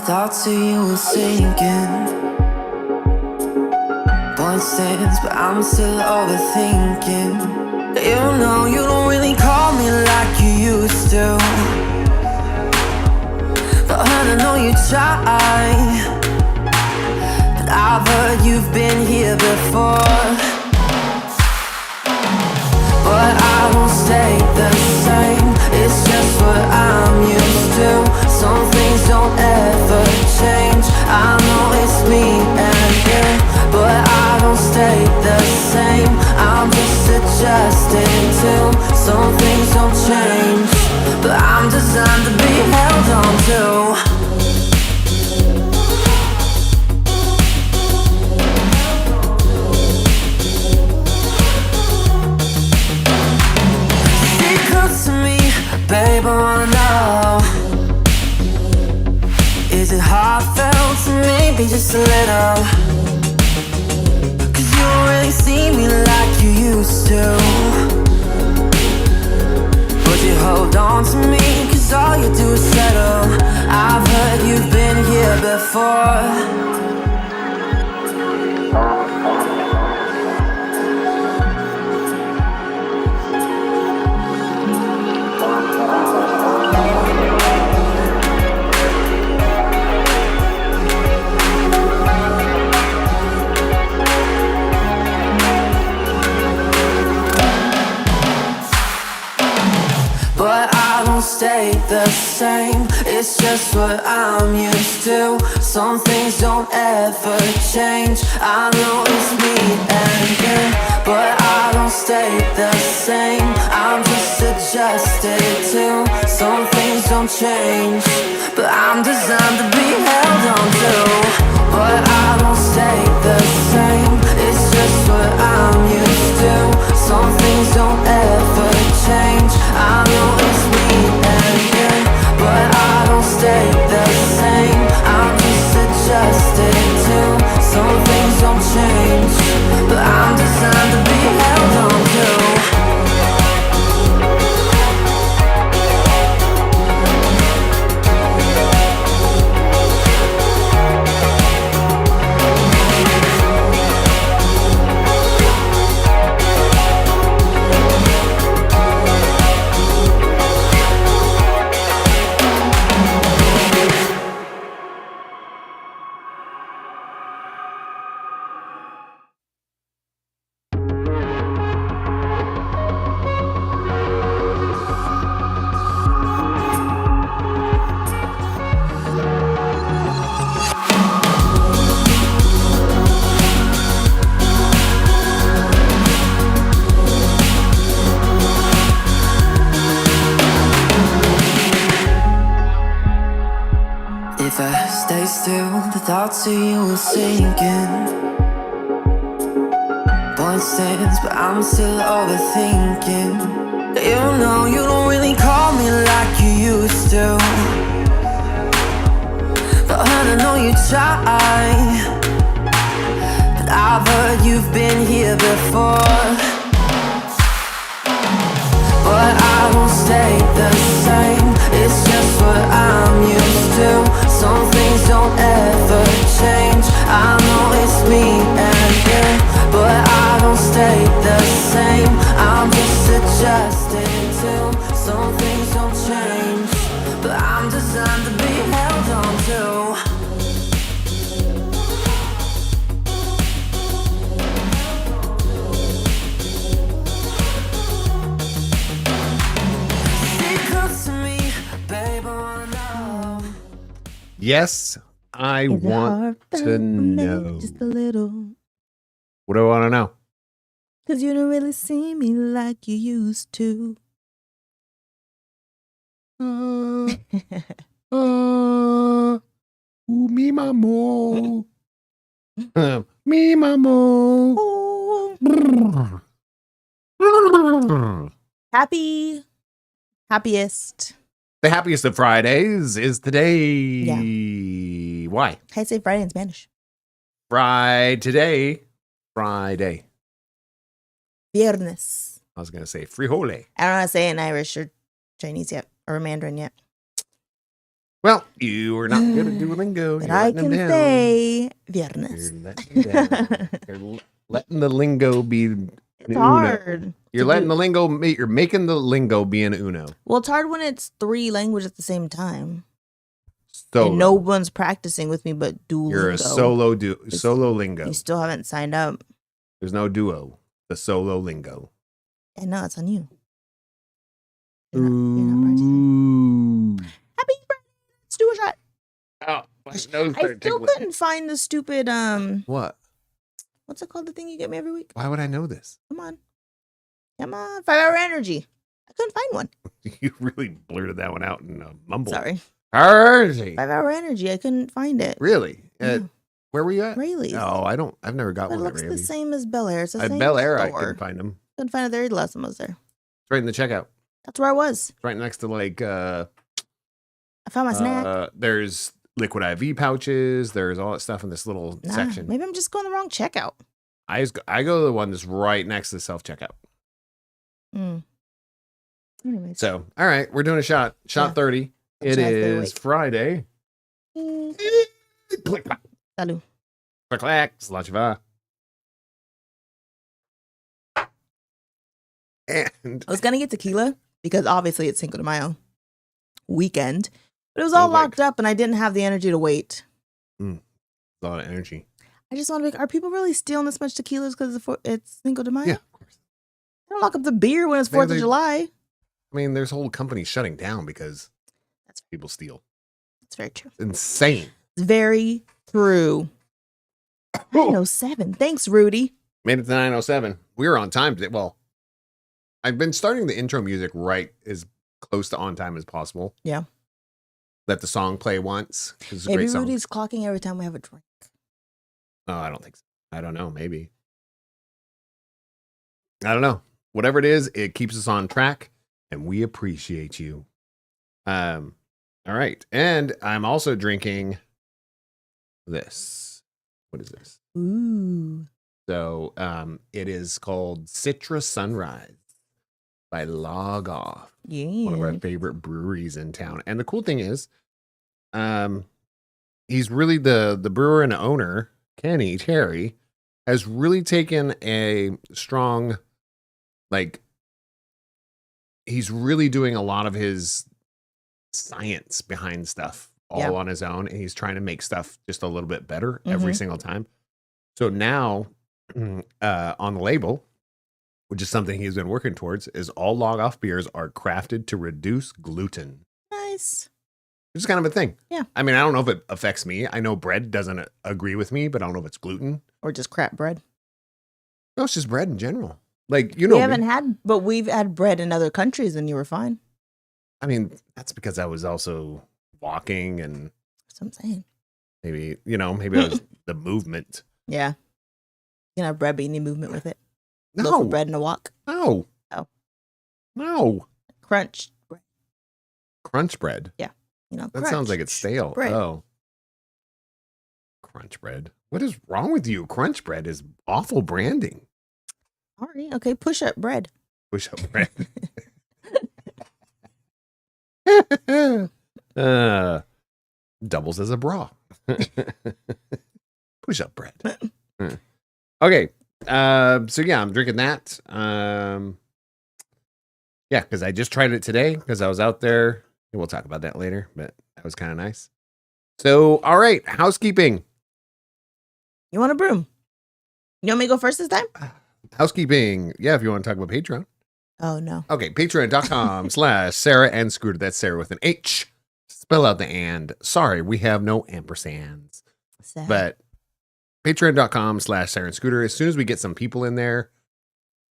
thoughts of you were sinking. Point stands, but I'm still overthinking. You know you don't really call me like you used to, but I know you try. And I've heard you've been here before, but I won't stay the same. It's just what I'm used to. Some things don't ever change. I know it's me and you, but I don't stay the same. I'm just adjusting to. Some things don't change, but I'm designed to be held on to. Babe, I wanna know, is it heartfelt to maybe just a little? Cause you don't really see me like you used to, but you hold on to me cause all you do is settle. I've heard you've been here before. Stay the same, it's just what I'm used to. Some things don't ever change. I know it's me and you, but I don't stay the same. I'm just adjusted to. Some things don't change, but I'm designed to be held on to. But I don't stay the same, it's just what I'm used to. Some things don't ever change. I know it's me and you, but I don't stay the same. I'm just adjusted to. Some things don't change, but I'm designed to be held on to. If I stay still, the thoughts of you are sinking. Point stands, but I'm still overthinking. You know you don't really call me like you used to, but I know you try. And I've heard you've been here before, but I won't stay the same. It's just what I'm used to. Some things don't ever change. I know it's me and you, but I don't stay the same. I'm just adjusting to. Some things don't change, but I'm designed to be held on to. Yes, I want to know. Just a little. What do I want to know? Cause you don't really see me like you used to. Me mamo. Me mamo. Happiest. The happiest of Fridays is today. Yeah. Why? How do you say Friday in Spanish? Friday. Viernes. I was going to say frijole. I don't know how to say it in Irish or Chinese yet, or Mandarin yet. Well, you are not good at Duolingo. But You're I letting them can down. say You're viernes. letting them down. You're letting the lingo be It's hard. You're letting the lingo. You're making the lingo be an Uno. Well, it's hard when it's 3 languages at the same time. Solo. And no one's practicing with me but Duolingo. You're a solo lingo. You still haven't signed up. There's no duo. The solo lingo. And no, it's on you. You're not practicing. Happy birthday. Let's do a shot. Oh, my nose I still couldn't find the stupid What? what's it called? The thing you get me every week? Why would I know this? Come on. 5-hour energy. I couldn't find one. You really blurted that one out in a mumble. Sorry. Energy. 5-hour energy. I couldn't find it. Really? Yeah. Where were you at? Rayleigh's. Oh, I've never got But it one at looks the Rayleigh's. same as Bel Air. It's the At same Bel Air, I store. couldn't find them. Couldn't find it there the last time I was there. It's right in the checkout. That's where I was. It's right next to like I found my snack. there's liquid IV pouches. There's all that stuff in this little Nah, section. maybe I'm just going the wrong checkout. I go to the one that's right next to the self checkout. Anyways. So, all right, we're doing a shot. Shot Yeah. 30. I'll It try to stay is awake. Friday. Click, clack, Salut. click, clack, slachiva. And I was gonna get tequila because obviously it's Cinco de Mayo weekend, but it was all like- locked up and I didn't have the energy to wait. a lot of energy. I just want to be. Are people really stealing this much tequilas because it's Cinco de Mayo? Yeah, of course. They don't lock up the beer when it's 4th of They- July. I mean, there's whole companies shutting down because That's people steal. It's very true. Insane. It's very true. 907. Thanks, Rudy. Made it to 9:07. We were on time today. Well, I've been starting the intro music right as close to on time as possible. Yeah. Let the song play once. It's a Maybe great song. Rudy's clocking every time we have a drink. Oh, I don't think so. I don't know. Maybe. I don't know. Whatever it is, it keeps us on track, and we appreciate you. All right. And I'm also drinking this. What is this? Ooh. So it is called Citra Sunrise by Log Off, Yeah. one of our favorite breweries in town. And the cool thing is, he's really the brewer and owner, Kenny Terry, has really taken a strong, like, he's really doing a lot of his science behind stuff all Yeah. on his own, and he's trying to make stuff just a little bit better every Mhm. single time. So now on the label, which is something he's been working towards, is all Log Off beers are crafted to reduce gluten. Nice. Which is kind of a thing. Yeah. I mean, I don't know if it affects me. I know bread doesn't agree with me, but I don't know if it's gluten. Or just crap bread. No, it's just bread in general. Like, you know, We haven't had, but we've had bread in other countries and you were fine. I mean, that's because I was also walking and That's what I'm saying. maybe, maybe I was the movement. Yeah. You can have bread, but you need movement with it. Loaf No, of bread and a walk. no. Oh. No. Crunch bread. Crunch bread. That That sounds like it's stale. bread. Oh. Crunch bread. What is wrong with you? Crunch bread is awful branding. All right. Okay. Push up bread. Push up bread. Doubles as a bra. Push up bread. Okay. So yeah, I'm drinking that. Yeah, because I just tried it today because I was out there. We'll talk about that later, but that was kind of nice. So, all right, housekeeping. You want a broom? You want me to go first this time? Housekeeping. Yeah, if you want to talk about Patreon. Oh, no. Okay, patreon.com/Sarah and Scooter. That's Sarah with an H. Spell out the and. Sorry, we have no ampersands. Sad. But patreon.com/Sarah and Scooter. As soon as we get some people in there,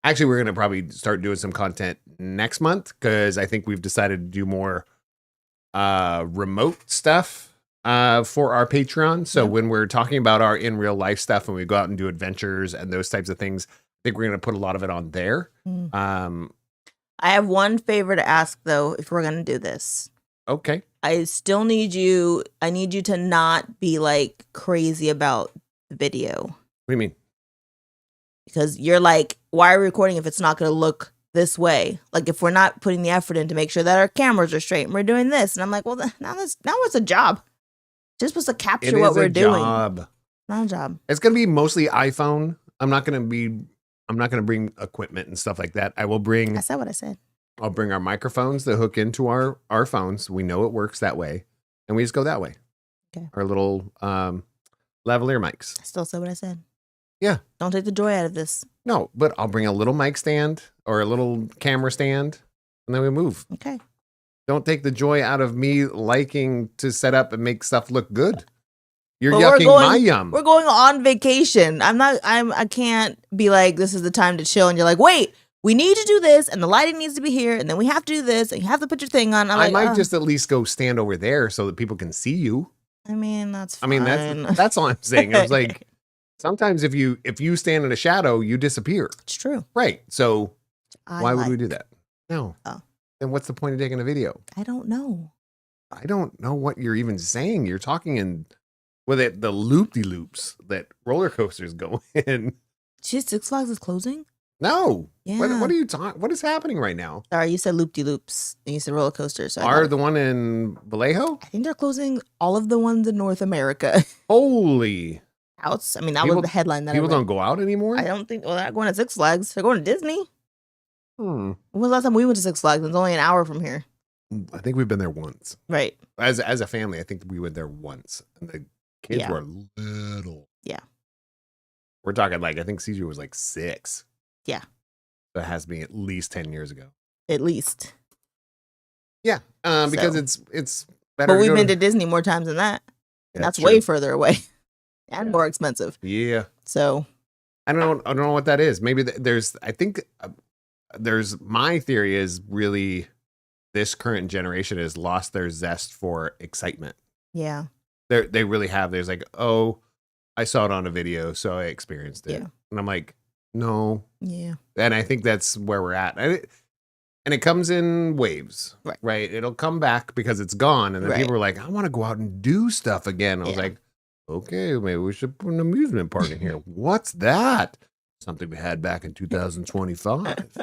actually, we're going to probably start doing some content next month because I think we've decided to do more remote stuff for our Patreon. So Yeah. when we're talking about our in real life stuff and we go out and do adventures and those types of things, I think we're going to put a lot of it on there. Mm. I have one favor to ask, though, if we're going to do this. Okay. I still need you. I need you to not be like crazy about the video What do you mean? because you're like, why are we recording if it's not going to look this way. Like if we're not putting the effort in to make sure that our cameras are straight and we're doing this. And I'm like, well, now it's a job. Just supposed to capture what we're doing. Job. Not a job. It's gonna be mostly iPhone. I'm not gonna bring equipment and stuff like that. I said what I said. I'll bring our microphones that hook into our phones. We know it works that way. And we just go that way. Okay. Our little lavalier mics. I still said what I said. Yeah. Don't take the joy out of this. No, but I'll bring a little mic stand or a little camera stand, and then we move. Okay. Don't take the joy out of me liking to set up and make stuff look good. You're But yucking my yum. We're going on vacation. I can't be like, this is the time to chill. And you're like, wait, we need to do this. And the lighting needs to be here. And then we have to do this. And you have to put your thing on. I might just at least go stand over there so that people can see you. I mean, that's fine. I mean, that's all I'm saying. I was like, sometimes if you stand in a shadow, you disappear. It's true. Right. So why would we do that? No. Oh. Then what's the point of taking a video? I don't know. I don't know what you're even saying. You're talking in with it the loop-de-loops that roller coasters go in. Geez, Six Flags is closing? No. Yeah. What are you talking? What is happening right now? Sorry, you said loop-de-loops and you said roller coasters. So Are the one in Vallejo? I think they're closing all of the ones in North America. Holy. Outs. I mean, that was the headline that people I read. don't go out anymore? I don't think. Well, they're not going to Six Flags. They're going to Disney. When was the last time we went to Six Flags? It's only an hour from here. I think we've been there once. Right. As a family, I think we went there once. And the kids were little. Yeah. We're talking like, I think Caesar was like 6. Yeah. That has to be at least 10 years ago. At least. Yeah. Because it's better. But we've been to Disney more times than that. And that's way further away. And more expensive. Yeah. So I don't know what that is. Maybe my theory is really this current generation has lost their zest for excitement. Yeah. They really have. There's like, oh, I saw it on a video, so I experienced it. Yeah. And I'm like, no. Yeah. And I think that's where we're at. And it comes in waves, right? It'll come back because it's gone. And then people are like, I want to go out and do stuff again. I was like, okay, maybe we should put an amusement park in here. What's that? Something we had back in 2025.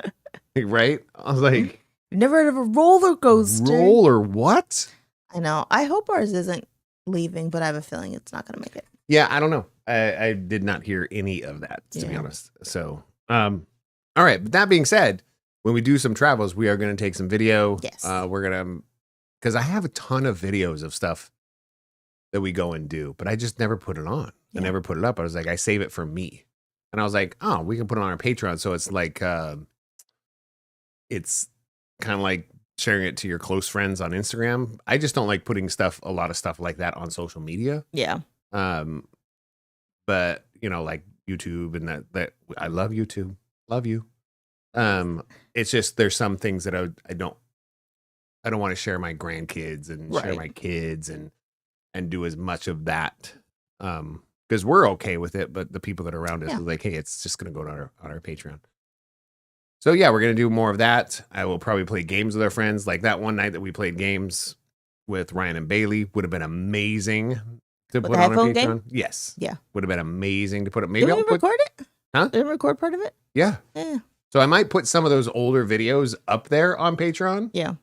Right? I was like, never heard of a roller coaster. Roller what? I know. I hope ours isn't leaving, but I have a feeling it's not going to make it. Yeah, I don't know. I did not hear any of that, to be honest. So, all right. But that being said, when we do some travels, we are going to take some video. Yes. We're going to, because I have a ton of videos of stuff that we go and do, but I just never put it on. I never put it up. I was like, I save it for me. And I was like, oh, we can put it on our Patreon. So it's like, it's kind of like sharing it to your close friends on Instagram. I just don't like putting a lot of stuff like that on social media. Yeah. But like YouTube and that I love YouTube. Love you. It's just, there's some things that I don't want to share my grandkids and share my kids and do as much of that. Because we're okay with it, but the people that are around us are like, hey, it's just going to go on our Patreon. So yeah, we're going to do more of that. I will probably play games with our friends. Like that one night that we played games with Ryan and Bailey would have been amazing to put on our Patreon. Game? Yes. Yeah. Would have been amazing to put it. Maybe Did we record it? Huh? Did we record part of it? Yeah. Yeah. So I might put some of those older videos up there on Patreon. Yeah.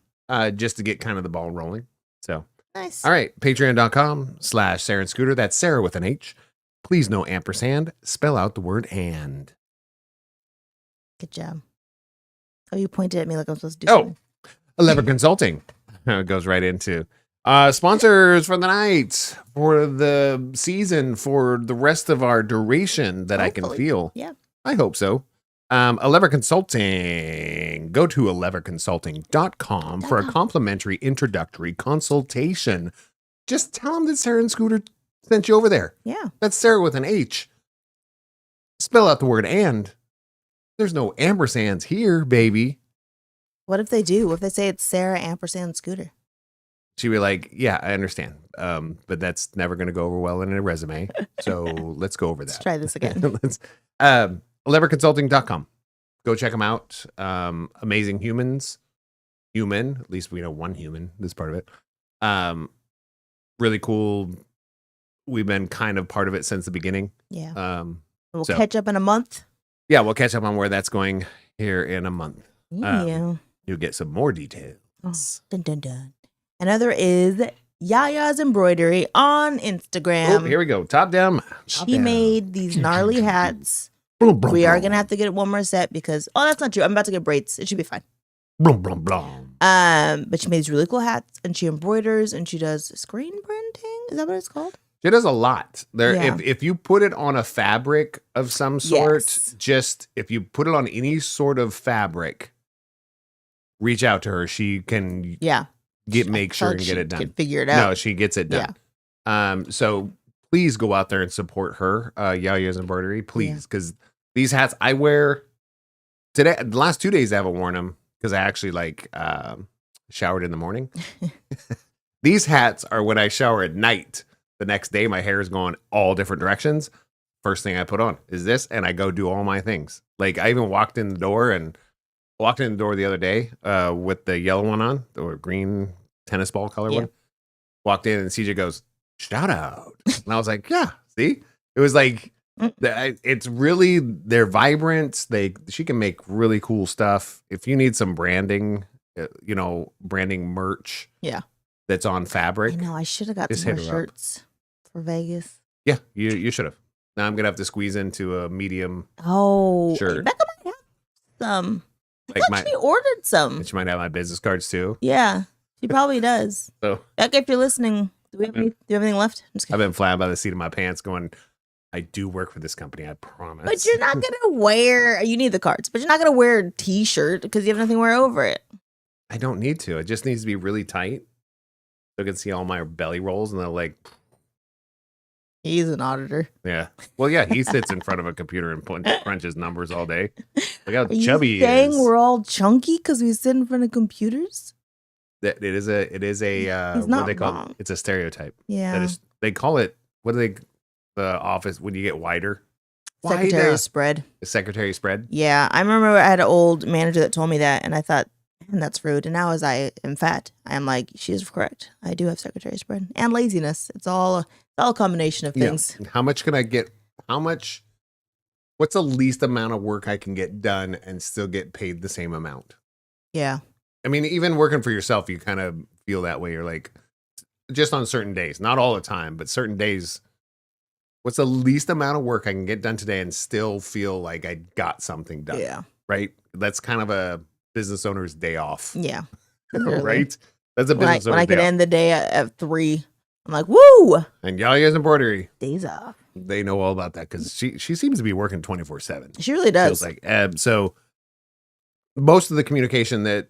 Just to get kind of the ball rolling. So. Nice. All right. Patreon.com/Sarah and Scooter. That's Sarah with an H. Please no ampersand. Spell out the word and. Good job. Oh, you pointed at me like I was supposed to do something. 11 Consulting. It goes right into sponsors for the night, for the season, for the rest of our duration that I can feel. Yeah. I hope so. 11 Consulting. Go to 11consulting.com for a complimentary introductory consultation. Just tell them that Sarah and Scooter sent you over there. Yeah. That's Sarah with an H. Spell out the word and. There's no ampersands here, baby. What if they do? What if they say it's Sarah ampersand Scooter? She'd be like, yeah, I understand. But that's never going to go over well in a resume. So let's go over that. Let's try this again. 11consulting.com. Go check them out. Amazing humans. Human. At least we know one human. This part of it. Really cool. We've been kind of part of it since the beginning. Yeah. We'll catch up in a month. Yeah, we'll catch up on where that's going here in a month. Yeah. You'll get some more details. Oh, dun, dun, dun. Another is Yaya's Embroidery on Instagram. Oh, here we go. Top down. She made these gnarly hats. We are going to have to get one more set because, that's not true. I'm about to get braids. It should be fine. But she made these really cool hats and she embroiders and she does screen printing. Is that what it's called? She does a lot. Yeah. If you put it on a fabric of some sort, Yes. just if you put it on any sort of fabric, reach out to her. She can Yeah. make sure and get it done. Can figure it out. No, she gets it done. So please go out there and support her, Yaya's Embroidery, please, because these hats I wear today. The last 2 days I haven't worn them because I actually showered in the morning. These hats are when I shower at night. The next day, my hair is going all different directions. First thing I put on is this, and I go do all my things. Like I even walked in the door the other day with the yellow one on, or green tennis ball color one. Walked in, and CJ goes, "Shout out," and I was like, "Yeah." See, it was like it's really they're vibrant. She can make really cool stuff. If you need some branding, branding merch, that's on fabric. I know I should have got some more shirts for Vegas. Yeah, you should have. Now I'm gonna have to squeeze into a medium. Shirt. Becca might have some. I thought she ordered some. She might have my business cards too. Yeah, she probably does. So Becca, if you're listening, do you have anything left? I've been flying by the seat of my pants, going, I do work for this company, I promise. But you're not gonna wear. You need the cards, but you're not gonna wear a t-shirt because you have nothing to wear over it. I don't need to. It just needs to be really tight, so I can see all my belly rolls, and they're like. He's an auditor. Yeah. Well, yeah, he sits in front of a computer and crunches numbers all day. Look how Are chubby you he is. saying we're all chunky because we sit in front of computers? It is a what they call it? It's a stereotype. Yeah. They call it the office when you get wider. Secretary spread. The secretary spread. Yeah. I remember I had an old manager that told me that and I thought, man, that's rude. And now as I am fat, I'm like, she is correct. I do have secretary spread and laziness. It's all a combination of things. Yeah. How much can I get? What's the least amount of work I can get done and still get paid the same amount? Yeah. I mean, even working for yourself, you kind of feel that way. You're like, just on certain days, not all the time, but certain days, what's the least amount of work I can get done today and still feel like I got something done? Yeah. Right? That's kind of a business owner's day off. Yeah. Right? That's a business owner's day When I could off. end the day at 3, I'm like, woo! And Yaya's Embroidery. Days off. They know all about that because she seems to be working 24/7. She really does. Feels like so most of the communication that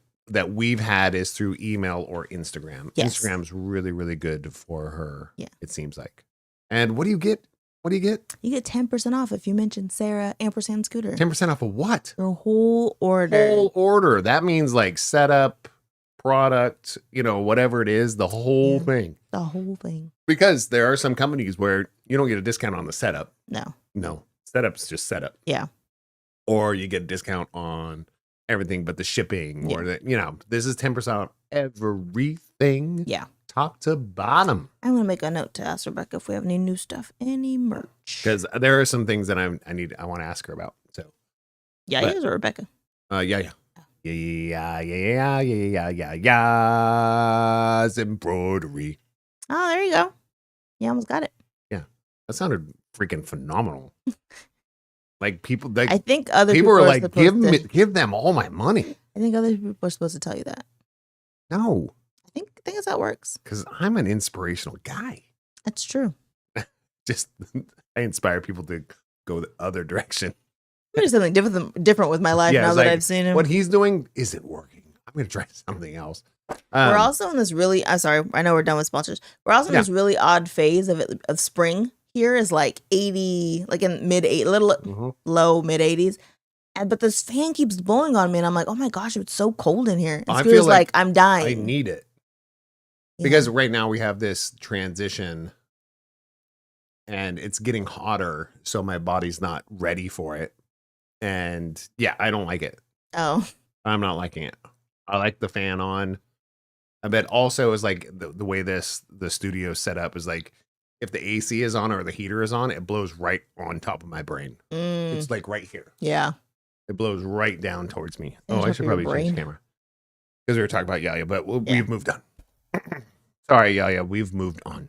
we've had is through email or Instagram. Yes. Instagram's really, really good for her. Yeah. It seems like. And what do you get? What do you get? You get 10% off if you mention Sarah & Scooter. 10% off of what? Your whole order. Whole order. That means like setup, product, whatever it is, the whole thing. The whole thing. Because there are some companies where you don't get a discount on the setup. No. Setup's just setup. Yeah. Or you get a discount on everything but the shipping or this is 10% off everything. Yeah. Top to bottom. I'm going to make a note to ask Rebecca if we have any new stuff, any merch. Because there are some things that I want to ask her about. So Yaya's or Rebecca? Yeah. Embroidery. Oh, there you go. You almost got it. Yeah. That sounded freaking phenomenal. Like people like I think other people are like, give them all my money. I think other people are supposed to tell you that. No. I think that's how it works. Because I'm an inspirational guy. That's true. Just I inspire people to go the other direction. I'm doing something different with my life now that I've seen him. What he's doing isn't working. I'm going to try something else. We're also in this really, I'm sorry, I know we're done with sponsors. We're also in this really odd phase of spring. Here is like 80, like in low mid 80s. But this fan keeps blowing on me and I'm like, oh my gosh, it's so cold in here. And Scooter's like, I'm dying. I need it. Because right now we have this transition and it's getting hotter. So my body's not ready for it. And yeah, I don't like it. Oh. I'm not liking it. I like the fan on. I bet also is like the way the studio set up is like if the AC is on or the heater is on, it blows right on top of my brain. It's like right here. Yeah. It blows right down towards me. And Oh, I should your probably change brain. the camera. Because we were talking about Yaya, but Yeah. we've moved on. Sorry, Yaya, we've moved on.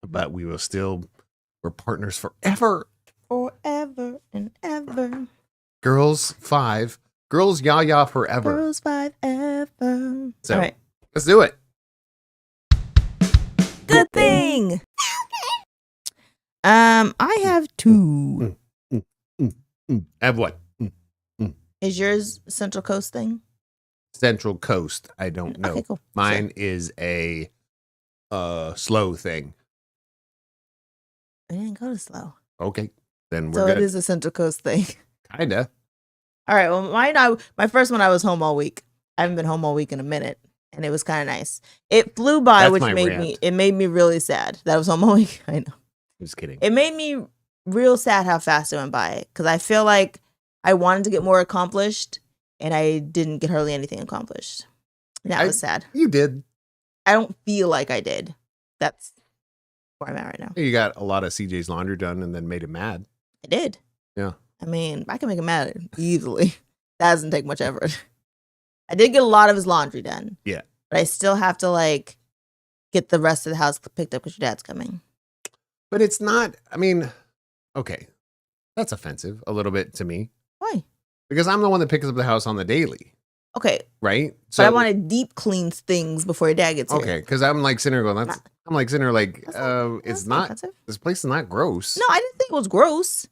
But we will still, we're partners forever. Forever and ever. Girls 5. Girls Yaya forever. Girls 5 ever. So, all right. let's do it. Good thing. I have 2. Have what? Is yours Central Coast thing? Central Coast. I don't know. Okay, cool. Mine is a slow thing. I didn't go to slow. Okay. Then we're So good. it is a Central Coast thing. Kinda. All right. Well, my first one, I was home all week. I haven't been home all week in a minute, and it was kind of nice. It flew by, That's which my made rant. me really sad that I was home all week. I know. Just kidding. It made me real sad how fast it went by because I feel like I wanted to get more accomplished, and I didn't get hardly anything accomplished. And that was sad. You did. I don't feel like I did. That's where I'm at right now. You got a lot of CJ's laundry done and then made him mad. I did. Yeah. I mean, I can make him mad easily. That doesn't take much effort. I did get a lot of his laundry done. Yeah. But I still have to like get the rest of the house picked up because your dad's coming. But it's not, I mean, okay. That's offensive a little bit to me. Why? Because I'm the one that picks up the house on the daily. Okay. Right? So I want to deep clean things before your dad gets here. Okay, because I'm like sitting there going, I'm like sitting there like, it's that's not, offensive. this place is not gross. No, I didn't think it was gross.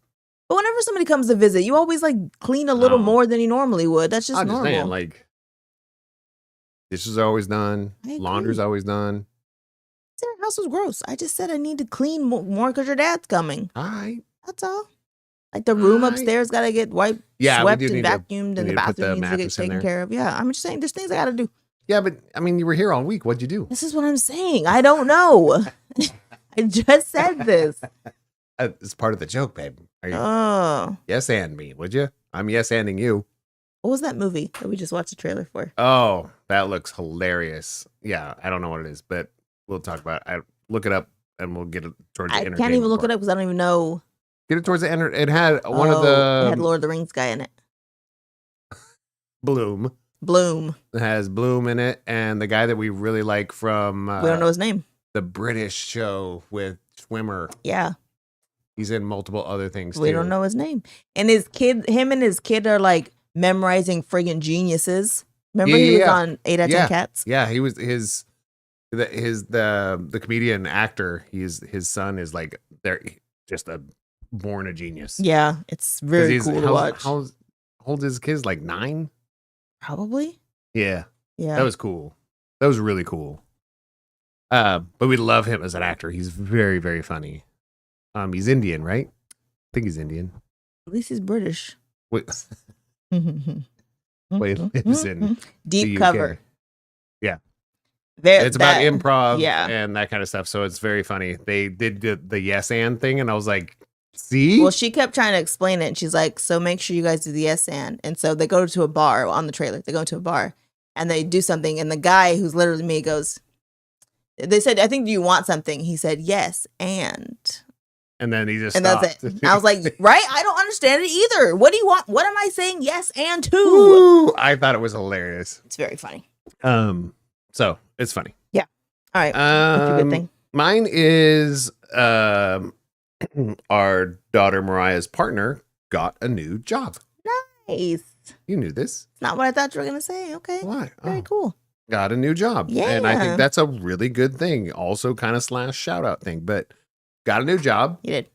But whenever somebody comes to visit, you always like clean a little Oh. more than you normally would. That's just I'm just normal. saying, like, dishes are always done. I agree. Laundry's always done. Said your house was gross. I just said I need to clean more because your dad's coming. All right. That's all. Like the room Alright. upstairs got to get wiped, Yeah, swept, we do and need to, vacuumed, and need the to put the bathroom needs to get mattress in taken there. care of. Yeah, I'm just saying there's things I got to do. Yeah, but I mean, you were here all week. What'd you do? This is what I'm saying. I don't know. I just said this. It's part of the joke, babe. Are you Oh, yes and me, would you? I'm yes anding you. what was that movie that we just watched the trailer for? Oh, that looks hilarious. Yeah, I don't know what it is, but we'll talk about it. Look it up and we'll get it towards the I entertainment can't even look part. it up because I don't even know. Get it towards the end. It had one of it had the Lord of the Rings guy in it. Bloom. Bloom. It has Bloom in it, and the guy that we really like from We don't know his name. the British show with Swimmer. Yeah, He's in multiple other things we too. don't know his name. And him and his kid are like memorizing friggin' geniuses. Remember he was Yeah. on 8 out of 10 Cats? Yeah, he was the comedian actor. His son is like they're just born a genius. Yeah, it's 'Cause very cool to watch. How old is his kids? Like 9? Probably. Yeah. Yeah. That was cool. That was really cool. But we love him as an actor. He's very, very funny. He's Indian, right? I think he's Indian. At least he's British. Wait, lives in Deep the UK. cover. Yeah. There, It's about improv yeah. and that kind of stuff. So it's very funny. They did the yes and thing, and I was like, see? Well, she kept trying to explain it, and she's like, so make sure you guys do the yes and. And so they go to a bar on the trailer. They go to a bar, and they do something, and the guy who's literally me goes, they said, I think, do you want something? He said, yes, and then he just and stopped. that's it. I was like, right? I don't understand it either. What do you want? What am I saying yes and to? Ooh, I thought it was hilarious. It's very funny. So it's funny. All right. What's your good thing? Mine is our daughter Mariah's partner got a new job. Nice. You knew this. It's not what I thought you were going to say. Okay. Why? Very Oh, cool. got a new job. And I Yeah. think that's a really good thing. Also kind of / shout out thing, but got a new job. You did.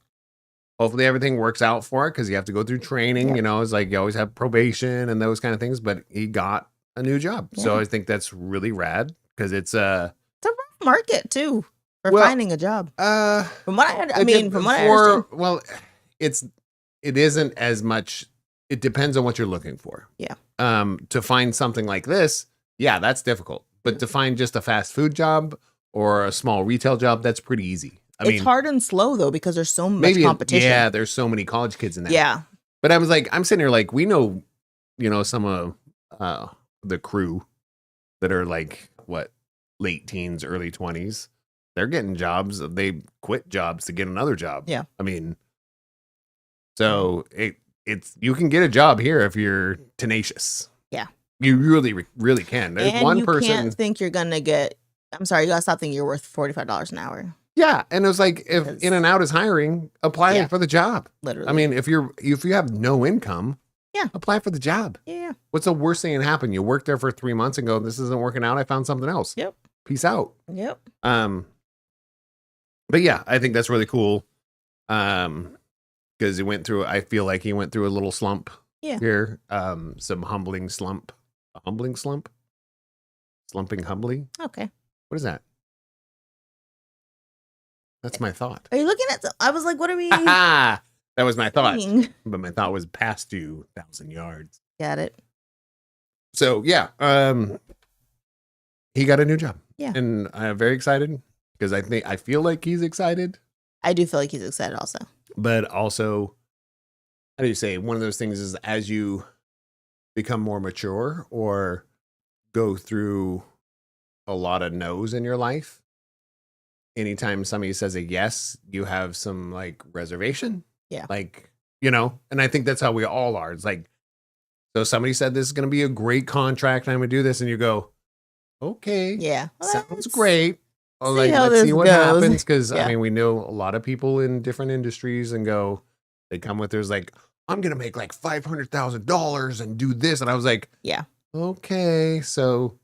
Hopefully everything works out for it because you have to go through training. Yep. You know, it's like you always have probation and those kind of things, but he got a new job. So Yeah. I think that's really rad because it's It's a rough market too for Well, finding a job. From what I for understand. well, it isn't as much. It depends on what you're looking for. Yeah. To find something like this, yeah, that's difficult. But to find just a fast food job or a small retail job, that's pretty easy. I It's mean, hard and slow though because there's so much maybe competition. yeah, there's so many college kids in there. Yeah. But I was like, I'm sitting here like, we know, some of the crew that are like what, late teens, early 20s. They're getting jobs. They quit jobs to get another job. Yeah. I mean, so you can get a job here if you're tenacious. Yeah. You really, really can. There's And one you person. can't think you're going to get, I'm sorry, you got to stop thinking you're worth $45 an hour. Yeah. And it was like, if In-N-Out is hiring, apply for the job. Literally. I mean, if you have no income, apply for the job. Yeah. What's the worst thing that can happen? You work there for 3 months and go, this isn't working out. I found something else. Yep. Peace out. Yep. But yeah, I think that's really cool. Because I feel like he went through a little slump here. Some humbling slump. A humbling slump? Slumping humbly? Okay. What is that? That's my thought. Are you looking at I was like, what are we? That was my thought. But my thought was past you 1,000 yards. Got it. So yeah, he got a new job. Yeah. And I'm very excited because I feel like he's excited. I do feel like he's excited also. But also, how do you say, one of those things is as you become more mature or go through a lot of no's in your life, anytime somebody says a yes, you have some like reservation. Yeah. Like, and I think that's how we all are. It's like, so somebody said this is going to be a great contract and I'm going to do this. And you go, okay. Yeah. Sounds great. See Like, how let's see this what goes. happens. Because, I mean, we know a lot of people in different industries and they come with, there's like, I'm going to make like $500,000 and do this. And I was like, yeah. Okay. So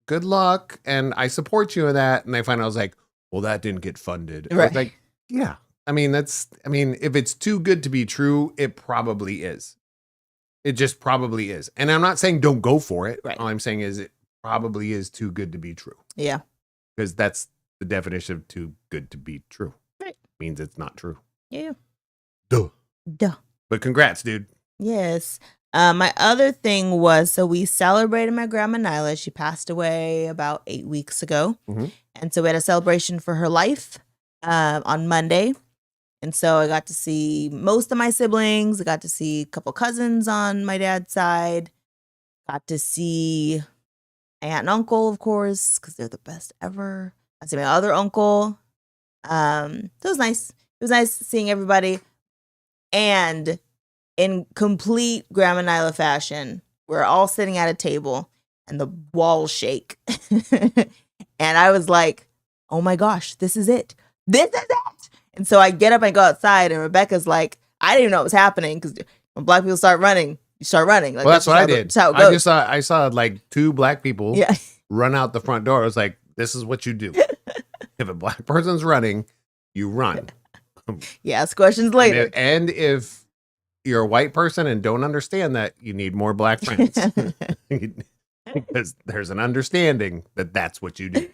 good luck. And I support you in that. And I was like, well, that didn't get funded. Right. I was like, yeah. I mean, if it's too good to be true, it probably is. It just probably is. And I'm not saying don't go for it. Right. All I'm saying is it probably is too good to be true. Yeah. Because that's the definition of too good to be true. Right. Means it's not true. Yeah. Duh. Duh. But congrats, dude. Yes. My other thing was, so we celebrated my grandma Nyla. She passed away about 8 weeks ago. Mm-hmm. And so we had a celebration for her life on Monday. And so I got to see most of my siblings. I got to see a couple cousins on my dad's side. Got to see aunt and uncle, of course, because they're the best ever. I see my other uncle. So it was nice. It was nice seeing everybody. And in complete Grandma Nyla fashion, we're all sitting at a table and the walls shake. And I was like, oh my gosh, this is it. This is it. And so I get up and go outside, and Rebecca's like, I didn't even know what was happening, because when black people start running, you start running. Like, well, that's what I did. That's how it goes. I saw like 2 black people run out the front door. I was like, this is what you do. If a black person's running, you run. You ask questions later. And if you're a white person and don't understand that, you need more black friends. Because there's an understanding that that's what you do.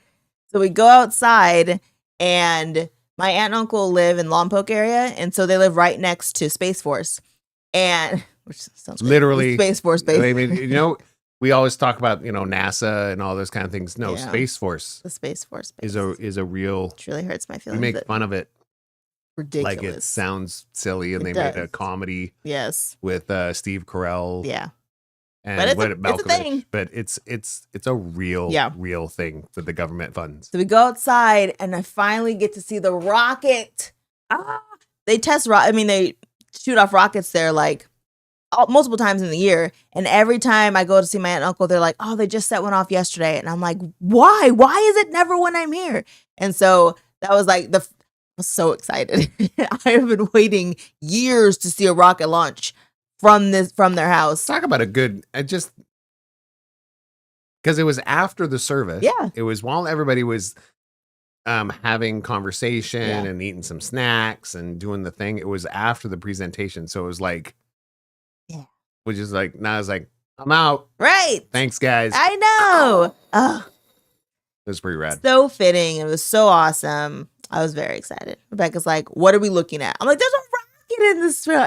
So we go outside, and my aunt and uncle live in Lompoc area, and so they live right next to Space Force. And which sounds literally Space Force base. I mean, we always talk about, NASA and all those kind of things. No, Space Force. The Space Force base. is a real. It really hurts my feelings. We make fun of it. Ridiculous. Like it sounds silly, and they made a comedy. Yes. With Steve Carell. Yeah. And but it's a thing. But it's a real real thing that the government funds. So we go outside, and I finally get to see the rocket. They they shoot off rockets there like multiple times in the year, and every time I go to see my aunt and uncle, they're like, oh, they just set one off yesterday. And I'm like, why is it never when I'm here? And so that was like I was so excited. I have been waiting years to see a rocket launch from their house. Talk about because it was after the service. Yeah. It was while everybody was having conversation and eating some snacks and doing the thing. It was after the presentation. So it was like, which is like, now it's like, I'm out. Right. Thanks, guys. I know. It was pretty rad. So fitting. It was so awesome. I was very excited. Rebecca's like, what are we looking at? I'm like, there's a rocket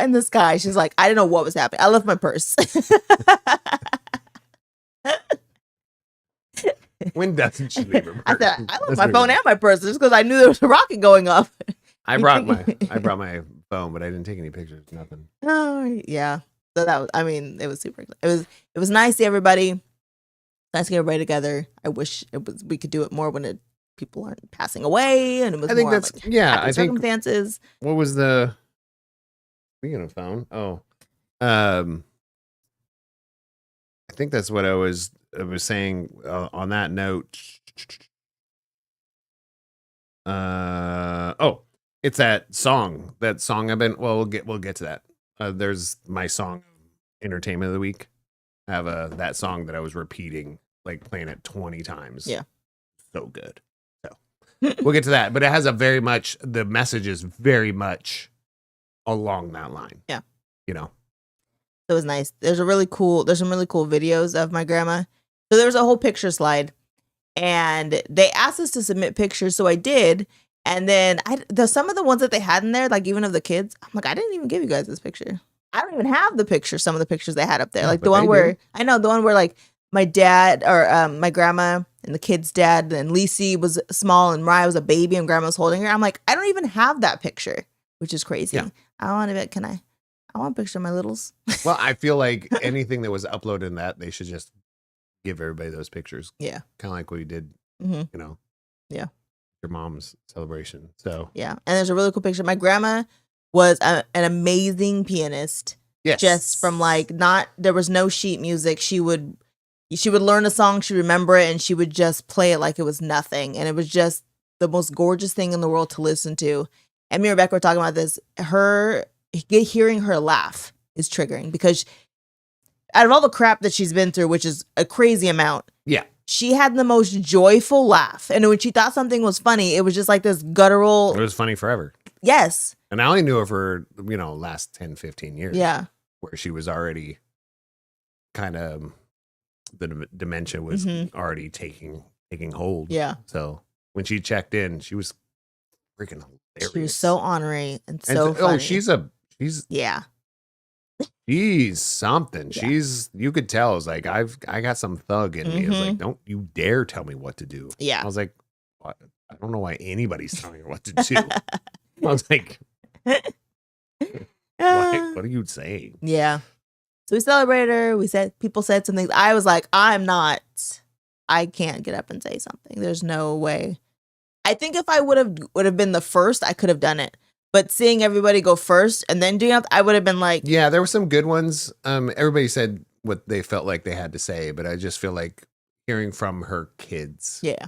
in the sky. She's like, I didn't know what was happening. I left my purse. When doesn't she leave her purse? I said, I left my phone and my purse just because I knew there was a rocket going off. I brought my phone, but I didn't take any pictures. Nothing. Oh yeah. So that was, it was super. It was nice to see everybody. Nice to get everybody together. I wish we could do it more when people aren't passing away, and it was. I think happy circumstances. What was the? Speaking of phone, I think that's what I was saying on that note. It's that song I've been, we'll get to that. There's my song entertainment of the week. I have that song that I was repeating, like playing it 20 times. Yeah. So good. So we'll get to that, but it has the message is very much along that line. Yeah. You know, it was nice. There's some really cool videos of my grandma. So there was a whole picture slide, and they asked us to submit pictures. So I did. And then some of the ones that they had in there, like even of the kids, I'm like, I didn't even give you guys this picture. I don't even have the picture. Some of the pictures they had up there, Yeah, like but the one they where do. I know the one where like my dad or my grandma and the kid's dad and Lisi was small and Mariah was a baby and grandma was holding her. I'm like, I don't even have that picture, which is crazy. Yeah. I want to I want a picture of my littles. Well, I feel like anything that was uploaded in that, they should just give everybody those pictures. Yeah. Kind of like what we did, Mm-hmm. you know. Yeah. Your mom's celebration. So Yeah. And there's a really cool picture. My grandma was an amazing pianist. yes, Just from there was no sheet music. She would learn a song, she'd remember it, and she would just play it like it was nothing. And it was just the most gorgeous thing in the world to listen to. And me and Rebecca were talking about this. Hearing her laugh is triggering because out of all the crap that she's been through, which is a crazy amount, yeah, she had the most joyful laugh. And when she thought something was funny, it was just like this guttural. it was funny forever. Yes. And I only knew her for, last 10, 15 years. Yeah. Where she was already kind of, the dementia was already taking hold. Yeah. So when she checked in, she was freaking hilarious. She was so ornery and so funny. she's yeah. She's something. Yeah. You could tell. It's like, I got some thug in me. It's like, Mhm. don't you dare tell me what to do. Yeah. I was like, what? I don't know why anybody's telling her what to do. I was like, what are you saying? Yeah. So we celebrated her. People said some things. I was like, I can't get up and say something. There's no way. I think if I would have been the first, I could have done it. But seeing everybody go first and then doing it, I would have been like, Yeah, there were some good ones. Everybody said what they felt like they had to say, but I just feel like hearing from her kids yeah.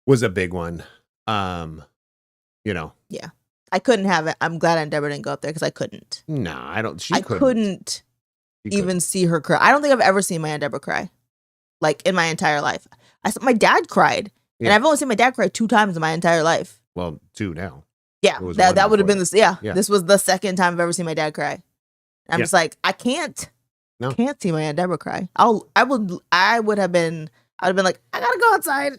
was a big one. You know. Yeah. I couldn't have it. I'm glad Aunt Deborah didn't go up there because I couldn't. No, I don't. I couldn't She even couldn't. see her cry. I don't think I've ever seen my Aunt Deborah cry, like in my entire life. My dad cried, and Yeah. I've only seen my dad cry 2 times in my entire life. Well, 2 now. Yeah, It was that one would have been before. this. Yeah, Yeah. this was the second time I've ever seen my dad cry. And I'm Yeah. just like, I can't. No. Can't see my Aunt Deborah cry. I would have been like, I gotta go outside.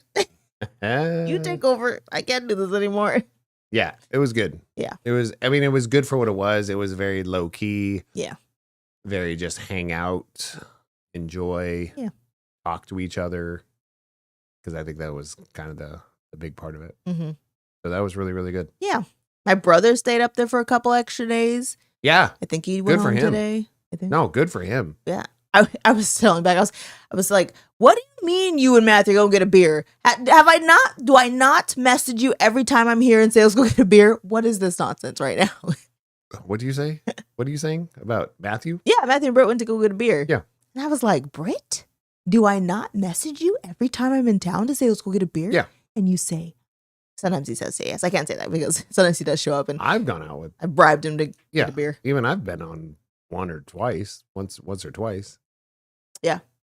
You take over. I can't do this anymore. Yeah, it was good. Yeah. It was, it was good for what it was. It was very low key. Yeah. Very just hang out, enjoy, Yeah. talk to each other. Because I think that was kind of the big part of it. Mm-hmm. So that was really, really good. Yeah. My brother stayed up there for a couple extra days. Yeah. I think he went Good for home him. today. I think. No, good for him. Yeah. I was telling back. I was like, what do you mean you and Matthew go get a beer? Do I not message you every time I'm here and say let's go get a beer? What is this nonsense right now? What do you say? What are you saying about Matthew? Yeah, Matthew and Britt went to go get a beer. Yeah. And I was like, Britt, do I not message you every time I'm in town to say let's go get a beer? Yeah. And you say, sometimes he says yes. I can't say that because sometimes he does show up and I've gone out with, I bribed him to yeah, get a beer. even I've been on once or twice.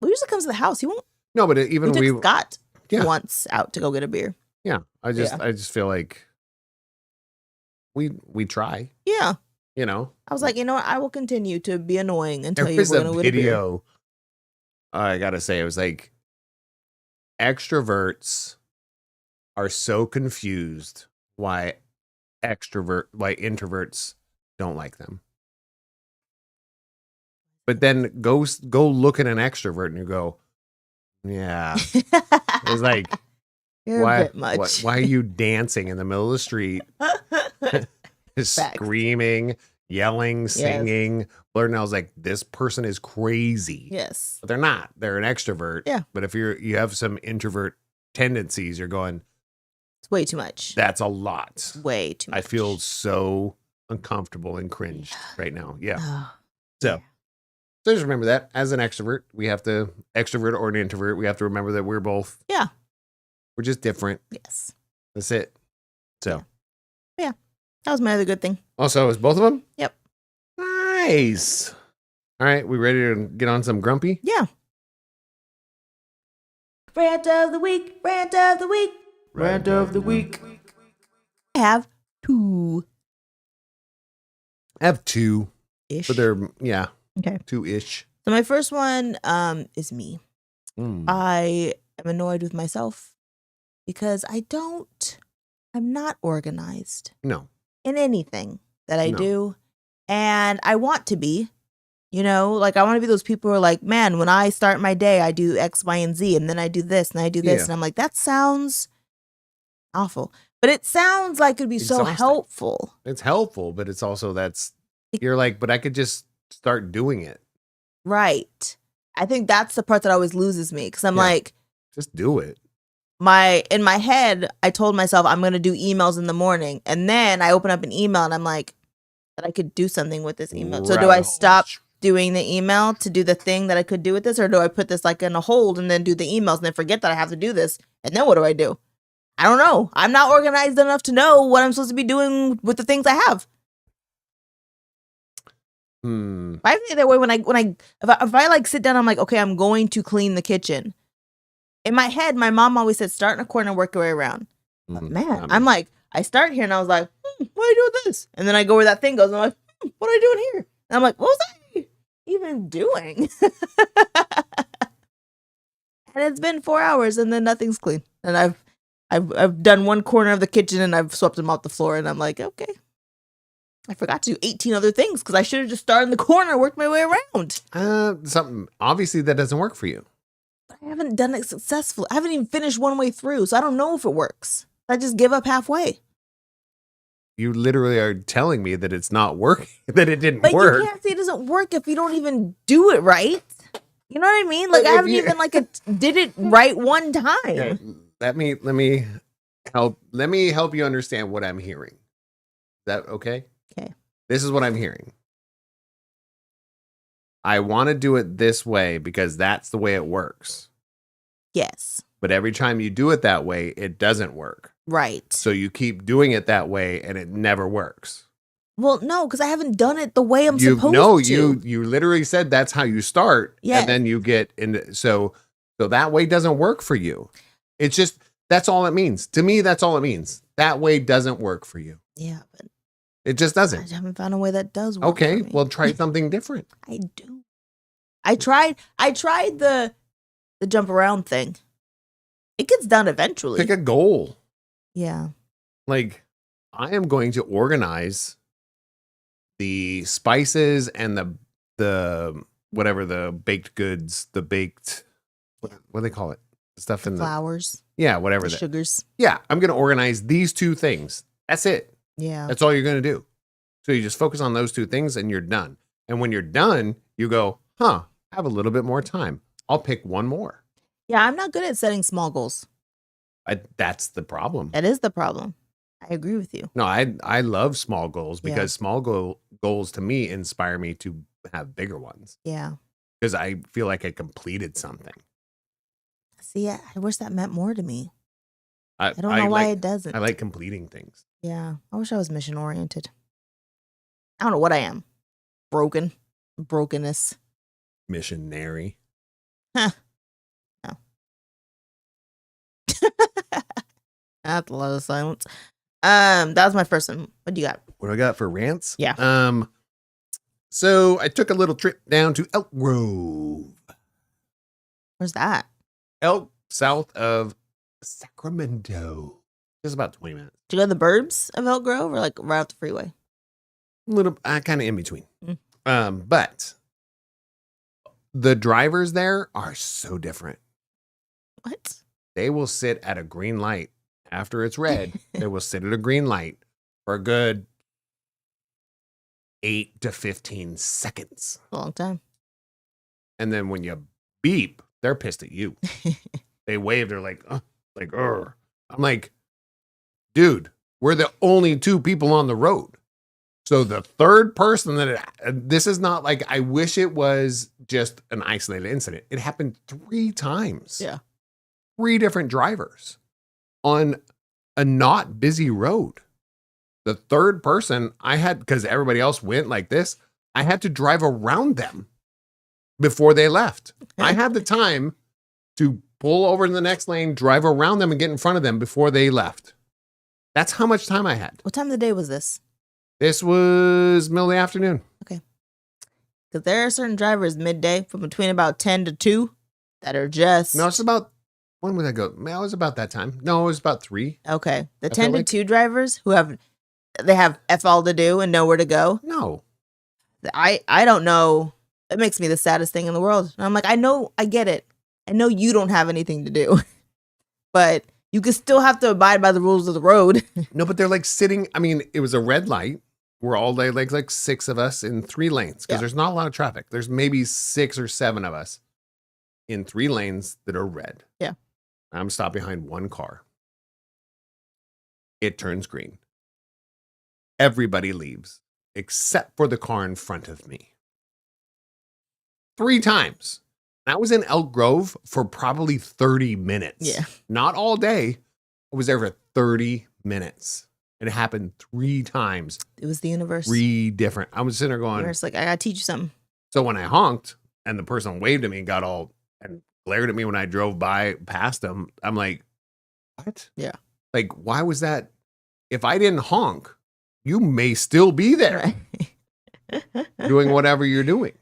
Well, he usually comes to the house. He won't. No, but even We took Scott Yeah. once out to go get a beer. yeah, I just feel like we try, Yeah. you know. I was like, you know what? I will continue to be annoying until There you was we're a gonna get a beer. video. I gotta say, it was like extroverts are so confused why introverts don't like them. But then go look at an extrovert and you go, yeah. It's like, You're why, a bit much. why are you dancing in the middle of the street, screaming, yelling, singing, blurting out? I was like, this person is crazy. Yes. But they're not. They're an extrovert. Yeah. But if you have some introvert tendencies, you're going, It's way too much. that's a lot. Way too much. I feel so uncomfortable and cringed right now. Yeah. Oh, So just remember that as an extrovert, we have to extrovert or an introvert. We have to remember that we're both. Yeah. We're just different. yes. That's it. So That was my other good thing. also, is both of them? Yep. Nice. All right. We ready to get on some grumpy? Yeah. Rant of the week. Rant of the week. Rant of the week. I have 2 I have 2, ish. but they're, Okay. 2-ish. So my first one is me. Mm. I am annoyed with myself because I'm not organized No. in anything that I No. do. And I want to be, like I want to be those people who are like, man, when I start my day, I do X, Y, and Z, and then I do this and I do this. Yeah. And I'm like, that sounds awful. But it sounds like it'd be so Exhausting. helpful. It's helpful, but it's also you're like, but I could just start doing it. Right. I think that's the part that always loses me because I'm Yeah. like, Just do it. in my head, I told myself I'm going to do emails in the morning. And then I open up an email and I'm like, that I could do something with this email. So do I stop doing the email to do the thing that I could do with this? Or do I put this like in a hold and then do the emails and then forget that I have to do this? And then what do I do? I don't know. I'm not organized enough to know what I'm supposed to be doing with the things I have. I think that way if I like sit down, I'm like, okay, I'm going to clean the kitchen. In my head, my mom always said, start in a corner and work your way around. But man, I'm like, I start here and I was like, what are you doing with this? And then I go where that thing goes and I'm like, what are you doing here? And I'm like, what was I even doing? And it's been 4 hours and then nothing's clean. And I've done one corner of the kitchen and I've swept them off the floor and I'm like, okay. I forgot to do 18 other things because I should have just started in the corner and worked my way around. Something obviously that doesn't work for you. But I haven't done it successfully. I haven't even finished one way through, so I don't know if it works. I just give up halfway. You literally are telling me that it's not working, that it didn't Like, work. you can't say it doesn't work if you don't even do it right. You know what I mean? Like, But I if haven't you- even did it right one time. Okay, let me help you understand what I'm hearing. Is that okay? Okay. This is what I'm hearing. I want to do it this way because that's the way it works. Yes. But every time you do it that way, it doesn't work. Right. So you keep doing it that way and it never works. Well, no, because I haven't done it the way I'm supposed to. You literally said that's how you start. Yes. And then you get into so that way doesn't work for you. It's just that's all it means. To me, that's all it means. That way doesn't work for you. Yeah, but It just I doesn't. haven't found a way that does work. Okay, for me. well try something different. I do. I tried the jump around thing. It gets done eventually. Pick a goal. Yeah. Like I am going to organize the spices and the whatever the baked goods, the baked what do they call it? The stuff in Flowers. whatever The that. sugars. Yeah, I'm going to organize these 2 things. That's it. Yeah. That's all you're going to do. So you just focus on those 2 things and you're done. And when you're done, you go, I have a little bit more time. I'll pick one more. Yeah, I'm not good at setting small goals. That's the problem. That is the problem. I agree with you. No, I love small goals because Yeah. small goals to me inspire me to have bigger ones Yeah. because I feel like I completed something. See, I wish that meant more to me. I I don't know why like, it doesn't. I like completing things. Yeah. I wish I was mission oriented. I don't know what I am. Broken. Brokenness. Missionary. No. That's a lot of silence. That was my first one. What do you got? What do I got for rants? Yeah. So I took a little trip down to Elk Grove. Where's that? Elk, south of Sacramento. Just about 20 minutes. Did you go to the burbs of Elk Grove or like right off the freeway? A little, kind of in between. Mm. But the drivers there are so different. What? They will sit at a green light after it's red. They will sit at a green light for a good 8 to 15 seconds. A long time. And then when you beep, they're pissed at you. They wave. They're like, "Urgh." I'm like, dude, we're the only 2 people on the road. So the third person this is not like, I wish it was just an isolated incident. It happened 3 times. Yeah. 3 different drivers on a not busy road. The third person I had, because everybody else went like this, I had to drive around them before they left. I had the time to pull over in the next lane, drive around them and get in front of them before they left. That's how much time I had. What time of the day was this? This was middle of the afternoon. Okay. Because there are certain drivers midday from between about 10 to 2 that are just... No, it's about, when would I go? Man, it was about that time. No, it was about 3. Okay. The I 10 feel to like- 2 drivers who have F all to do and nowhere to go. No. I don't know. It makes me the saddest thing in the world. And I'm like, I get it. I know you don't have anything to do, but you can still have to abide by the rules of the road. No, but they're like sitting, I mean, it was a red light. We're all like 6 of us in 3 lanes because there's not a lot of traffic. There's maybe 6 or 7 of us in 3 lanes that are red. Yeah. I'm stopped behind 1 car. It turns green. Everybody leaves except for the car in front of me. 3 times. I was in Elk Grove for probably 30 minutes. Yeah. Not all day. I was there for 30 minutes. It happened 3 times. It was the universe. 3 different. I was sitting there going. Universe, like, I gotta teach you something. So when I honked and the person waved at me and got all and glared at me when I drove by past them, I'm like, what? Yeah. Like, why was that? If I didn't honk, you may still be there doing whatever you're doing.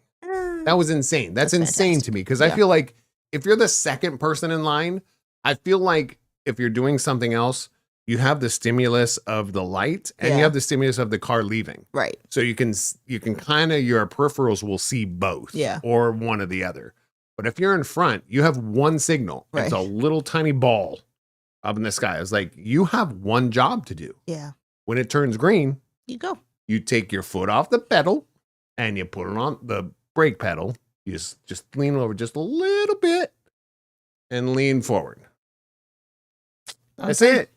That was insane. That's insane fantastic. to me because I feel like if you're the second person in line, I feel like if you're doing something else, you have the stimulus of the light and you have the stimulus of the car leaving. Right. So you can kind of, your peripherals will see both or one or the other. But if you're in front, you have one signal. Right. It's a little tiny ball up in the sky. It's like you have one job to do. Yeah. When it turns green, You go. you take your foot off the pedal and you put it on the brake pedal. You just lean over just a little bit and lean forward. That's it.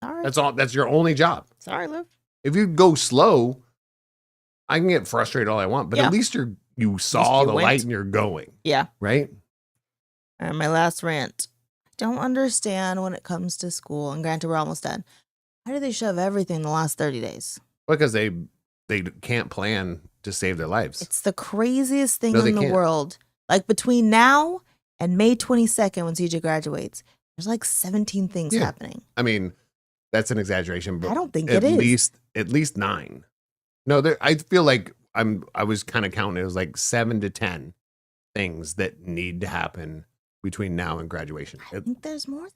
All right. That's all. That's your only job. Sorry, Liv. If you go slow, I can get frustrated all I want, but at least you saw the light and you're going. Yeah. Right? All right, my last rant. I don't understand when it comes to school, and granted, we're almost done. Why do they shove everything in the last 30 days? Because they can't plan to save their lives. It's the craziest thing No, they in the can't. world. Like between now and May 22nd, when CJ graduates, there's like 17 things happening. I mean, that's an exaggeration, but I don't think at it is. at least 9. No, I feel like I was kind of counting. It was like 7 to 10 things that need to happen between now and graduation. I think there's more than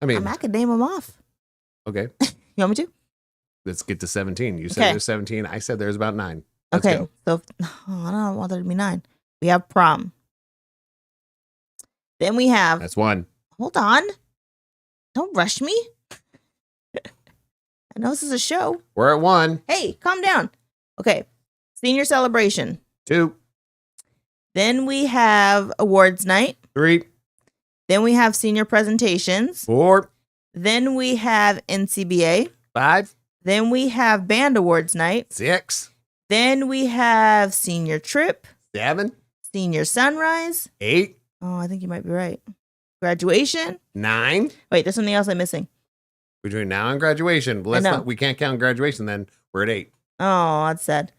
I mean, I could name them off. okay, You want me to? let's get to 17. You said Okay. there's 17. I said there's about 9. Let's Okay, go. so I don't want there to be 9. We have prom. Then we have. That's 1. Hold on. Don't rush me. I know this is a show. We're at 1. Hey, calm down. Okay. Senior celebration. 2, Then we have awards night. 3, Then we have senior presentations. 4, Then we have NCBA. 5, Then we have band awards night. 6, Then we have senior trip, 7, senior sunrise. 8, Oh, I think you might be right. Graduation. 9. Wait, there's something else I'm missing. Between now and graduation. But know. we can't count graduation then. We're at 8. Oh, that's sad.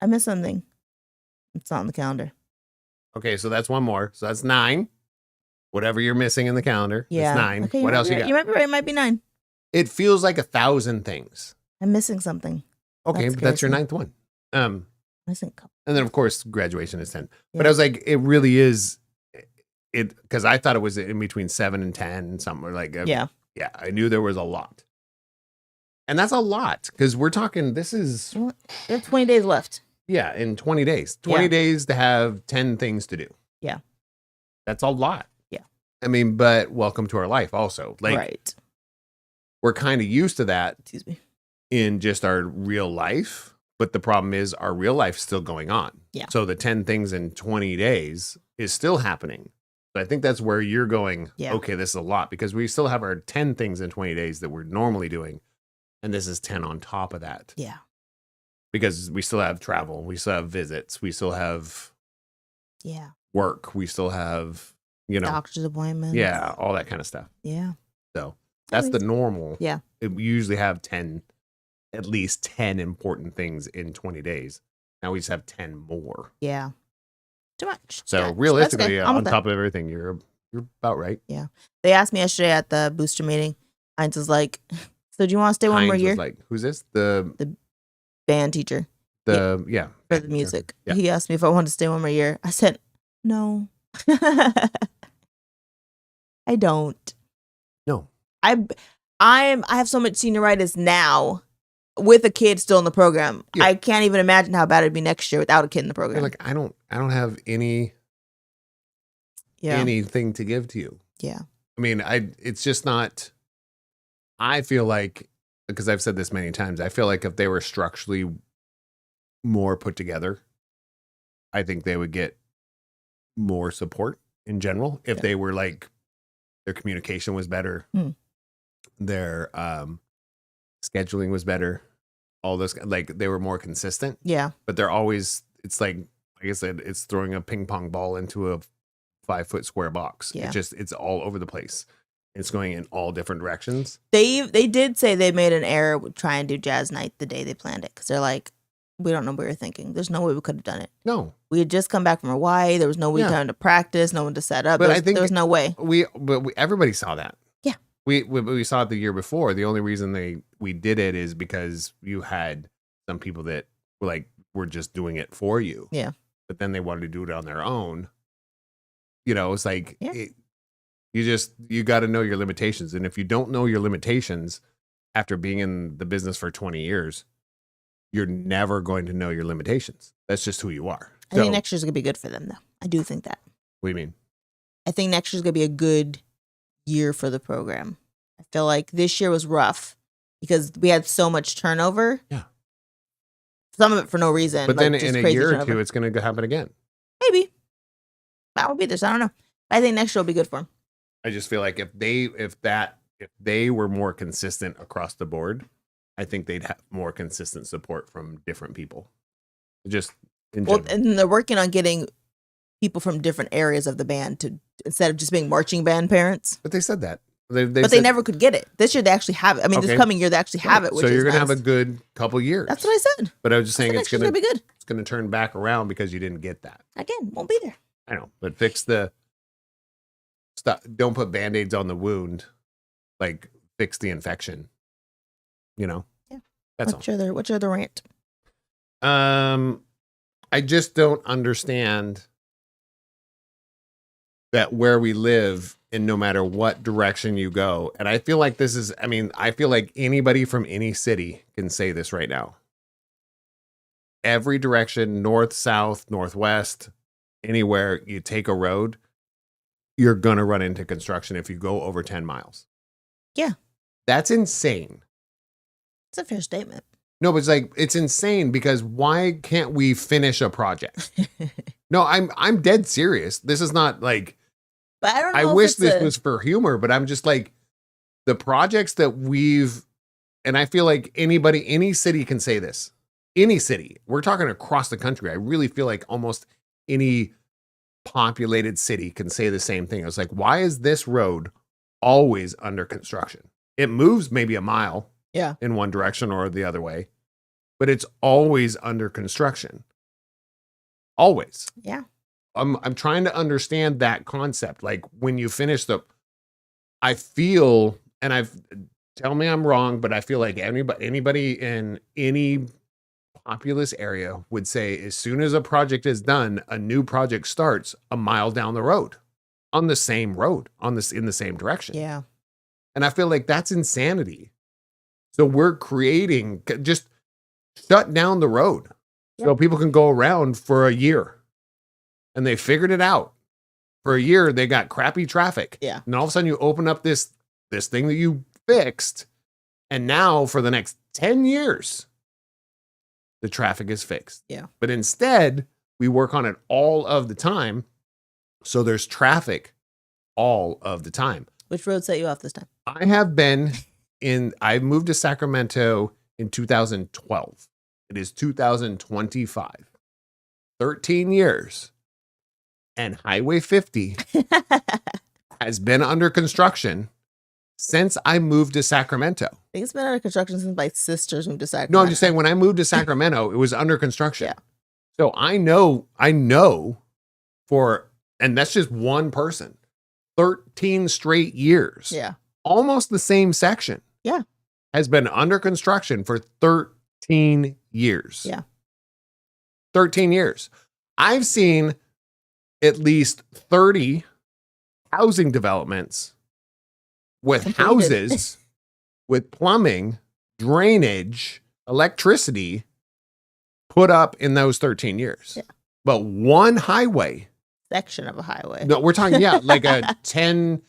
I missed something. It's not on the calendar. Okay, so that's 1 more. So that's 9. Whatever you're missing in the calendar. Yeah. It's 9. Okay, What else you got? You might be right. It might be 9. It feels like 1,000 things. I'm missing something. Okay, That but that's your scares me. 9th one. Missing a couple. And then of course graduation is 10. But Yeah. I was like, it really is it because I thought it was in between 7 and 10 somewhere like Yeah. yeah, I knew there was a lot. And that's a lot because we're talking this is Well, There are 20 days left. yeah, in 20 days. 20 Yeah. days to have 10 things to do. Yeah. That's a lot. Yeah. I mean, but welcome to our life also. Like Right. we're kind of used to that Excuse me. in just our real life, but the problem is our real life's still going on. Yeah. So the 10 things in 20 days is still happening. So I think that's where you're going, Yeah. okay, this is a lot because we still have our 10 things in 20 days that we're normally doing. And this is 10 on top of that. Yeah. Because we still have travel. We still have visits. We still have work. We still have, doctor's appointments. Yeah, all that kind of stuff. Yeah. So that's the normal. Yeah. We usually have at least 10 important things in 20 days. Now we just have 10 more. Yeah. Too much. So realistically, on top of everything, you're about right. Yeah. They asked me yesterday at the booster meeting. Heinz was like, so do you want to stay one more year? Was like, who's this? The band teacher. For the music. Yeah. He asked me if I wanted to stay one more year. I said, no. I don't. No. I have so much senioritis now with a kid still in the program. Yeah. I can't even imagine how bad it'd be next year without a kid in the program. Like I don't have anything to give to you. Yeah. I mean, it's just not. I feel like, because I've said this many times, I feel like if they were structurally more put together, I think they would get more support in general. If they were like, their communication was better, their scheduling was better, all this, like they were more consistent. Yeah. But they're always, it's like I said, it's throwing a ping pong ball into a 5-foot square box. Yeah. It's all over the place. It's going in all different directions. They did say they made an error with trying to do jazz night the day they planned it, because they're like, we don't know what we were thinking. There's no way we could have done it. No. We had just come back from Hawaii. There was no time to practice, no one to set up. But there was no way. Everybody saw that. Yeah. We saw it the year before. The only reason we did it is because you had some people that were just doing it for you. Yeah. But then they wanted to do it on their own. It's like you got to know your limitations. And if you don't know your limitations after being in the business for 20 years, you're never going to know your limitations. That's just who you are. I think next year's going to be good for them, though. I do think that. What do you mean? I think next year's going to be a good year for the program. I feel like this year was rough because we had so much turnover. Yeah. Some of it for no reason. But then in a year or two, it's going to happen again. Maybe. That would be this. I don't know. I think next year will be good for them. I just feel like if they were more consistent across the board, I think they'd have more consistent support from different people. Just in general. And they're working on getting people from different areas of the band to, instead of just being marching band parents. But they said that. They never could get it. This year they actually have it. I mean, this coming year they actually have it. Which so you're going to have a good couple years. That's what I said. But I was just saying it's going to be good. It's going to turn back around because you didn't get that. Again, won't be there. I know, but don't put Band-Aids on the wound. Like fix the infection. Yeah. That's what's your other rant? I just don't understand that where we live, and no matter what direction you go, and I feel like I feel like anybody from any city can say this right now. Every direction, north, south, northwest, anywhere you take a road, you're going to run into construction if you go over 10 miles. Yeah. That's insane. It's a fair statement. No, but it's insane because why can't we finish a project? No, I'm dead serious. This is not like, but I don't know. I wish this was for humor, but I'm just like, the projects that and I feel like any city can say this. Any city. We're talking across the country. I really feel like almost any populated city can say the same thing. I was like, why is this road always under construction? It moves maybe a mile in one direction or the other way, but it's always under construction. Always. Yeah. I'm trying to understand that concept. Like when you finish I feel, and tell me I'm wrong, but I feel like anybody in any populous area would say as soon as a project is done, a new project starts a mile down the road on the same road in the same direction. Yeah. And I feel like that's insanity. So we're creating, just shut down the road so people can go around for a year. And they figured it out. For a year, they got crappy traffic. Yeah. And all of a sudden you open up this thing that you fixed. And now for the next 10 years, the traffic is fixed. Yeah. But instead, we work on it all of the time. So there's traffic all of the time. Which road set you off this time? I have been I moved to Sacramento in 2012. It is 2025. 13 years. And Highway 50 has been under construction since I moved to Sacramento. I think it's been under construction since my sisters moved to Sacramento. No, I'm just saying when I moved to Sacramento, it was under construction. Yeah. So I know and that's just one person, 13 straight years. Yeah. Almost the same section. Yeah. Has been under construction for 13 years. Yeah. 13 years. I've seen at least 30 housing developments with houses, with plumbing, drainage, electricity put up in those 13 years. Yeah. But one highway. Section of a highway. No, we're talking, like a 10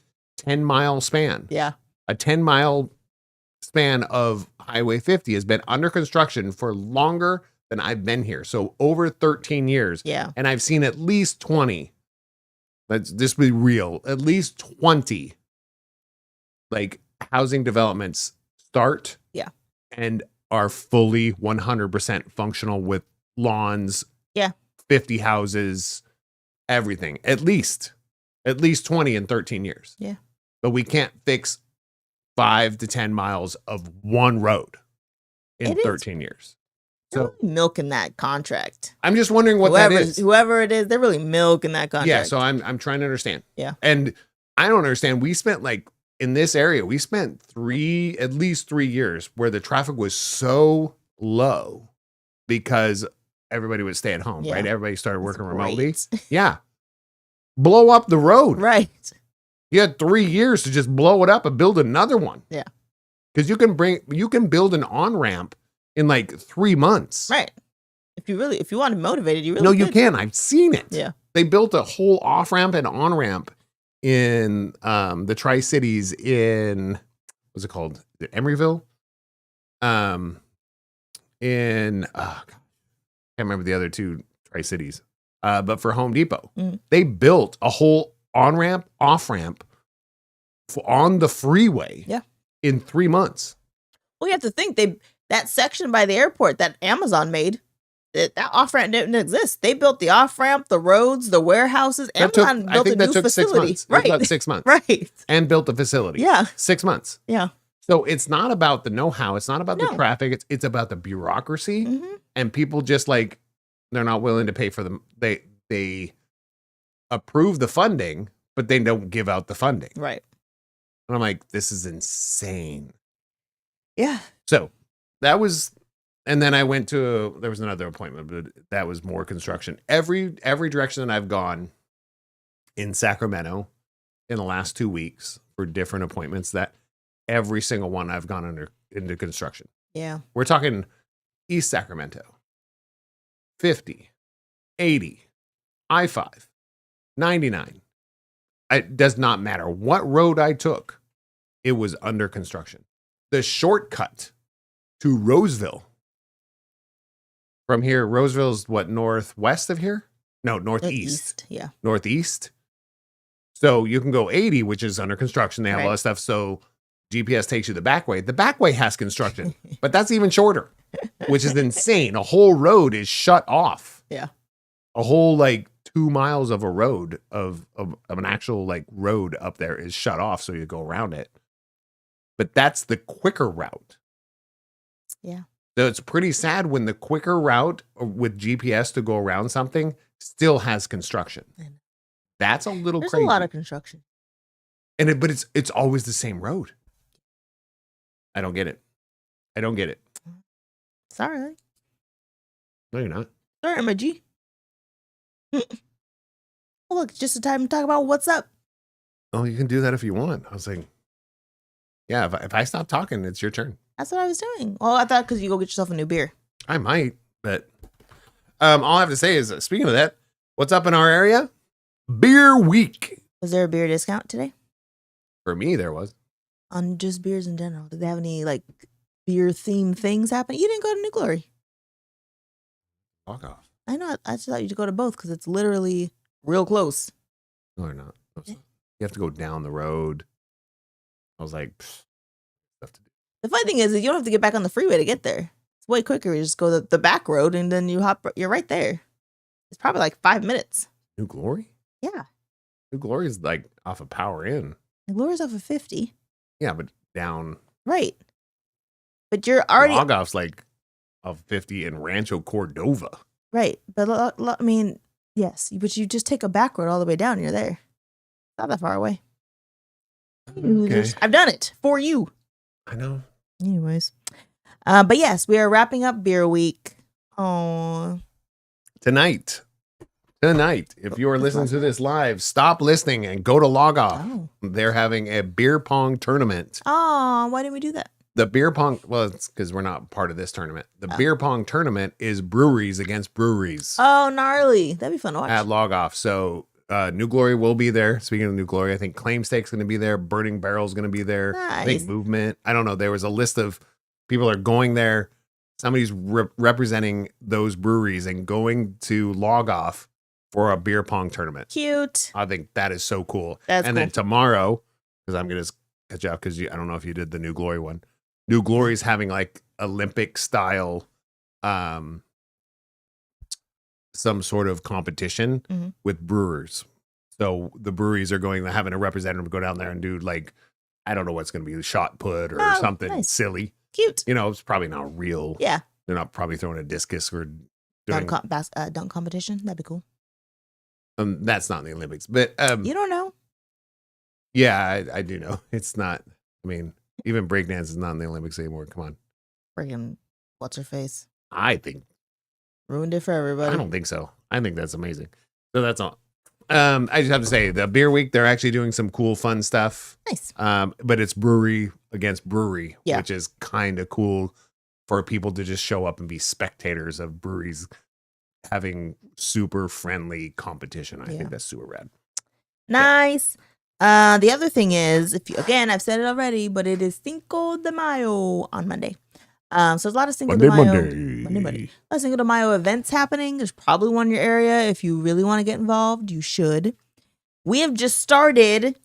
mile span. Yeah. A 10 mile span of Highway 50 has been under construction for longer than I've been here. So over 13 years. Yeah. And I've seen at least 20. Let's just be real. At least 20 like housing developments start. Yeah. And are fully 100% functional with lawns. Yeah. 50 houses, everything. At least 20 in 13 years. Yeah. But we can't fix 5 to 10 miles of one road in 13 years. So really milking that contract. I'm just wondering what that is. Whoever it is, they're really milking that contract. Yeah, so I'm trying to understand. Yeah. And I don't understand. We spent like in this area, we spent at least 3 years where the traffic was so low because everybody would stay at home, Yeah. right? Everybody started working That's remotely. great. Yeah. Blow up the road. Right. You had 3 years to just blow it up and build another one. Yeah. Because you can build an on-ramp in like 3 months. Right. If you want to be motivated, you really No, could. you can. I've seen it. Yeah. They built a whole off-ramp and on-ramp in the Tri-Cities in, what's it called? Emeryville? Can't remember the other two Tri-Cities. But for Home Depot, they built a whole on-ramp, off-ramp on the freeway in 3 months. Well, you have to think that section by the airport that Amazon made, that off-ramp didn't exist. They built the off-ramp, the roads, the warehouses. Amazon built a new facility. 6 months. Right. About 6 months. Right. And built a facility. Yeah. 6 months. Yeah. So it's not about the know-how. It's not about the traffic. It's about the bureaucracy. Mm-hmm. And people just like, they're not willing to pay for them. They approve the funding, but they don't give out the funding. Right. And I'm like, this is insane. Yeah. So that was, and then I went to, there was another appointment, but that was more construction. Every direction that I've gone in Sacramento in the last 2 weeks for different appointments, that every single one I've gone into construction. Yeah. We're talking East Sacramento, 50, 80, I-5, 99. It does not matter what road I took. It was under construction. The shortcut to Roseville from here, Roseville's what, northwest of here? No, northeast. Yeah. Northeast. So you can go 80, which is under construction. They have a lot of stuff. So GPS takes you the back way. The back way has construction, but that's even shorter, which is insane. A whole road is shut off. Yeah. A whole like 2 miles of a road of an actual like road up there is shut off. So you go around it. But that's the quicker route. Yeah. So it's pretty sad when the quicker route with GPS to go around something still has construction. That's a little There's crazy. a lot of construction. But it's always the same road. I don't get it. I don't get it. Sorry. No, you're not. Sorry, my G. Oh, look, it's just a time to talk about what's up. Oh, you can do that if you want. I was like, yeah, if I stop talking, it's your turn. That's what I was doing. Well, I thought because you go get yourself a new beer. I might, but all I have to say is, speaking of that, what's up in our area? Beer Week. Was there a beer discount today? For me, there was. On just beers in general. Did they have any like beer themed things happen? You didn't go to New Glory. Fuck off. I know. I just thought you'd go to both because it's literally real close. No, they're not. No, it's not. You have to go down the road. I was like, stuff to do. The funny thing is you don't have to get back on the freeway to get there. It's way quicker. You just go the back road and then you're right there. It's probably like 5 minutes. New Glory? Yeah. New Glory is like off of Power Inn. New Glory's off of 50. Yeah, but down. Right. But you're already. Log off's like off 50 in Rancho Cordova. Right. But I mean, yes. But you just take a back road all the way down and you're there. Not that far away. Okay. I've done it for you. I know. Anyways. But yes, we are wrapping up Beer Week. Oh. Tonight, if you are listening to this live, stop listening and go to Log Off. Oh. They're having a beer pong tournament. Oh, why didn't we do that? The beer pong, well, it's because we're not part of this tournament. The beer pong tournament is breweries against breweries. Oh, gnarly. That'd be fun to watch. At Log Off. So New Glory will be there. Speaking of New Glory, I think Claim Stake's going to be there. Burning Barrel's going to be there. Nice. I think Movement. I don't know. There was a list of people are going there. Somebody's representing those breweries and going to Log Off for a beer pong tournament. Cute. I think that is so cool. That's and cool. then tomorrow, because I'm going to catch up because I don't know if you did the New Glory one. New Glory's having like Olympic style, some sort of competition with brewers. So the breweries are having a representative go down there and do like, I don't know what's going to be, shot put or something silly. Cute. You know, it's probably not real. Yeah. They're not probably throwing a discus or Dunk competition. That'd be cool. That's not in the Olympics, but you don't know. Yeah, I do know. It's not. I mean, even breakdance is not in the Olympics anymore. Come on. Friggin' what's her face? I think Ruined it for everybody. I don't think so. I think that's amazing. So that's all. I just have to say, the Beer Week, they're actually doing some cool, fun stuff. Nice. But it's brewery against brewery, Yeah. which is kind of cool for people to just show up and be spectators of breweries having super friendly competition. I think that's super rad. Nice. The other thing is, again, I've said it already, but it is Cinco de Mayo on Monday. So there's a lot of Cinco de Mayo. Monday. A lot of Cinco de Mayo events happening. There's probably one in your area. If you really want to get involved, you should. We have just started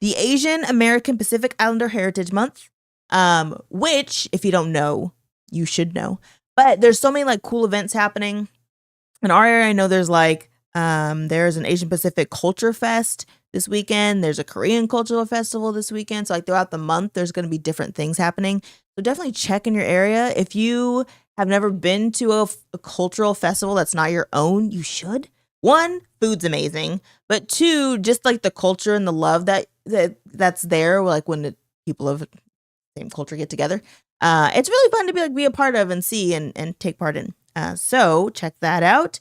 the Asian American Pacific Islander Heritage Month, which, if you don't know, you should know. But there's so many like cool events happening. In our area, I know there's like, there's an Asian Pacific Culture Fest this weekend. There's a Korean Cultural Festival this weekend. So like throughout the month, there's going to be different things happening. So definitely check in your area. If you have never been to a cultural festival that's not your own, you should. One, food's amazing. But two, just like the culture and the love that's there, like when the people of the same culture get together. It's really fun to be a part of and see and take part in. So check that out.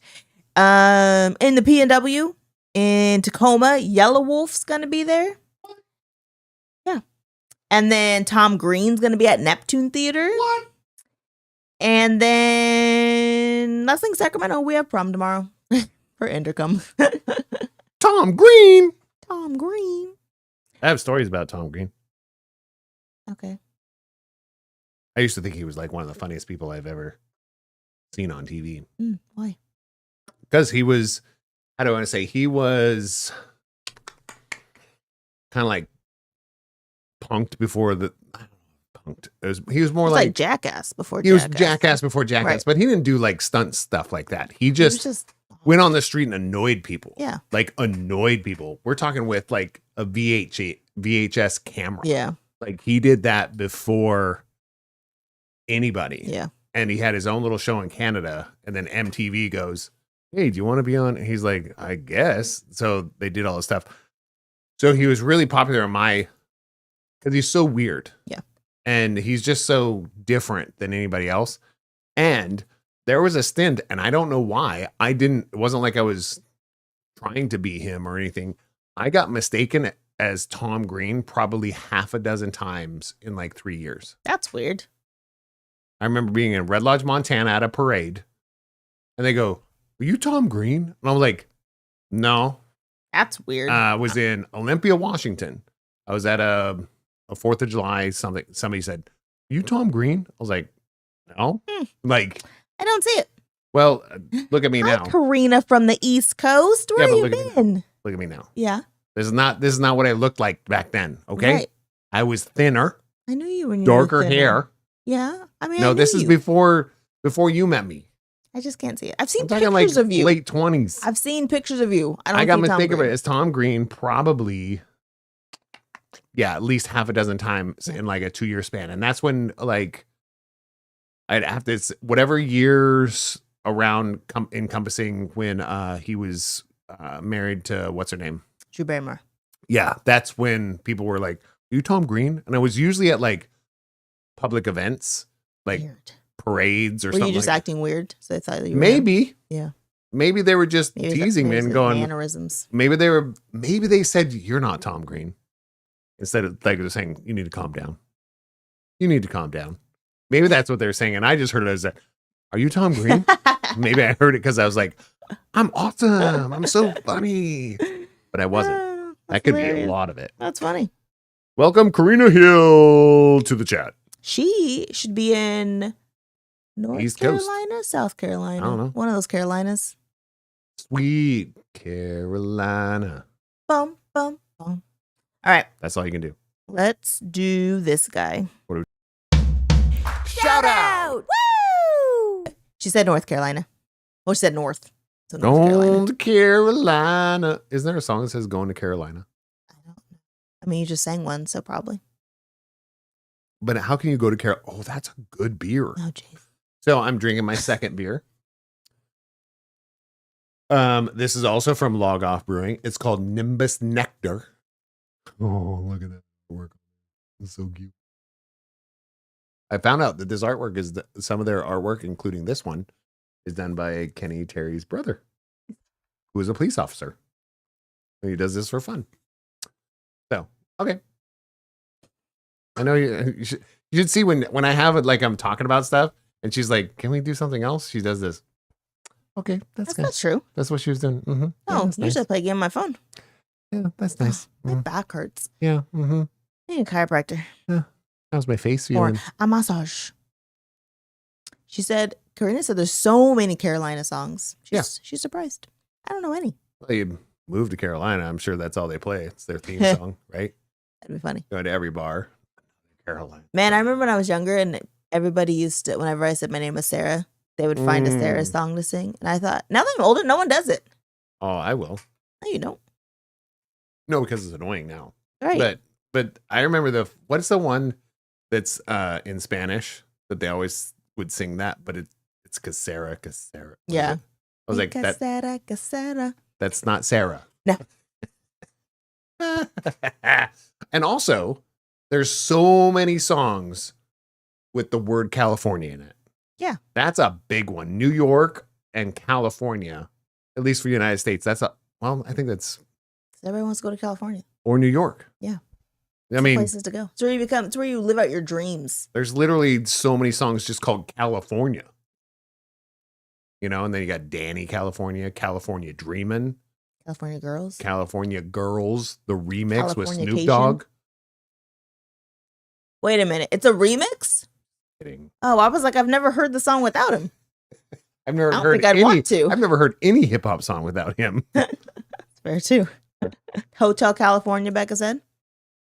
In the P&W in Tacoma, Yellow Wolf's gonna be there. Yeah. And then Tom Green's gonna be at Neptune Theater. What? And then last thing, Sacramento, we have prom tomorrow for Intercom. Tom Green. Tom Green. I have stories about Tom Green. Okay. I used to think he was like one of the funniest people I've ever seen on TV. Why? Because he was, how do I want to say, he was kind of like punked before the, punked. He was more like Jackass before He Jackass. was Jackass before Jackass, Right. but he didn't do like stunt stuff like that. He just went on the street and annoyed people. Yeah. Like annoyed people. We're talking with like a VHS camera. Yeah. Like he did that before anybody. Yeah. And he had his own little show in Canada. And then MTV goes, hey, do you want to be on? He's like, I guess. So they did all this stuff. So he was really popular in because he's so weird. Yeah. And he's just so different than anybody else. And there was a stint, and I don't know why. It wasn't like I was trying to be him or anything. I got mistaken as Tom Green probably half a dozen times in like 3 years. That's weird. I remember being in Red Lodge, Montana at a parade, and they go, were you Tom Green? And I was like, no. That's weird. I was in Olympia, Washington. I was at a 4th of July, something. Somebody said, you Tom Green? I was like, no. Like, I don't see it. well, look at me Hi, now. Karina from the East Coast. Where Yeah, you but look at been? Look at me now. Yeah. This is not what I looked like back then. Okay. Right. I was thinner. I knew you when you darker were thinner. hair. Yeah, I mean, No, this is before you met me. I just can't see it. I've seen I'm talking pictures like of you. late 20s. I've seen pictures of you. I got see Tom mistaken Green. as Tom Green probably, at least half a dozen times in like a 2-year span. And that's when like I'd have to, whatever years around encompassing when he was married to what's her name? Drew Barrymore. Yeah, that's when people were like, "Are you Tom Green?" And I was usually at like public events, like Weird. parades or Were something. you just like acting weird? So they thought that you were maybe. him? Yeah. Maybe they were just Maybe teasing me and going mannerisms. Maybe they said you're not Tom Green. Instead of like they're saying, you need to calm down. You need to calm down. Maybe that's what they're saying. And I just heard it as are you Tom Green? Maybe I heard it because I was like, I'm awesome. I'm so funny. But I wasn't. That could be a lot of it. That's funny. Welcome, Karina Hill, to the chat. She should be in North East Coast. Carolina, South Carolina. I don't know. One of those Carolinas. Sweet Carolina. Bum, bum, bum. All right. That's all you can do. Let's do this guy. Shout out! Woo! She said North Carolina. Well, she said North. So North Going to Carolina. Isn't there a song that says going to Carolina? I don't know. I mean, you just sang one, so probably. But how can you go to Carolina? Oh, that's a good beer. Oh, jeez. So I'm drinking my second beer. This is also from Log Off Brewing. It's called Nimbus Nectar. Oh, look at that work. It's so cute. I found out that this artwork is some of their artwork, including this one, is done by Kenny Terry's brother, who is a police officer. And he does this for fun. So, okay. I know you should see when I have it, like I'm talking about stuff and she's like, can we do something else? She does this. Okay, that's good. Not true. That's what she was doing. Mm-hmm. Oh, yeah, usually I play a game on my phone. Yeah, that's nice. My back hurts. Yeah. Mm-hmm. I need a chiropractor. Yeah. How's my face Or feeling? a massage. She said, Karina said there's so many Carolina songs. She's surprised. I don't know any. Well, you moved to Carolina. I'm sure that's all they play. It's their theme song, right? That'd be funny. Going to every bar. Carolina. Man, I remember when I was younger and everybody used to, whenever I said my name was Sarah, they would find a Sarah song to sing. And I thought, now that I'm older, no one does it. Oh, I will. No, you don't. No, because it's annoying now. Right. But I remember what's the one that's in Spanish that they always would sing that, but it's Casera. Yeah. I was like, Casera. That's not Sarah. No. And also, there's so many songs with the word California in it. Yeah. That's a big one. New York and California, at least for the United States. I think that's. Everybody wants to go to California. Or New York. Yeah. I mean, places to go. It's where you live out your dreams. There's literally so many songs just called California. You know, and then you got Danny California, California Dreamin', California Girls, California Girls, the remix with Snoop Californication. Dogg. Wait a minute, it's a remix? Kidding. Oh, I was like, I've never heard the song without him. I've never I don't heard think I'd any. want to. I've never heard any hip hop song without him. Fair too. Hotel California, Becca said.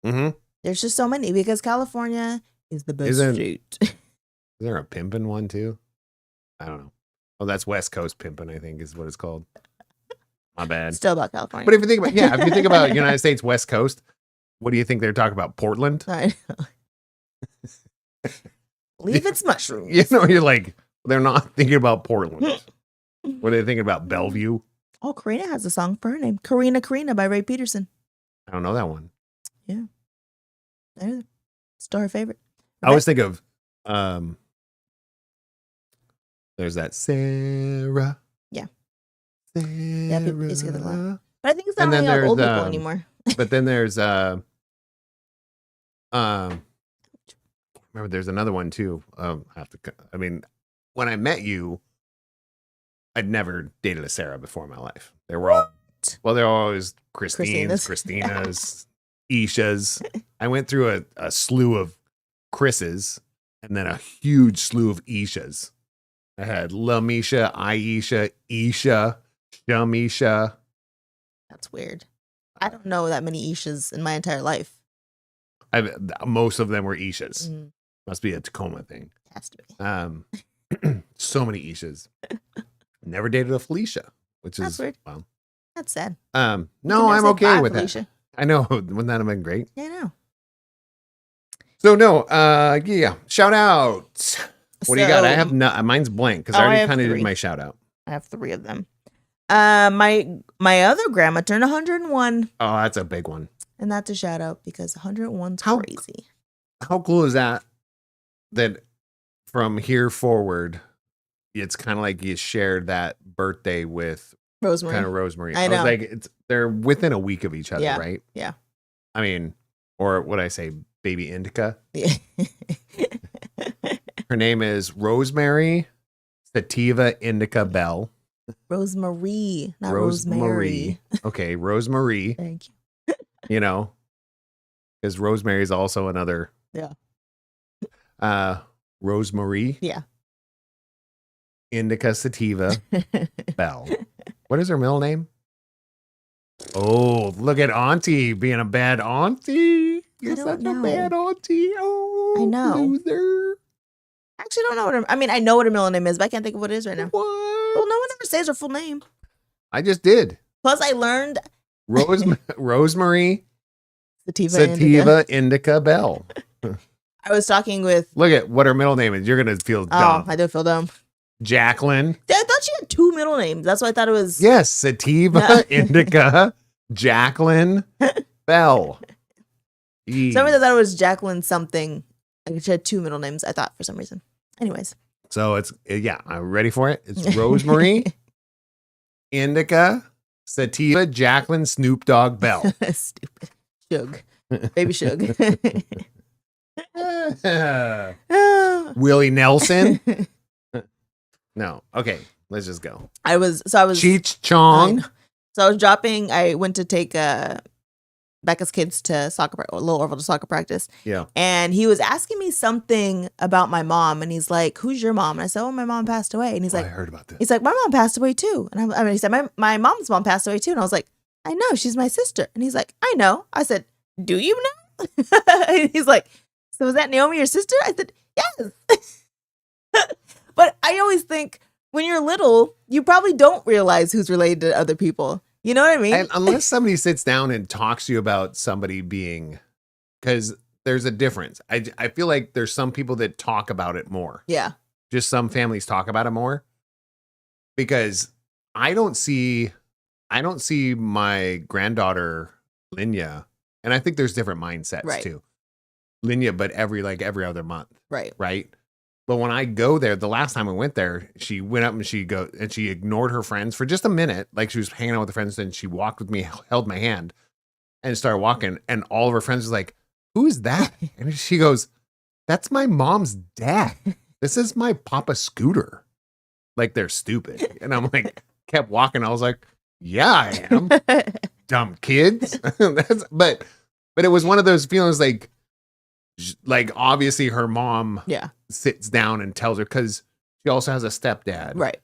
Mm-hmm. There's just so many because California is the best state. Is there a pimpin' one too? I don't know. Oh, that's West Coast pimpin', I think is what it's called. My bad. Still about California. But if you think about United States West Coast, what do you think they're talking about? Portland? I know. Leave its mushrooms. You know, you're like, they're not thinking about Portland. What are they thinking about? Bellevue? Oh, Karina has a song for her name. Karina by Ray Peterson. I don't know that one. Yeah. Still her favorite. I always think of there's that Sarah. Yeah. Sarah. Yeah, people used to get that a lot. But I think it's not And then really old there's, people anymore. But then there's remember there's another one too. When I met you, I'd never dated a Sarah before in my life. They're always Christina's, Ishas. I went through a slew of Chris's and then a huge slew of Ishas. I had Lamisha, Aisha, Isha, Shamisha. That's weird. I don't know that many Ishas in my entire life. Most of them were Ishas. Mhm. Must be a Tacoma thing. Has to be. So many Ishas. Never dated a Felicia, which That's is weird. well. That's sad. No, You can I'm say okay bye, with Felicia. that. I know. Wouldn't that have been great? Yeah, I know. So no, yeah. Shout out. What do you got? I have mine's blank because I already kind of did my shout out. I have 3 of them. My other grandma turned 101, Oh, that's a big one. and that's a shout out because 101's How- crazy. How cool is that? That from here forward, it's kind of like you shared that birthday with Rosemary. kind of Rosemary. I was know. like, they're within a week of each other, Yeah. right? Yeah. I mean, or what I say, baby indica. Yeah. Her name is Rosemary Sativa Indica Bell. Rosemary, not Rosemary. Okay, Rosemary. Thank you. You know, because Rosemary is also another. Yeah. Rosemary. Yeah. Indica Sativa Bell. What is her middle name? Oh, look at Auntie being a bad auntie. You're don't such a know. bad auntie. Oh, I know. loser. I actually don't know what I mean, I know what her middle name is, but I can't think of what it is right now. What? Well, no one ever says her full name. I just did. Plus, I learned Rosemary Sativa. Sativa Indica Bell. I was talking with. Look at what her middle name is. You're gonna feel dumb. Oh, I do feel dumb. Jacqueline. I thought she had 2 middle names. That's why I thought it was. Yes, Sativa Indica Jacqueline Bell. For some reason, I thought it was Jacqueline something. Like she had 2 middle names. I thought for some reason. Anyways. So it's I'm ready for it. It's Rosemary Indica Sativa Jacqueline Snoop Dogg Bell. Stupid. Shug. Baby Shug. Willie Nelson. No. Okay. Let's just go. I was Cheech Chong. So I went to take Becca's kids to Little Orville to soccer practice. Yeah. And he was asking me something about my mom, and he's like, "Who's your mom?" And I said, "Oh, my mom passed away." And he's like, I heard about this. He's like, "My mom passed away too." And he said, my mom's mom passed away too. And I was like, "I know, she's my sister." And he's like, "I know." I said, "Do you know?" And he's like, "So is that Naomi your sister?" I said, "Yes." But I always think when you're little, you probably don't realize who's related to other people. You know what I mean? And unless somebody sits down and talks to you about somebody being, because there's a difference. I feel like there's some people that talk about it more. Yeah. Just some families talk about it more. Because I don't see my granddaughter Linya, and I think there's different mindsets too. Linya, but every other month. Right. Right. But when I go there, the last time I went there, she went up and she ignored her friends for just a minute. Like she was hanging out with her friends, and she walked with me, held my hand, and started walking. And all of her friends was like, "Who is that?" And she goes, "That's my mom's dad. This is my Papa Scooter." Like they're stupid. And I'm like, kept walking. I was like, "Yeah, I am." Dumb kids. But it was one of those feelings like obviously her mom sits down and tells her, because she also has a stepdad. Right.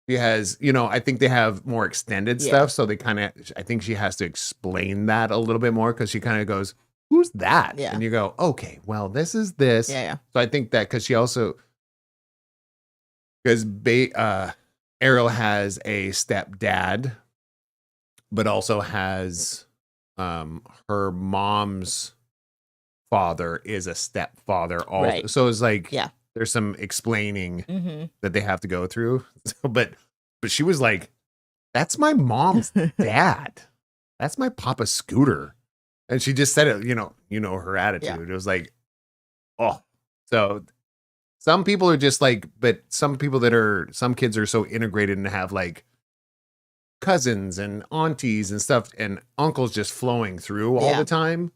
She has, I think they have more extended stuff. So they I think she has to explain that a little bit more, because she kind of goes, "Who's that?" Yeah. And you go, "Okay, well, this is this." Yeah. So I think that because Ariel has a stepdad, but also has her mom's father is a stepfather also. Right. So it's like there's some explaining that they have to go through. So, but she was like, "That's my mom's dad. That's my Papa Scooter." And she just said it, her attitude. Yeah. It was like, oh. So some people are just like, but some kids are so integrated and have like cousins and aunties and stuff and uncles just flowing through all the time.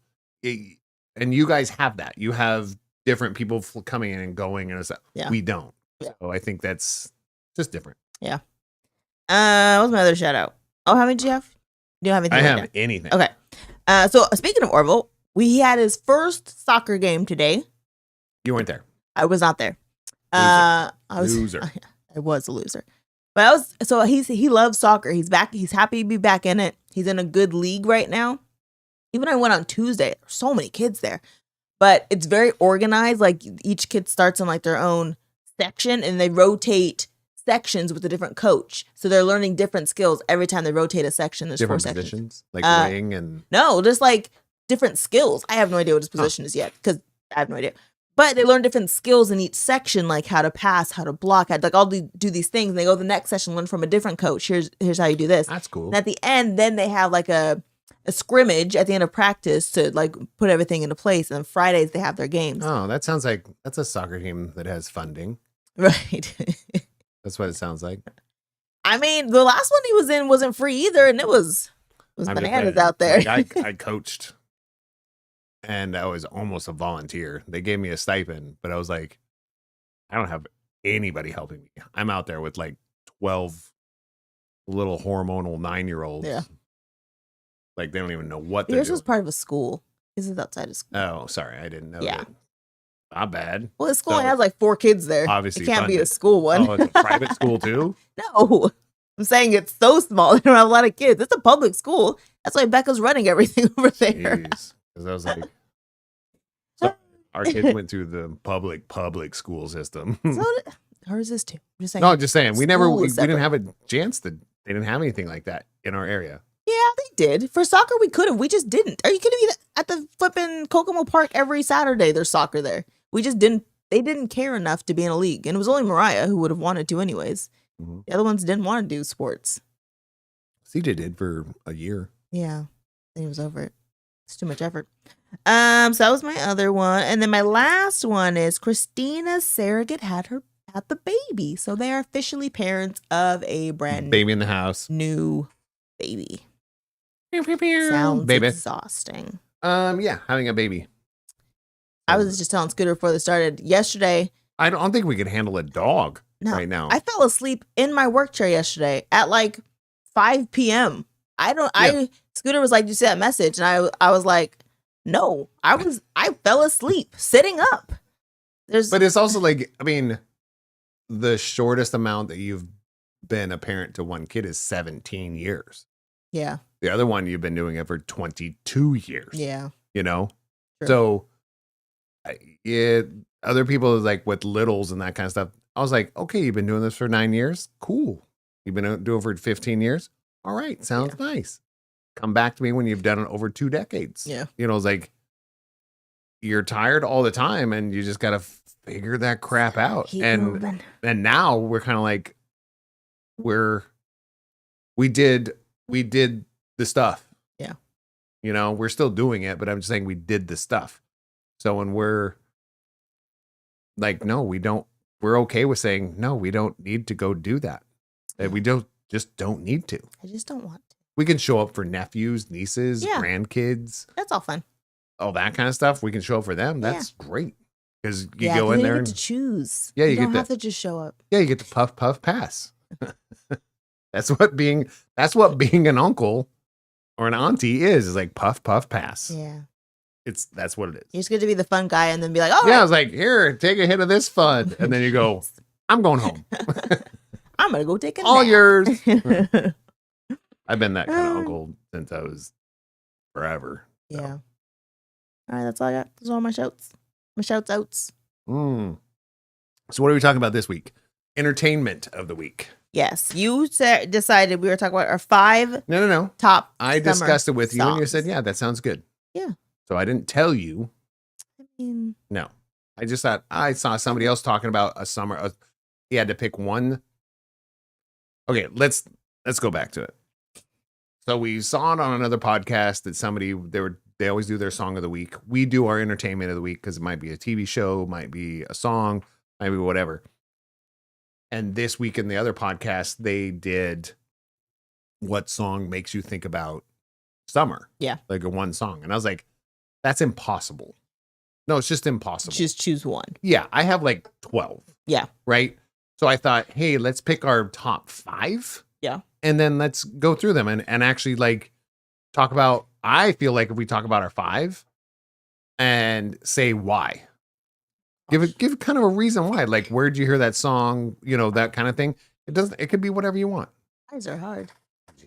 And you guys have that. You have different people coming in and going, and stuff. Yeah. We don't. Yeah. So I think that's just different. Yeah. What's my other shout out? Oh, how many do you have? Do you have anything? I have anything. Okay. So speaking of Orville, he had his first soccer game today. You weren't there. I was not there. Loser. I was Loser. I was a loser. But he loves soccer. He's back. He's happy to be back in it. He's in a good league right now. Even I went on Tuesday. There's so many kids there, but it's very organized. Like each kid starts in like their own section, and they rotate sections with a different coach. So they're learning different skills every time they rotate a section. There's Different 4 sections. positions, like wing and No, just like different skills. I have no idea what his position is yet because I have no idea. But they learn different skills in each section, like how to pass, how to block. Like I'll do these things. And they go to the next session, learn from a different coach. Here's how you do this. that's cool. And at the end, then they have like a scrimmage at the end of practice to like put everything into place. And then Fridays they have their games. Oh, that sounds like that's a soccer team that has funding. Right. That's what it sounds like. I mean, the last one he was in wasn't free either, and it was bananas out there. Like, I coached, and I was almost a volunteer. They gave me a stipend, but I was like, I don't have anybody helping me. I'm out there with like 12 little hormonal 9-year-olds. Yeah. Like they don't even know what they're Yours doing. was part of a school. This is outside of school. Oh, sorry, I didn't know. Yeah. That. Not bad. Well, the school So, only has like 4 kids there. obviously it can't be a funded. school one. Oh, it's a private school too. No, I'm saying it's so small. They don't have a lot of kids. It's a public school. That's why Becca's running everything over there. Jeez, because I was like, so our kids went through the public school system. So hers is too. I'm just saying. No, just saying, we School is didn't separate. have a chance to. They didn't have anything like that in our area. Yeah, they did. For soccer, we could have. We just didn't. Are you kidding me? At the flipping Kokomo Park every Saturday, there's soccer there. We just didn't. They didn't care enough to be in a league, and it was only Mariah who would have wanted to, anyways. Mhm. The other ones didn't want to do sports. CJ did for a year. Yeah, he was over it. It's too much effort. So that was my other one, and then my last one is Christina's surrogate had the baby, so they are officially parents of a brand Baby in the house. new baby. Sounds Baby. exhausting. Yeah, having a baby. I was just telling Scooter before they started yesterday. I don't think we could handle a dog No, right now. I fell asleep in my work chair yesterday at like 5 p.m. Scooter was like, "You see that message?" And I was like, "No, I fell asleep sitting up." But it's also like, I mean, the shortest amount that you've been a parent to one kid is 17 years. Yeah, The other one, you've been doing it for 22 years. yeah. You know? True. So, other people like with littles and that kind of stuff. I was like, okay, you've been doing this for 9 years. Cool. You've been doing it for 15 years. All right. Sounds nice. Come back to me when you've done it over 2 decades. Yeah. You know, it's like you're tired all the time and you just got to figure that crap out. Keep And moving. now we're kind of like, we did the stuff. Yeah. You know, we're still doing it, but I'm just saying we did the stuff. So when we're like, no, we don't, we're okay with saying, no, we don't need to go do that. That we just don't need to. I just don't want to. We can show up for nephews, nieces, Yeah. grandkids, That's all fun. all that kind of stuff. We can show up for them. Yeah. That's great. Because you Yeah, go 'cause in you there get and to choose. Yeah, you don't get have to- to just show up. you get to puff pass. That's what being an uncle or an auntie is like puff pass. Yeah, That's what it is. you just get to be the fun guy and then be like, "Oh, Yeah, I was like, here, take a hit of this fun. And then you go, I'm going home. I'm gonna go take a All nap." yours. I've been that kind of uncle since I was forever. Yeah. All right, that's all I got. Those are all my shouts. My shouts outs. So what are we talking about this week? Entertainment of the week. Yes, you decided we were talking about our 5 No. top. I summer discussed it with you and you songs. said, yeah, that sounds good. Yeah. So I didn't tell you. I mean, No. I just thought I saw somebody else talking about a summer. He had to pick one. Okay, let's go back to it. So we saw it on another podcast that they always do their song of the week. We do our entertainment of the week because it might be a TV show, might be a song, might be whatever. And this week in the other podcast, they did what song makes you think about summer. Yeah. Like a one song. And I was like, that's impossible. No, it's just impossible. just choose one. Yeah, I have like 12. Yeah. Right? So I thought, hey, let's pick our top 5. Yeah. And then let's go through them and actually like talk about, I feel like if we talk about our 5 and say why. Give kind of a reason why. Like, where'd you hear that song? You know, that kind of thing. It could be whatever you want. Eyes are hard. Do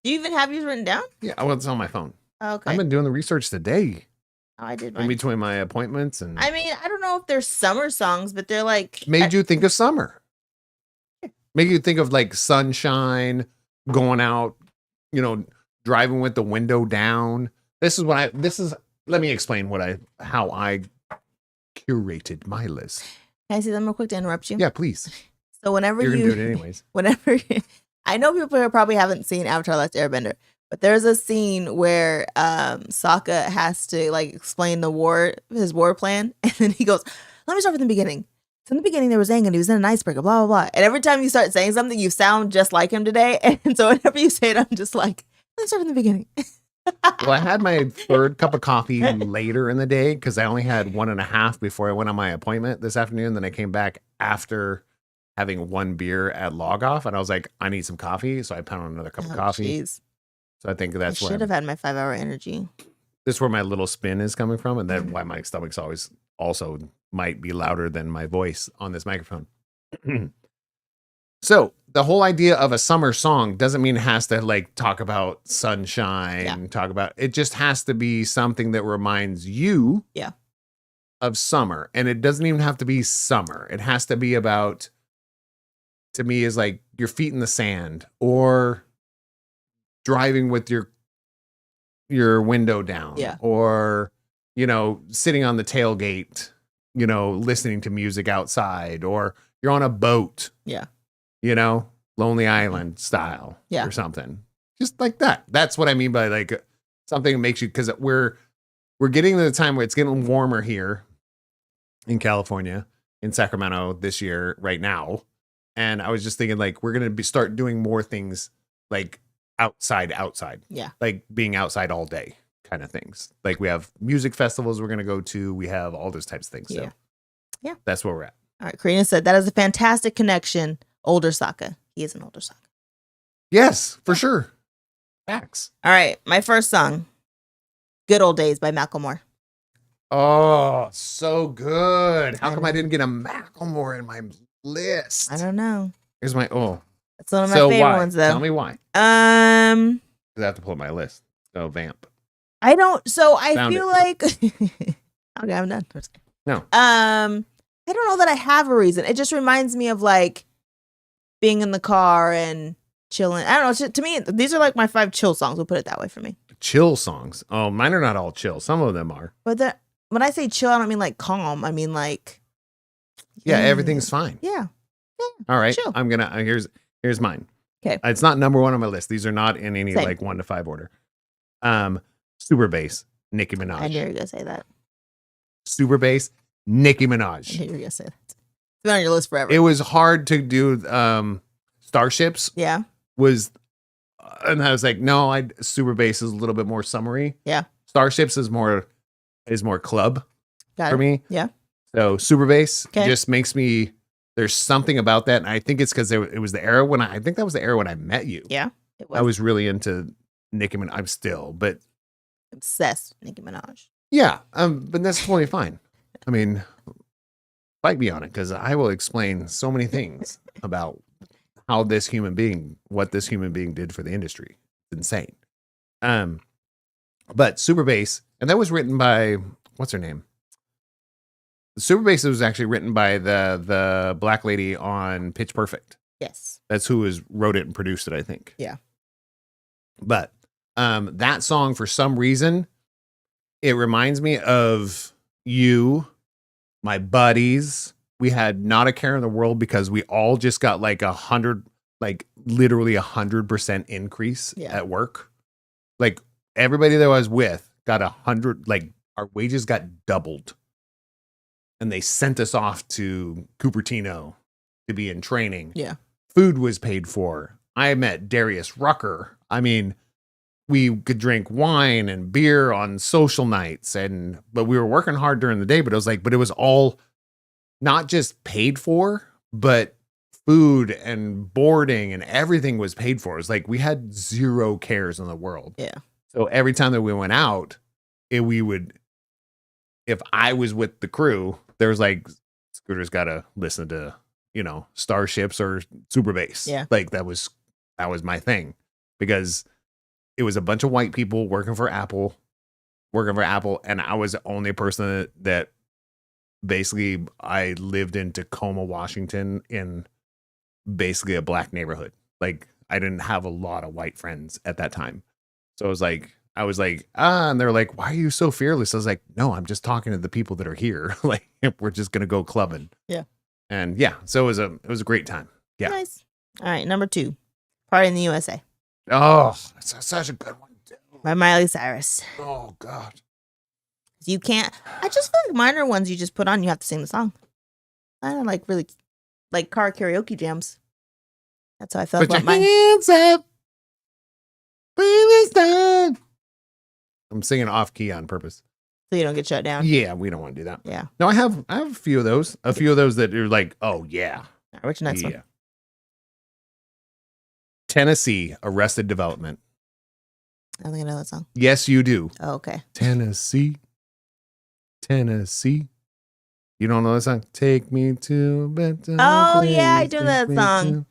you even have yours written down? Yeah, well, it's on my phone. Okay. I've been doing the research today Oh, I did. in between my appointments, and I mean, I don't know if they're summer songs, but they're like made you think of summer. Make you think of like sunshine, going out, driving with the window down. Let me explain how I curated my list. Can I see them real quick to interrupt you? Yeah, please. So whenever You're gonna do it anyways. I know people here probably haven't seen Avatar: Last Airbender, but there's a scene where Sokka has to like explain his war plan, and then he goes, "Let me start from the beginning. So in the beginning, there was Aang, and he was in an icebreaker, blah, blah, blah." And every time you start saying something, you sound just like him today. And so whenever you say it, I'm just like, let me start from the beginning. Well, I had my third cup of coffee later in the day because I only had 1.5 before I went on my appointment this afternoon. Then I came back after having one beer at log off, and I was like, I need some coffee. So I pounded another cup of coffee. Geez. So I think that's I should have had my 5-hour energy. This is where my little spin is coming from, and then why my stomach's always also might be louder than my voice on this microphone. So the whole idea of a summer song doesn't mean it has to like talk about sunshine, it just has to be something that reminds you of summer. And it doesn't even have to be summer. It has to be about, to me, is like your feet in the sand or driving with your window down or, sitting on the tailgate, listening to music outside, or you're on a boat. Yeah. Lonely Island style or something. Just like that. That's what I mean by like something that makes you, because we're getting to the time where it's getting warmer here in California, in Sacramento this year, right now. And I was just thinking like, we're going to start doing more things like outside. Yeah. Like being outside all day kind of things. Like we have music festivals we're going to go to. We have all those types of things. So yeah, that's where we're at. All right. Karina said that is a fantastic connection. Older Sokka. He is an older Sokka. Yes, for sure. Facts. All right. My first song, Good Old Days by Macklemore. Oh, so good. How come I didn't get a Macklemore in my list? I don't know. Here's my, It's one of my favorite ones, though. Tell me why. I have to pull up my list. Oh, Vamp. I don't, so I Found feel it. like, okay, I'm done. No. I don't know that I have a reason. It just reminds me of like being in the car and chilling. I don't know. To me, these are like my 5 chill songs. We'll put it that way for me. Chill songs. Oh, mine are not all chill. Some of them are. But when I say chill, I don't mean like calm. I mean like, yeah, everything's fine. Yeah. All right. Chill. I'm gonna. Here's mine. Okay. It's not number 1 on my list. These are not in any Same. like 1 to 5 order. Super bass, Nicki Minaj. I knew you were gonna say that. Super bass, Nicki I Minaj. knew you were gonna say that. It's been on your list forever. It was hard to do. Starships Yeah. was, and I was like, no, super bass is a little bit more summery. Yeah. Starships is more club Got for it. me. Yeah. So super bass Okay. just makes me. There's something about that, and I think it's because it was the era when I think that was the era when I met you. Yeah. It was. I was really into Nicki Minaj. I'm still, but obsessed with Nicki Minaj. yeah, but that's totally fine. I mean, fight me on it because I will explain so many things about what this human being did for the industry. It's insane. But Super Bass, and that was written by what's her name? The Super Bass was actually written by the black lady on Pitch Perfect. Yes. That's who wrote it and produced it, I think. Yeah. But that song, for some reason, it reminds me of you, my buddies. We had not a care in the world because we all just got like literally 100% increase at work. Like everybody that I was with got 100, like our wages got doubled. And they sent us off to Cupertino to be in training. Yeah. Food was paid for. I met Darius Rucker. I mean, we could drink wine and beer on social nights, but we were working hard during the day. But it was all not just paid for, but food and boarding and everything was paid for. It was like we had zero cares in the world. Yeah. So every time that we went out, if I was with the crew, there was like, Scooter's got to listen to, Starships or Super Bass. Yeah. Like that was my thing, because it was a bunch of white people working for Apple, and I was the only person that basically I lived in Tacoma, Washington, in basically a black neighborhood. Like I didn't have a lot of white friends at that time. So I was like, and they're like, why are you so fearless? I was like, no, I'm just talking to the people that are here. Like we're just gonna go clubbing. Yeah. And yeah, so it was a great time. Yeah. Nice. All right, number 2, Party in the USA Oh, it's such a good one too. by Miley Cyrus. Oh God. You can't. I just feel like minor ones you just put on, you have to sing the song. I don't like really like car karaoke jams. That's how I felt Put your about mine. hands up. Please stand. I'm singing off key on purpose. So you don't get shut down. Yeah, we don't want to do that. Yeah. No, I have a few of those. A few of those that are like, oh yeah. All right, what's your next one? Tennessee, Arrested Development. I don't think I know that song. Yes, you do. Oh, okay. Tennessee. You don't know that song? Take me to a better Oh, place, yeah, I do take that me song.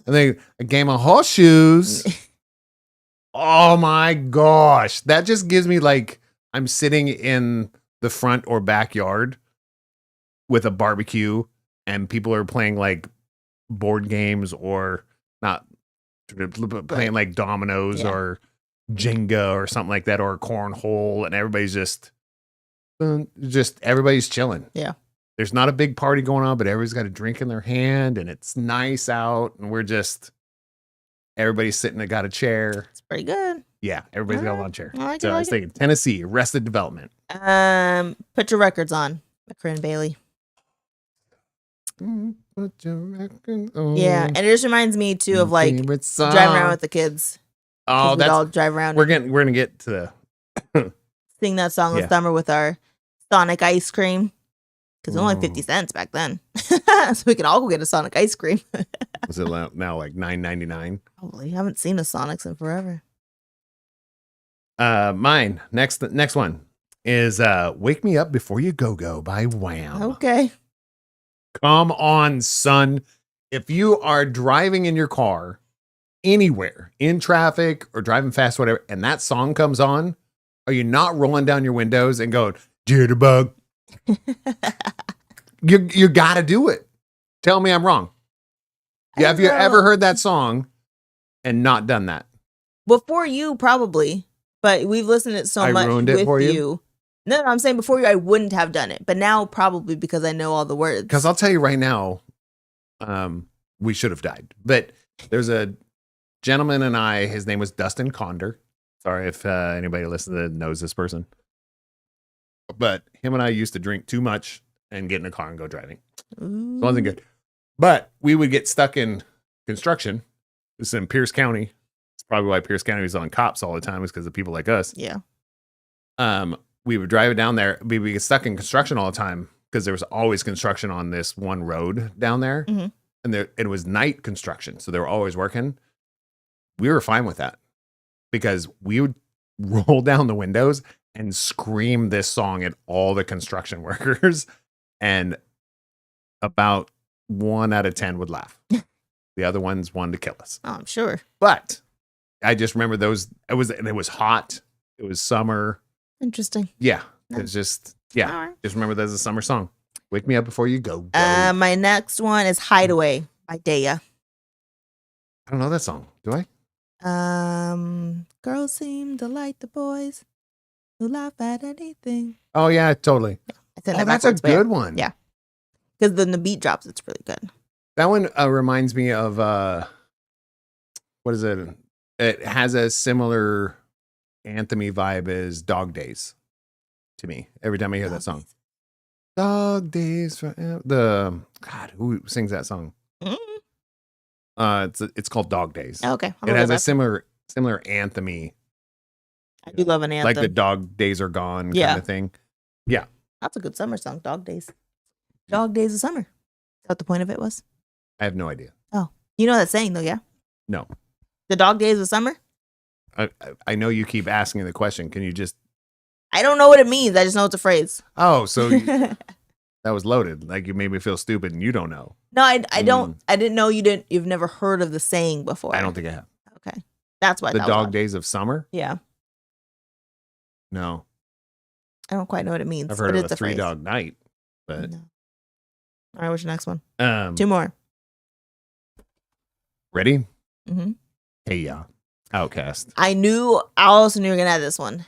I think a game of horseshoes. Oh my gosh. That just gives me like I'm sitting in the front or backyard with a barbecue and people are playing like board games or not playing like dominoes or Jenga or something like that or cornhole and everybody's just everybody's chilling. Yeah. There's not a big party going on, but everybody's got a drink in their hand and it's nice out and everybody's sitting and got a chair. It's pretty good. Yeah, everybody's got a lawn chair. I like So I was it. thinking Tennessee, Arrested Development. Put Your Records On by Corinne Bailey. Put your record on. Yeah, and it just reminds me too of like Favorite song. driving around with the kids. Oh, We'd that's all drive around. we're gonna get to the Sing that song in summer with our Sonic ice cream. Because it was only 50 cents back then. So we could all go get a Sonic ice cream. was it now like $9.99? Probably haven't seen a Sonics in forever. Mine next one is "Wake Me Up Before You Go" by Wham. Okay. Come on, son. If you are driving in your car anywhere in traffic or driving fast, whatever, and that song comes on, are you not rolling down your windows and going, jitterbug? You got to do it. Tell me I'm wrong. Yeah, have you ever heard that song and not done that? Before you, probably. But we've listened to it so much ruined it with for you? No, I'm saying before you, I wouldn't have done it. But now, probably because I know all the words. Because I'll tell you right now, we should have died. But there's a gentleman and his name was Dustin Conder. Sorry if anybody listening knows this person. But him and I used to drink too much and get in a car and go driving. Ooh. It wasn't good. But we would get stuck in construction. This is in Pierce County. It's probably why Pierce County was on cops all the time, is because of people like us. Yeah. We would drive it down there. We would get stuck in construction all the time because there was always construction on this one road down there. Mm-hmm. And it was night construction. So they were always working. We were fine with that because we would roll down the windows and scream this song at all the construction workers. And about 1 out of 10 would laugh. The other ones wanted to kill us. Oh, I'm sure. But I just remember those. It was hot. It was summer. Interesting. Yeah. No. It's just, yeah. All right. Just remember there's a summer song. Wake me up before you go. My next one is Hideaway by Daya. I don't know that song. Do I? Girls seem to like the boys who laugh at anything. Oh, yeah, totally. I said Oh, that that's a backwards, but good one. Yeah. Because then the beat drops, it's really good. That one reminds me of, what is it? It has a similar anthem-y vibe as Dog Days to me every time I hear that song. Dog Days forever. God, who sings that song? It's called Dog Days. Okay. It has a similar anthem-y, I do love an anthem. like the Dog Days Are Gone kind of thing. Yeah. That's a good summer song, Dog Days. Dog Days of Summer. Is that what the point of it was? I have no idea. Oh. You know that saying though, yeah? No. The Dog Days of Summer? I know you keep asking the question. Can you just... I don't know what it means. I just know it's a phrase. Oh, so that was loaded. Like you made me feel stupid and you don't know. No, I don't. I didn't know you've never heard of the saying before. I don't think I have. Okay. That's why The that was Dog odd. Days of Summer? Yeah. No. I don't quite know what it means. I've heard but of it's a a phrase. 3-dog night. But No. All right, what's your next one? 2 more. Ready? Mm-hmm. Hey ya. Outcast. I also knew you were going to add this one.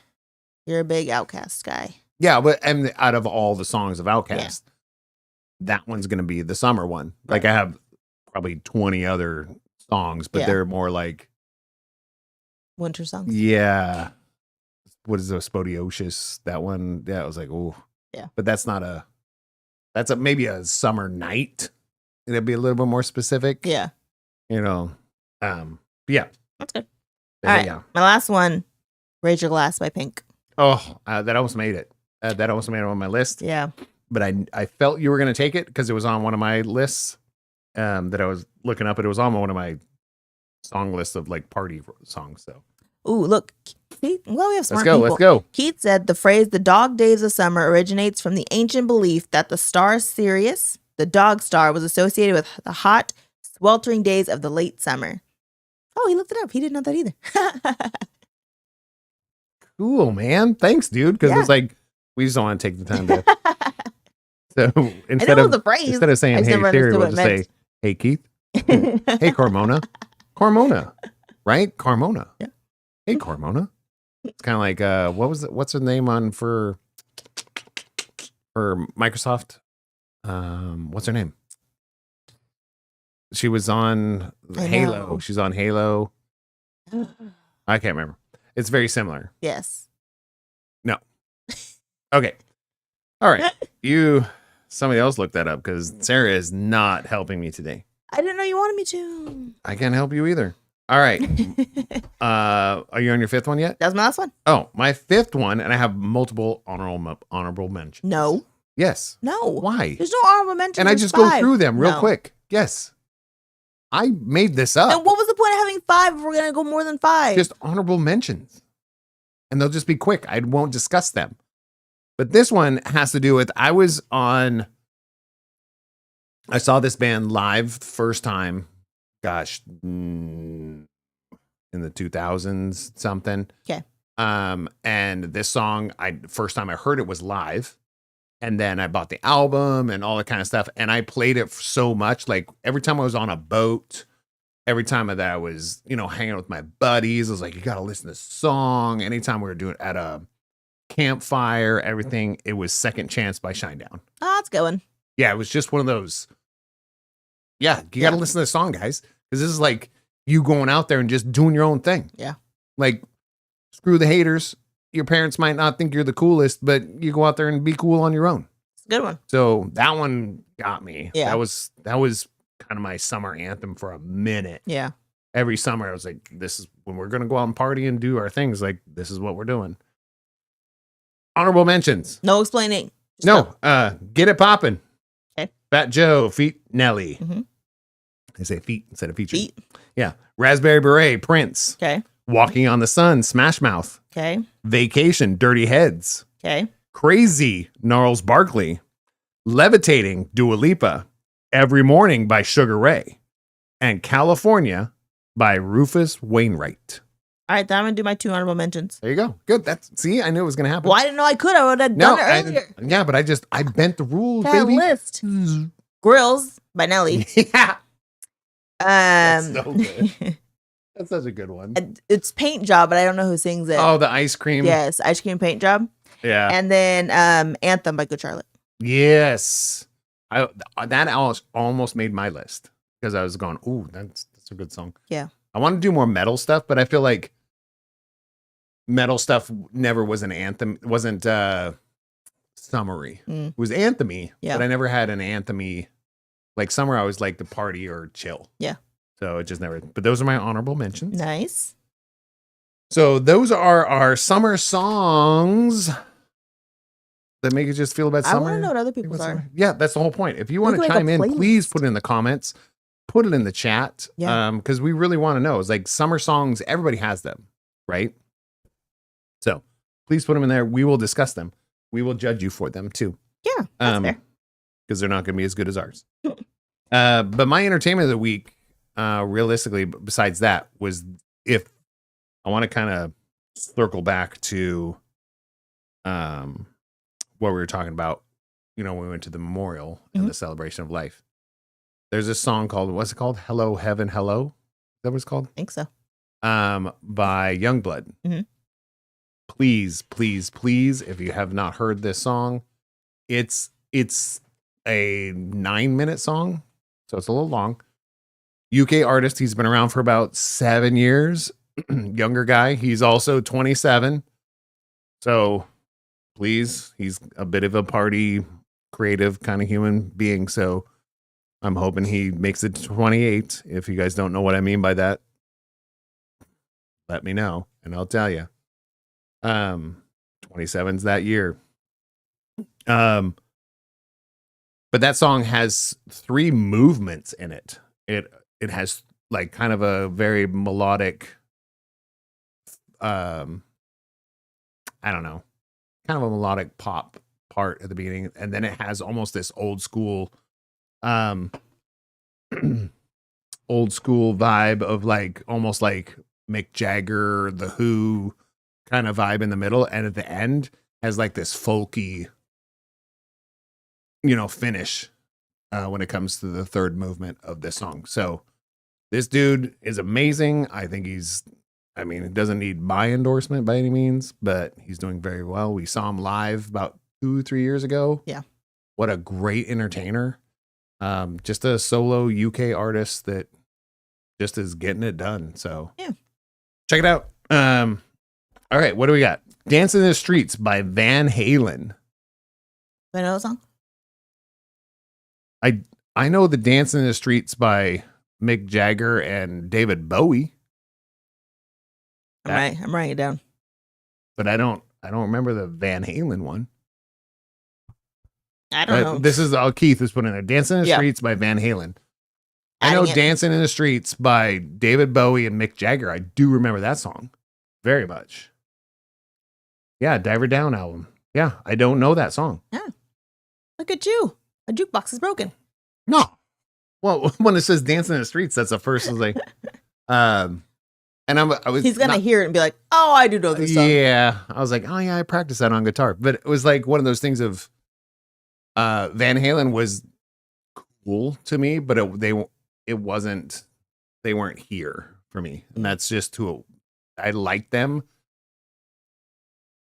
You're a big Outcast guy. Yeah, but and out of all the songs of Outcast, that one's going to be the summer one. Right. Like I have probably 20 other songs, but they're more like winter songs. Yeah. What is those Spodiosis? That one. Yeah, I was like, oh. Yeah. But that's maybe a summer night. It'd be a little bit more specific. Yeah. You know. Yeah. That's good. But All right. Yeah. My last one, Raise Your Glass by Pink. Oh, that almost made it. That almost made it on my list. Yeah. But I felt you were going to take it because it was on one of my lists that I was looking up. It was on one of my song lists of like party songs. So. Ooh, look. Keith, well, we have smart Let's go. Keith said the phrase "the dog days of summer" originates from the ancient belief that the star Sirius, the dog star, was associated with the hot, sweltering days of the late summer. Oh, he looked it up. He didn't know that either. Cool, man. Thanks, dude. Because it's like, we just don't want to take the time to. So instead of saying, hey, Theory, we'll just say, hey, Keith. Hey, Carmona. Right? Carmona. Yeah. Hey, Carmona. It's kind of like, what's her name on for Microsoft? What's her name? She was on Halo. She's on Halo. I can't remember. It's very similar. Yes. No. Okay. All right. Somebody else looked that up because Sarah is not helping me today. I didn't know you wanted me to. I can't help you either. All right. Are you on your fifth one yet? That was my last one. Oh, my fifth one, and I have multiple honorable mentions. No. Yes. No. Why? There's no honorable mentions. And I just go through them real quick. Yes. I made this up. Then what was the point of having 5 if we're going to go more than 5? Just honorable mentions. And they'll just be quick. I won't discuss them. But this one has to do with, I saw this band live the first time, gosh, in the 2000s something. Okay. And this song, first time I heard it was live. And then I bought the album and all that kind of stuff. And I played it so much. Like every time I was on a boat, every time that I was, hanging out with my buddies, I was like, you got to listen to this song. Anytime we were doing it at a campfire, everything, it was Second Chance by Shinedown. Oh, it's going. Yeah, it was just one of those. Yeah, you got to listen to this song, guys. Because this is like you going out there and just doing your own thing. Yeah. Like, screw the haters. Your parents might not think you're the coolest, but you go out there and be cool on your own. It's a good one. So that one got me. Yeah. That was kind of my summer anthem for a minute. Yeah. Every summer I was like, this is when we're going to go out and party and do our things. Like, this is what we're doing. Honorable mentions. No explaining. Just Get It Poppin'. Okay. Fat Joe, Feet Nelly. Mm-hmm. I say feet instead of feature. Feet. Yeah. Raspberry Beret, Prince. Okay. Walking on the Sun, Smash Mouth. Okay. Vacation, Dirty Heads. Okay. Crazy, Gnarls Barkley. Levitating, Dua Lipa. Every Morning by Sugar Ray. And California by Rufus Wainwright. All right, then I'm going to do my 2 honorable mentions. There you go. Good. See, I knew it was going to happen. Well, I didn't know I could. I would have done it earlier. Yeah, but I bent the rules, That baby. list. Grills by Nelly. Yeah. That's so good. That's such a good one. It's Paint Job, but I don't know who sings it. Oh, the ice cream. Yes, Ice Cream Paint Job. Yeah. And then Anthem by Good Charlotte. Yes. That almost made my list because I was going, ooh, that's a good song. Yeah. I want to do more metal stuff, but I feel like metal stuff never was an anthem. It wasn't summery. It was anthemy, but I never had an anthemy. Like summer, I was like the party or chill. Yeah. So it just never, but those are my honorable mentions. Nice. So those are our summer songs that make you just feel about summer. I want to know what other people's are. Yeah, that's the whole point. If you want to chime in, please put it in the comments, put it in the chat. Yeah. Because we really want to know. It's like summer songs, everybody has them, right? So please put them in there. We will discuss them. We will judge you for them too. Yeah. That's fair. Because they're not going to be as good as ours. But my entertainment of the week, realistically, besides that, was if I want to kind of circle back to what we were talking about, when we went to the memorial and the celebration of life. There's a song called, what's it called? Hello, Heaven, Hello. Is that what it's called? I think so. By Youngblood. Mm-hmm. Please, please, please, if you have not heard this song, it's a 9-minute song, so it's a little long. UK artist. He's been around for about 7 years. Younger guy. He's also 27. So please, he's a bit of a party, creative kind of human being. So I'm hoping he makes it to 28. If you guys don't know what I mean by that, let me know and I'll tell you. 27's that year. But that song has 3 movements in it. It has like kind of a very melodic, I don't know, kind of a melodic pop part at the beginning, and then it has almost this old school vibe of like almost like Mick Jagger, The Who kind of vibe in the middle, and at the end has like this folky finish when it comes to the 3rd movement of this song. So this dude is amazing. I think it doesn't need my endorsement by any means, but he's doing very well. We saw him live about 2-3 years ago. Yeah. What a great entertainer. Just a solo UK artist that just is getting it done. So yeah, check it out. All right, what do we got? Dancing in the Streets by Van Halen. I know the song. I know the Dancing in the Streets by Mick Jagger and David Bowie. I'm writing it down. But I don't remember the Van Halen one. I don't know. This is all Keith is putting there. Dancing in the Streets by Van Halen. I know Dancing in the Streets by David Bowie and Mick Jagger. I do remember that song very much. Yeah, Diver Down album. Yeah, I don't know that song. Yeah. Look at you. A jukebox is broken. No. Well, when it says Dancing in the Streets, that's the first. I was like, and he's gonna hear it and be like, "Oh, I do know this song." Yeah, I was like, "Oh yeah, I practiced that on guitar." But it was like one of those things of Van Halen was cool to me, but it wasn't. They weren't here for me, and that's just who I like them.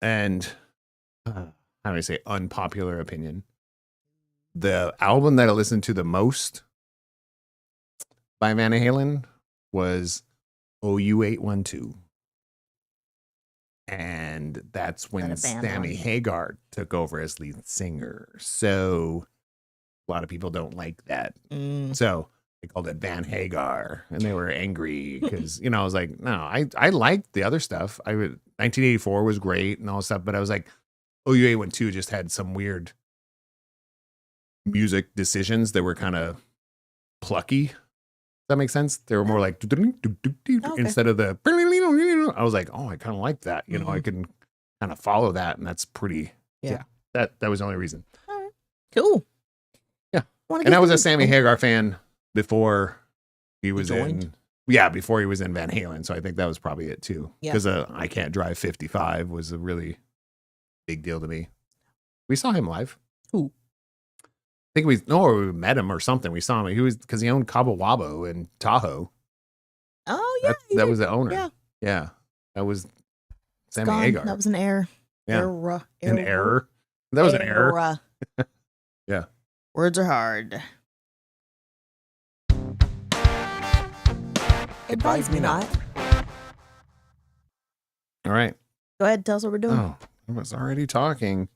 And how do I say unpopular opinion? The album that I listened to the most by Van Halen was OU812. And that's when Sammy Hagar took over as lead singer. So a lot of people don't like that. So they called it Van Hagar and they were angry because, I was like, no, I liked the other stuff. 1984 was great and all stuff, but I was like, OU812 just had some weird music decisions that were kind of plucky. Does that make sense? They were more like instead of the. I was like, oh, I kind of like that. I can kind of follow that, and that's pretty. Yeah, that was the only reason. All right. Cool. Yeah, and I was a Sammy Hagar fan before he was in. Yeah, before he was in Van Halen, so I think that was probably it too. Because I Can't Drive 55 was a really big deal to me. We saw him live. Who? I think we met him or something. We saw him. He was because he owned Cabo Wabo in Tahoe. Oh yeah, that was the owner. Yeah, that was Sammy Hagar. That was an error. Yeah, an error. That was an error. Yeah, words are hard. Advise me not. All right. Go ahead. Tell us what we're doing. Oh, I was already talking.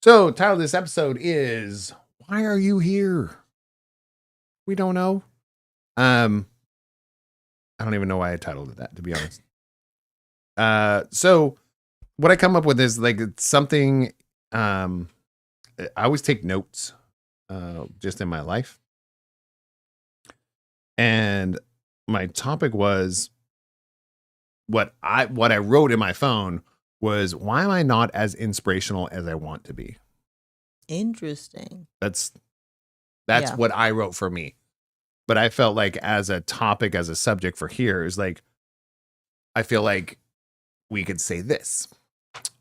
So, title of this episode is "Why Are You Here?" We don't know. I don't even know why I titled it that, to be honest. So what I come up with is like something. I always take notes, just in my life, and my topic was what I wrote in my phone was, why am I not as inspirational as I want to be? Interesting. That's what I wrote for me. But I felt like as a topic, as a subject for here is like, I feel like we could say this.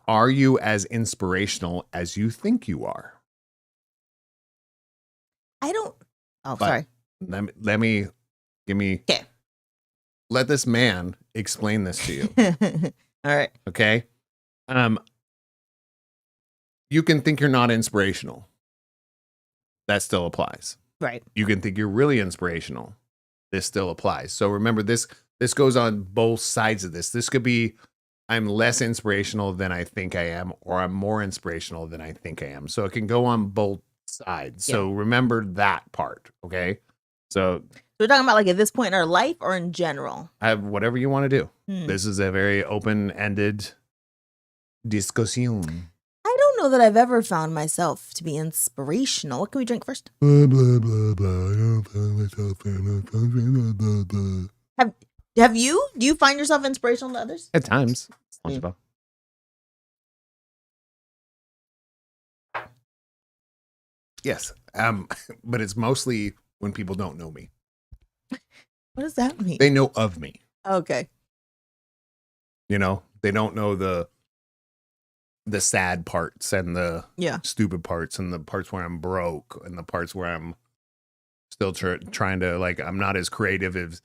Are you as inspirational as you think you are? I don't. Oh, But sorry. Let me Okay. let this man explain this to you. All right. Okay. You can think you're not inspirational. That still applies. Right. You can think you're really inspirational. This still applies. So remember, this goes on both sides of this. This could be, I'm less inspirational than I think I am, or I'm more inspirational than I think I am. So it can go on both sides. So remember that part. Okay. So we're talking about like at this point in our life or in general? Whatever you want to do. Hmm. This is a very open-ended discussion. I don't know that I've ever found myself to be inspirational. What can we drink first? Blah, blah, blah, blah. I don't find myself blah, blah. Have you? Do you find yourself inspirational to others? At times. SpongeBob. Yes. But it's mostly when people don't know me. What does that mean? They know of me. Okay. You know, they don't know the sad parts and the stupid parts and the parts where I'm broke and the parts where I'm still trying to, like, I'm not as creative as,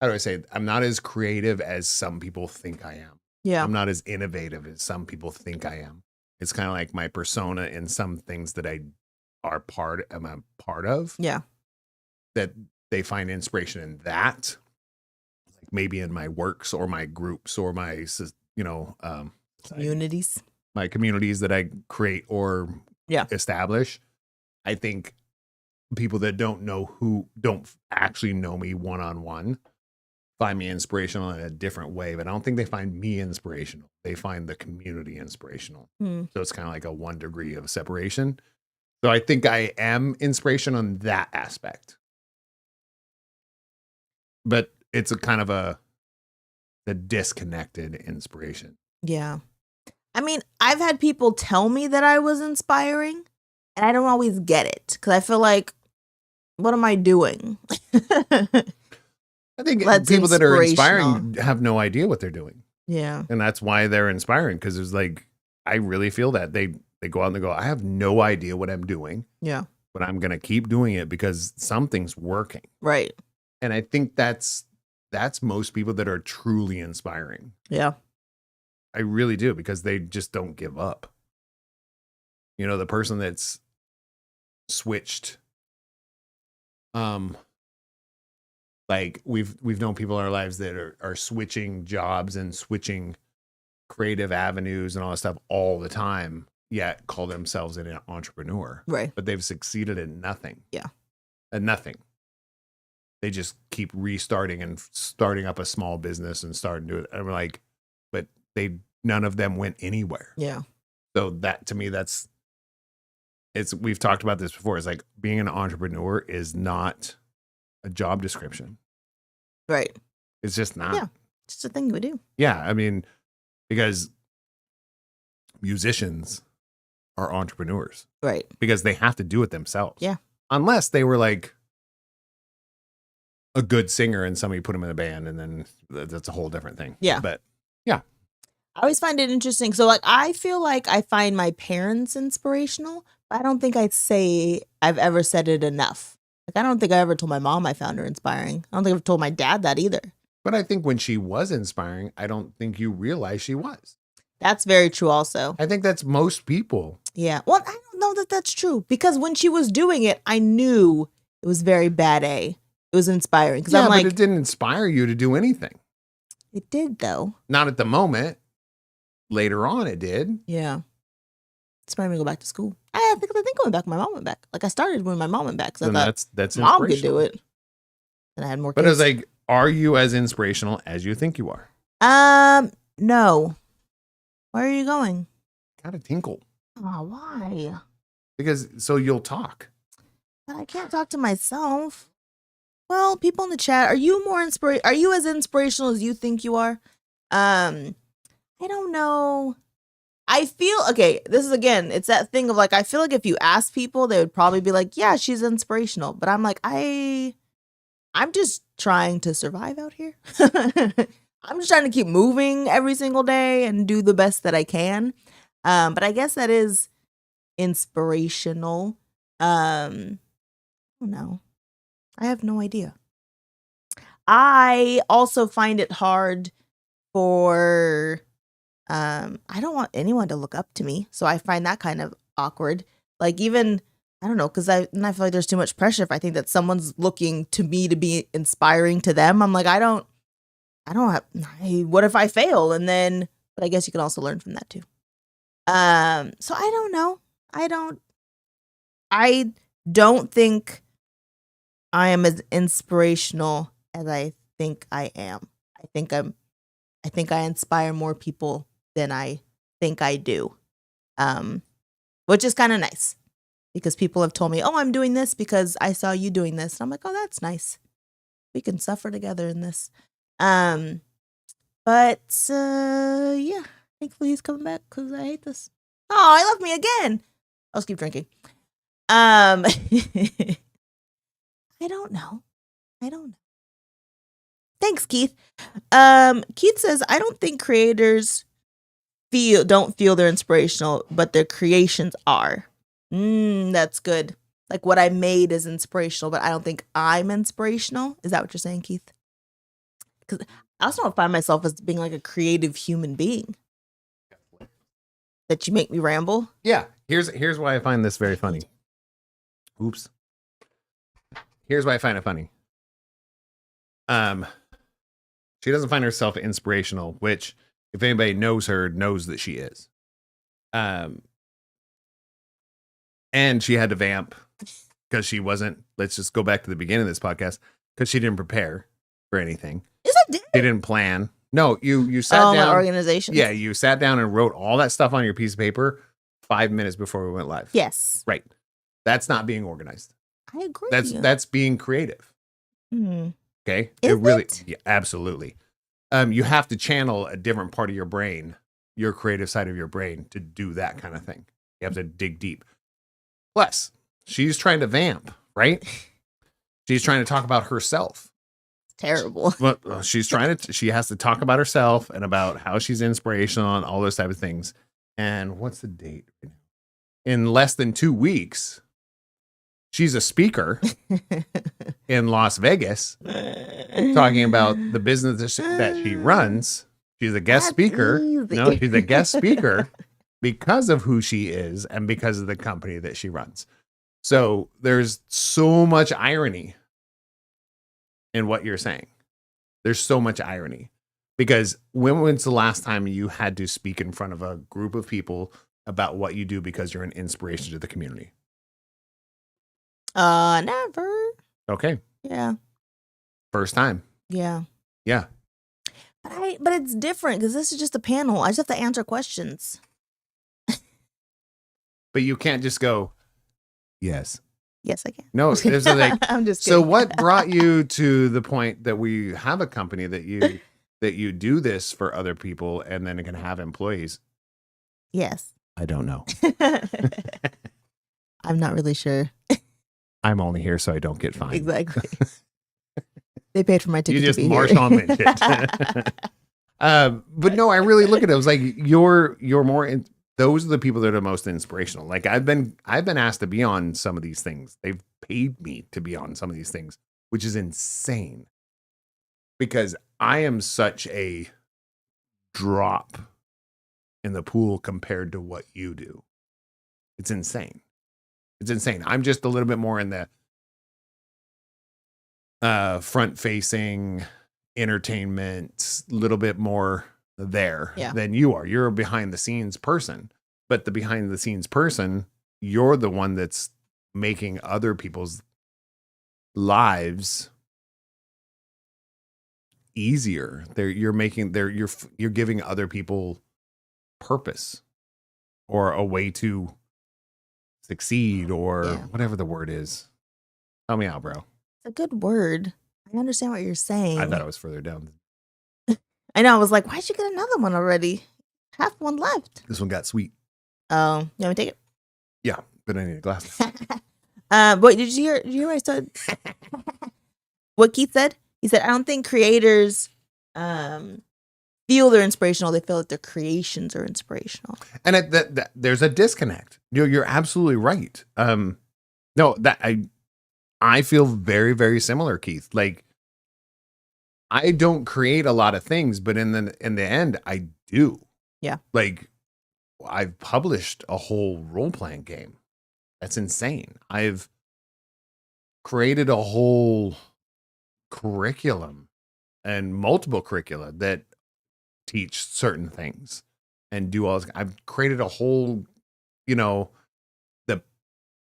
how do I say it? I'm not as creative as some people think I am. Yeah. I'm not as innovative as some people think I am. It's kind of like my persona in some things that am a part of. Yeah. That they find inspiration in that, like maybe in my works or my groups or my, Communities. My communities that I create or establish. I think people that don't actually know me one-on-one find me inspirational in a different way, but I don't think they find me inspirational. They find the community inspirational. So it's kind of like a 1 degree of separation. So I think I am inspiration on that aspect. But it's a kind of a disconnected inspiration. Yeah. I mean, I've had people tell me that I was inspiring, and I don't always get it because I feel like, what am I doing? I think people that are inspiring have no idea what they're doing. Yeah. And that's why they're inspiring, because it's like, I really feel that they go out and they go, I have no idea what I'm doing. Yeah. But I'm going to keep doing it because something's working. Right. And I think that's most people that are truly inspiring. Yeah. I really do, because they just don't give up. You know, the person that's switched, like we've known people in our lives that are switching jobs and switching creative avenues and all that stuff all the time, yet call themselves an entrepreneur. Right. But they've succeeded at nothing. Yeah. At nothing. They just keep restarting and starting up a small business and starting to do it. I'm like, but none of them went anywhere. Yeah. So that, to me, we've talked about this before. It's like being an entrepreneur is not a job description. Right. It's just not. Yeah. It's just a thing we do. Yeah. I mean, because musicians are entrepreneurs. Right. Because they have to do it themselves. Yeah. Unless they were like a good singer and somebody put them in a band, and then that's a whole different thing. Yeah. But yeah. I always find it interesting. So like, I feel like I find my parents inspirational, but I don't think I've ever said it enough. Like, I don't think I ever told my mom I found her inspiring. I don't think I've told my dad that either. But I think when she was inspiring, I don't think you realized she was. That's very true also. I think that's most people. Yeah. Well, I don't know that that's true, because when she was doing it, I knew it was very bad A. It was inspiring. Yeah, I'm like, but it didn't inspire you to do anything. It did, though. Not at the moment. Later on, it did. Yeah. Inspired me to go back to school. I think going back, my mom went back. Like, I started when my mom went back. Then I thought that's mom could do it. And I had more kids. But it's like, are you as inspirational as you think you are? No. Where are you going? Gotta tinkle. Oh, why? Because so you'll talk. But I can't talk to myself. Well, people in the chat, are you as inspirational as you think you are? I don't know. I feel, okay, this is, again, it's that thing of like, I feel like if you ask people, they would probably be like, yeah, she's inspirational. But I'm like, I'm just trying to survive out here. I'm just trying to keep moving every single day and do the best that I can. But I guess that is inspirational. I don't know. I have no idea. I also find it hard for I don't want anyone to look up to me. So I find that kind of awkward. Like even I don't know, because I feel like there's too much pressure if I think that someone's looking to me to be inspiring to them. I'm like, I don't have what if I fail? And then but I guess you can also learn from that too. So I don't know. I don't think I am as inspirational as I think I am. I think I inspire more people than I think I do. Which is kind of nice because people have told me, "Oh, I'm doing this because I saw you doing this." And I'm like, "Oh, that's nice. We can suffer together in this." Yeah, thankfully he's coming back because I hate this. Oh, he left me again. I'll just keep drinking. I don't know. Thanks, Keith. Keith says, I don't think creators don't feel they're inspirational, but their creations are. That's good. Like what I made is inspirational, but I don't think I'm inspirational. Is that what you're saying, Keith? Because I also don't find myself as being like a creative human being. That you make me ramble? Yeah. Here's why I find this very funny. Oops. Here's why I find it funny. She doesn't find herself inspirational, which if anybody knows her, knows that she is. And she had to vamp because she wasn't, let's just go back to the beginning of this podcast, because she didn't prepare for anything. Yes, I did. She didn't plan. No, you sat down. My organization. Yeah, you sat down and wrote all that stuff on your piece of paper 5 minutes before we went live. Yes. Right. That's not being organized. I agree. That's being creative. Okay. Is yeah, absolutely. You have to channel a different part of your brain, your creative side of your brain, to do that kind of thing. You have to dig deep. Plus, she's trying to vamp, right? She's trying to talk about herself. Terrible. Well, she has to talk about herself and about how she's inspirational and all those type of things. And what's the date? In less than 2 weeks, she's a speaker in Las Vegas talking about the business that she runs. She's a guest speaker. Easy. No, she's a guest speaker because of who she is and because of the company that she runs. So there's so much irony in what you're saying. There's so much irony because when was the last time you had to speak in front of a group of people about what you do because you're an inspiration to the community? Never. Okay. Yeah. First time. Yeah. Yeah. But it's different because this is just a panel. I just have to answer questions. But you can't just go, yes. Yes, I can. No, there's like, I'm just kidding. So what brought you to the point that we have a company that you do this for other people and then it can have employees? Yes. I don't know. I'm not really sure. I'm only here so I don't get fined. Exactly. They paid for my ticket. You just to be march here. on it. But no, I really look at it. I was like, you're more in, those are the people that are most inspirational. Like I've been asked to be on some of these things. They've paid me to be on some of these things, which is insane because I am such a drop in the pool compared to what you do. It's insane. It's insane. I'm just a little bit more in the front facing entertainment, a little bit more there than you are. You're a behind the scenes person, but the behind the scenes person, you're the one that's making other people's lives easier. You're giving other people purpose or a way to succeed or whatever the word is. Help me out, bro. It's a good word. I understand what you're saying. I thought it was further down. I know. I was like, why'd you get another one already? Half one left. This one got sweet. Oh, you want me to take it? Yeah, but I need a glass. Wait, did you hear what I said? What Keith said? He said, I don't think creators feel they're inspirational. They feel that their creations are inspirational. And there's a disconnect. You're absolutely right. No, that I feel very, very similar, Keith. Like, I don't create a lot of things, but in the end, I do. Yeah. Like, I've published a whole role-playing game. That's insane. I've created a whole curriculum and multiple curricula that teach certain things and do all this. I've created a whole,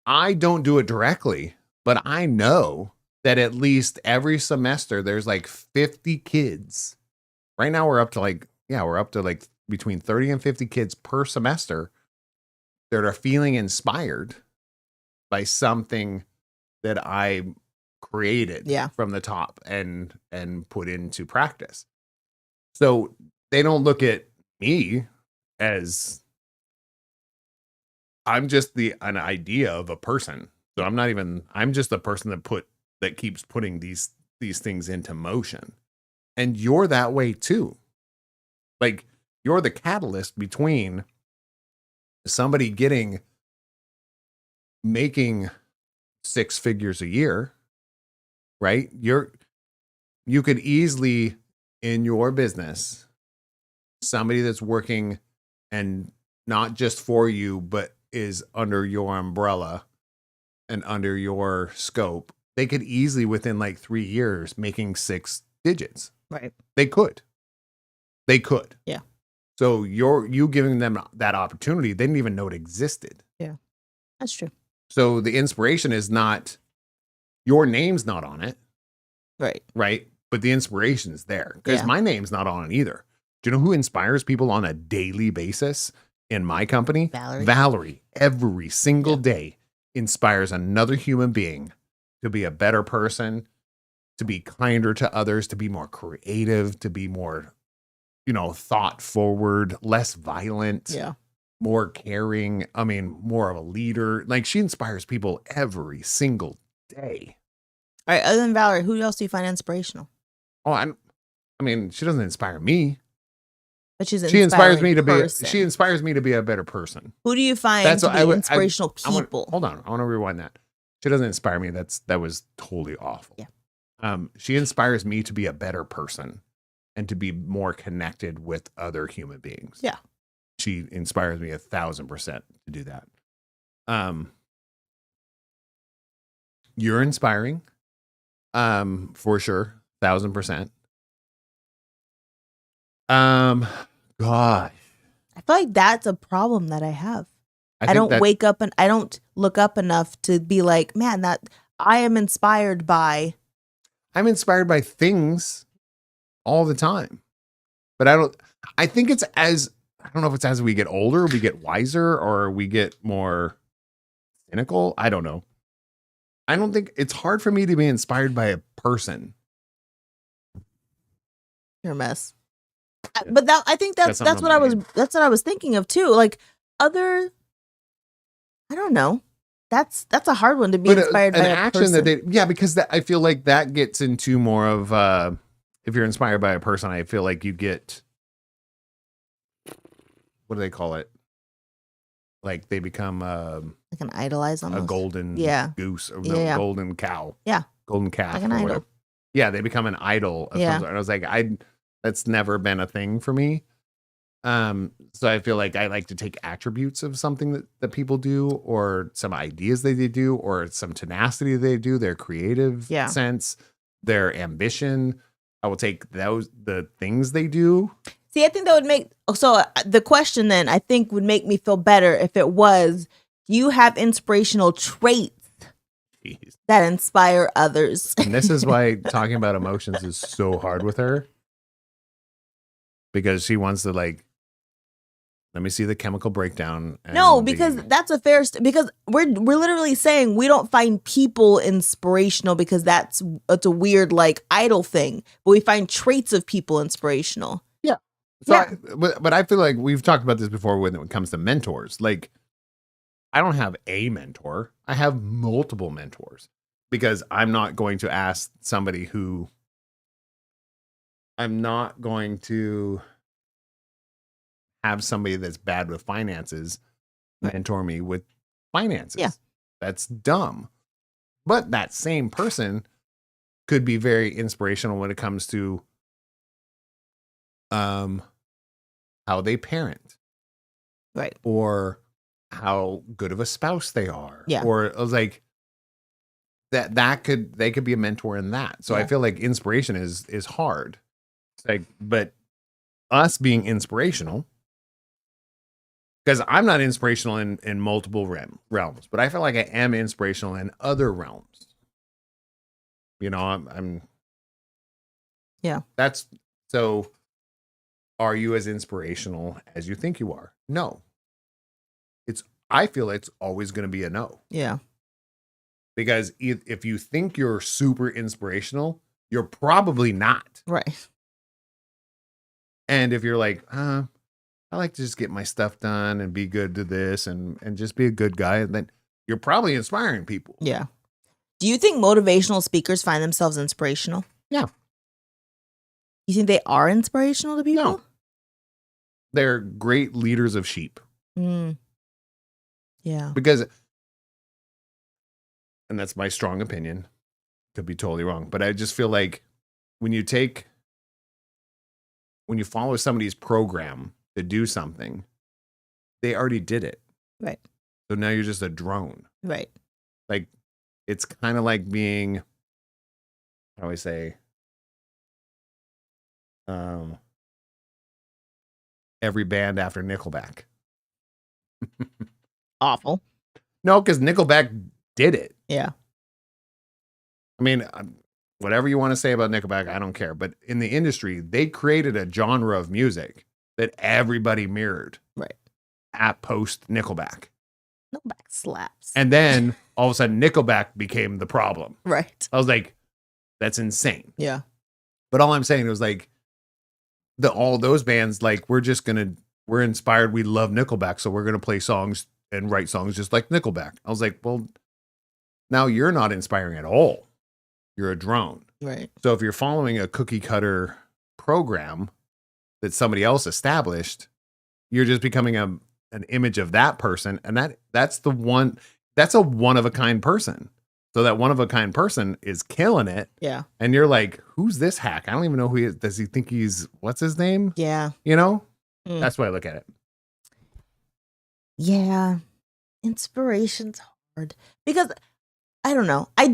I don't do it directly, but I know that at least every semester there's like 50 kids. Right now we're up to like between 30 and 50 kids per semester that are feeling inspired by something that I created from the top and put into practice. So they don't look at me as I'm just an idea of a person. So I'm just the person that keeps putting these things into motion. And you're that way too. Like, you're the catalyst between somebody making 6 figures a year, right? You could easily, in your business, somebody that's working and not just for you, but is under your umbrella and under your scope, they could easily within like 3 years making 6 digits. Right. They could. Yeah. So you giving them that opportunity, they didn't even know it existed. Yeah. That's true. So the inspiration is not, your name's not on it. Right. Right. But the inspiration is there because my name's not on it either. Do you know who inspires people on a daily basis in my company? Valerie. Every single day inspires another human being to be a better person, to be kinder to others, to be more creative, to be more, thought forward, less violent, more caring. I mean, more of a leader. Like, she inspires people every single day. All right. Other than Valerie, who else do you find inspirational? Oh, I mean, she doesn't inspire me. But she inspires me to be a better person. Who do you find to be inspirational people? Hold on. I want to rewind that. She doesn't inspire me. That was totally awful. Yeah. She inspires me to be a better person and to be more connected with other human beings. Yeah. She inspires me 1,000% to do that. You're inspiring. For sure. 1,000%. God. I feel like that's a problem that I have. I don't wake up and I don't look up enough to be like, man, that I am inspired by. I'm inspired by things all the time, but I don't know if it's as we get older, we get wiser or we get more cynical. I don't know. I don't think it's hard for me to be inspired by a person. You're a mess. But I think that's what I was thinking of too. Like I don't know. That's a hard one to be inspired by. An action person. Because I feel like that gets into more of if you're inspired by a person, I feel like you get, what do they call it? Like they become like an idolize almost. A golden goose or golden cow. Yeah. Golden calf. Like an idol. Whatever. Yeah, they become an idol of some sort. And I was like, that's never been a thing for me. So I feel like I like to take attributes of something that people do, or some ideas they do, or some tenacity they do, their creative sense, their ambition. I will take the things they do. See, I think that would make, the question then I think would make me feel better if it was, you have inspirational traits that inspire others. And this is why talking about emotions is so hard with her. Because she wants to let me see the chemical breakdown. No, because that's a fair because we're literally saying we don't find people inspirational because it's a weird idol thing, but we find traits of people inspirational. Yeah. So but I feel like we've talked about this before when it comes to mentors. Like, I don't have a mentor. I have multiple mentors because I'm not going to ask somebody who I'm not going to have somebody that's bad with finances mentor me with finances. Yeah. That's dumb. But that same person could be very inspirational when it comes to how they parent. Right. Or how good of a spouse they are. Yeah. Or like they could be a mentor in that. So I feel like inspiration is hard. It's like, but us being inspirational, because I'm not inspirational in multiple realms, but I feel like I am inspirational in other realms. You know, I'm that's so. Are you as inspirational as you think you are? No. I feel it's always going to be a no. Yeah. Because if you think you're super inspirational, you're probably not. Right. And if you're like, I like to just get my stuff done and be good to this and just be a good guy, then you're probably inspiring people. Yeah. Do you think motivational speakers find themselves inspirational? Yeah. You think they are inspirational to people? No. They're great leaders of sheep. Yeah. Because, and that's my strong opinion, could be totally wrong, but I just feel like when you follow somebody's program to do something, they already did it. Right. So now you're just a drone. Right. Like, it's kind of like being, how do I say, every band after Nickelback. Awful. No, because Nickelback did it. Yeah. I mean, whatever you want to say about Nickelback, I don't care. But in the industry, they created a genre of music that everybody mirrored. Right. At post Nickelback. Nickelback slaps. And then all of a sudden, Nickelback became the problem. Right. I was like, that's insane. Yeah. But all I'm saying was like, all those bands, like, we're inspired. We love Nickelback. So we're going to play songs and write songs just like Nickelback. I was like, well, now you're not inspiring at all. You're a drone. Right. So if you're following a cookie cutter program that somebody else established, you're just becoming an image of that person. And that's a one of a kind person. So that one of a kind person is killing it. Yeah. And you're like, who's this hack? I don't even know who he is. Does he think what's his name? Yeah. You know? That's why I look at it. Yeah. Inspiration's hard because I don't know. I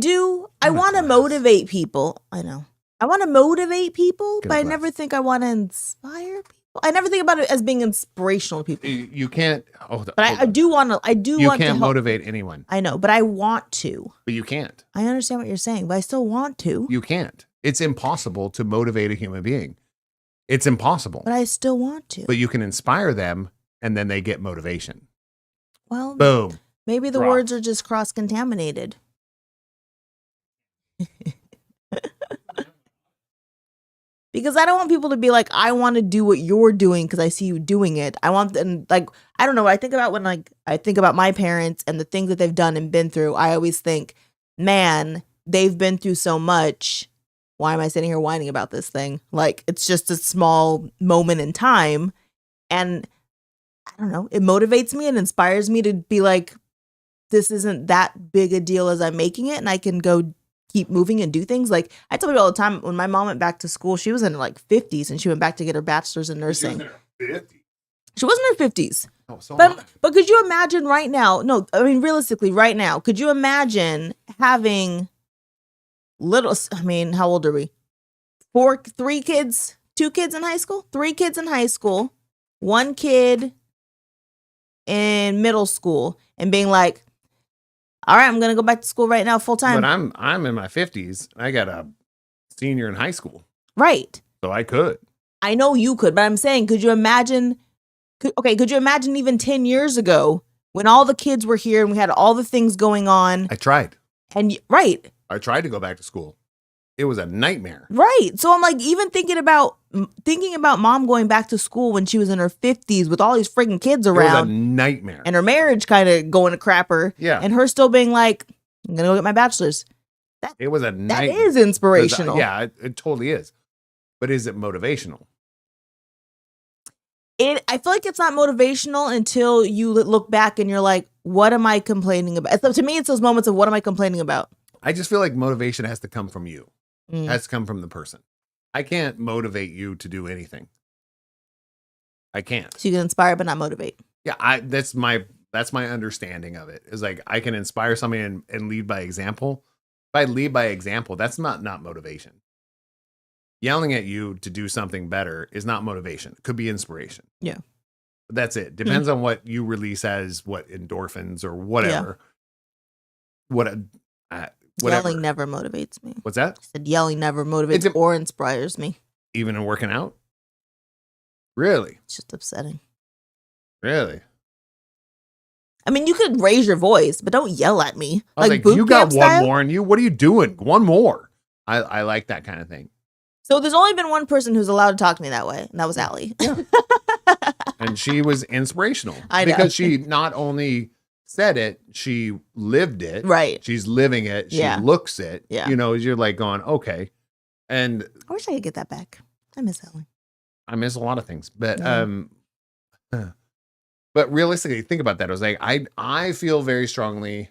want to motivate people. I know. I want to motivate people, but I never think I want to inspire people. I never think about it as being inspirational to people. You can't. But I do want to. You can't motivate anyone. I know, but I want to. But you can't. I understand what you're saying, but I still want to. You can't. It's impossible to motivate a human being. It's impossible. But I still want to. But you can inspire them, and then they get motivation. Well, boom. Maybe the words are just cross-contaminated. Because I don't want people to be like, I want to do what you're doing because I see you doing it. I want them, like, I don't know. I think about when, like, I think about my parents and the things that they've done and been through. I always think, man, they've been through so much. Why am I sitting here whining about this thing? Like, it's just a small moment in time. And I don't know. It motivates me and inspires me to be like, this isn't that big a deal as I'm making it. And I can go keep moving and do things. Like, I tell people all the time, when my mom went back to school, she was in her like 50s and she went back to get her bachelor's in nursing. She was in her 50s. Oh, so but could you imagine right now? No, I mean, realistically, right now, could you imagine having how old are we? 3 kids, 2 kids in high school, 3 kids in high school, 1 kid in middle school, and being like, all right, I'm going to go back to school right now full time. But I'm in my 50s. I got a senior in high school. Right. So I could. I know you could, but I'm saying, could you imagine even 10 years ago when all the kids were here and we had all the things going on? I tried. Right. I tried to go back to school. It was a nightmare. Right. So I'm like, even thinking about mom going back to school when she was in her 50s with all these freaking kids around. It was a nightmare. And her marriage kind of going to crapper. Yeah. And her still being like, I'm going to go get my bachelor's. It was a nightmare. That is inspirational. Yeah, it totally is. But is it motivational? I feel like it's not motivational until you look back and you're like, what am I complaining about? So to me, it's those moments of what am I complaining about? I just feel like motivation has to come from you. Mm. Has to come from the person. I can't motivate you to do anything. I can't. So you can inspire but not motivate. Yeah, that's my understanding of it. Is like I can inspire somebody and lead by example. If I lead by example, that's not motivation. Yelling at you to do something better is not motivation. It could be inspiration. Yeah. But that's it. Depends on what you release as what endorphins or whatever. Yeah. Whatever. Yelling never motivates me. What's that? I said yelling never motivates or inspires me. Even in working out? Really? It's just upsetting. Really? I mean, you could raise your voice, but don't yell at me. I was like you got one more in you. What are you doing? One more. I like that kind of thing. So there's only been one person who's allowed to talk to me that way, and that was Allie. Yeah. And she was inspirational. I know. Because she not only said it, she lived it. Right. She's living it. She looks it. Yeah. You know, you're like going, okay. And I wish I could get that back. I miss Allie. I miss a lot of things. But but realistically, think about that. I was like, I feel very strongly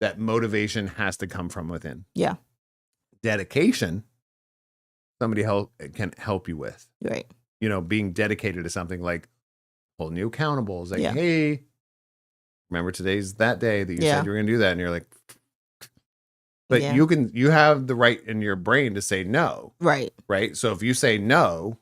that motivation has to come from within. Yeah. Dedication, somebody can help you with. Right. You know, being dedicated to something, like holding you accountable. It's like, Yeah. hey, remember today's that day that you said you were going to do that. And you're like, but you have the right in your brain to say no. Right. Right. So if you say no,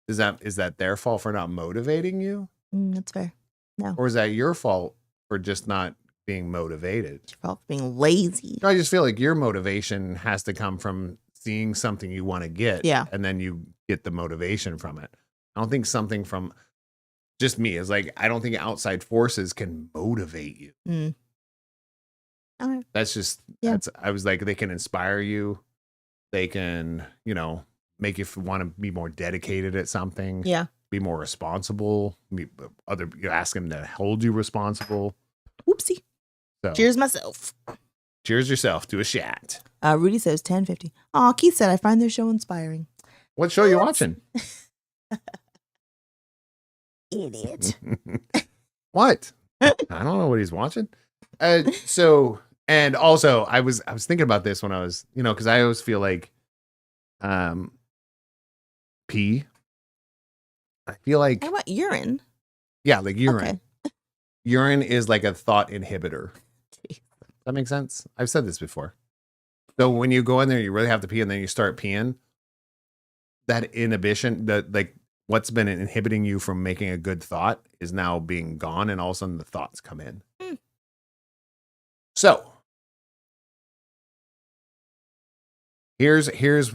is that their fault for not motivating you? That's fair. No. Or is that your fault for just not being motivated? It's your fault for being lazy. I just feel like your motivation has to come from seeing something you want to get. Yeah. And then you get the motivation from it. I don't think something from just me is like, I don't think outside forces can motivate you. Mm. Okay. That's just, I was like, they can inspire you. They can, you know, make you want to be more dedicated at something. Yeah. Be more responsible. You ask them to hold you responsible. Whoopsie. So, cheers myself. Cheers yourself to a shot. Rudy says 10:50. Oh, Keith said I find their show inspiring. What show are you watching? Idiot. What? I don't know what he's watching. So, and also I was thinking about this when I was, you know, because I always feel like pee. I feel like I want urine. Yeah, like urine. Okay. Urine is like a thought inhibitor. Does that make sense? I've said this before. So when you go in there, you really have to pee, and then you start peeing. That inhibition, that like what's been inhibiting you from making a good thought is now being gone, and all of a sudden the thoughts come in. So here's here's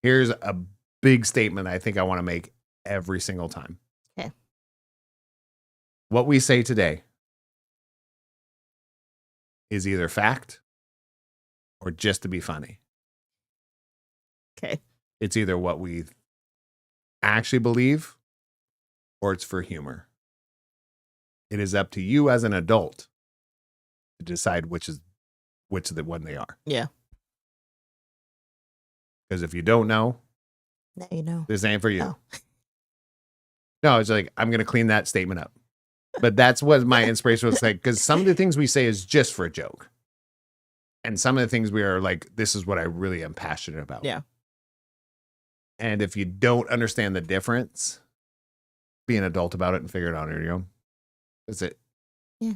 a big statement I think I want to make every single time. Okay. What we say today is either fact or just to be funny. Okay. It's either what we actually believe or it's for humor. It is up to you as an adult to decide which of the one they are. Yeah. Because if you don't know, now you know. This ain't for you. Oh. No, it's like, I'm going to clean that statement up. But that's what my inspiration was like, because some of the things we say is just for a joke. And some of the things we are like, this is what I really am passionate about. Yeah. And if you don't understand the difference, be an adult about it and figure it out on your own. That's it. Yeah.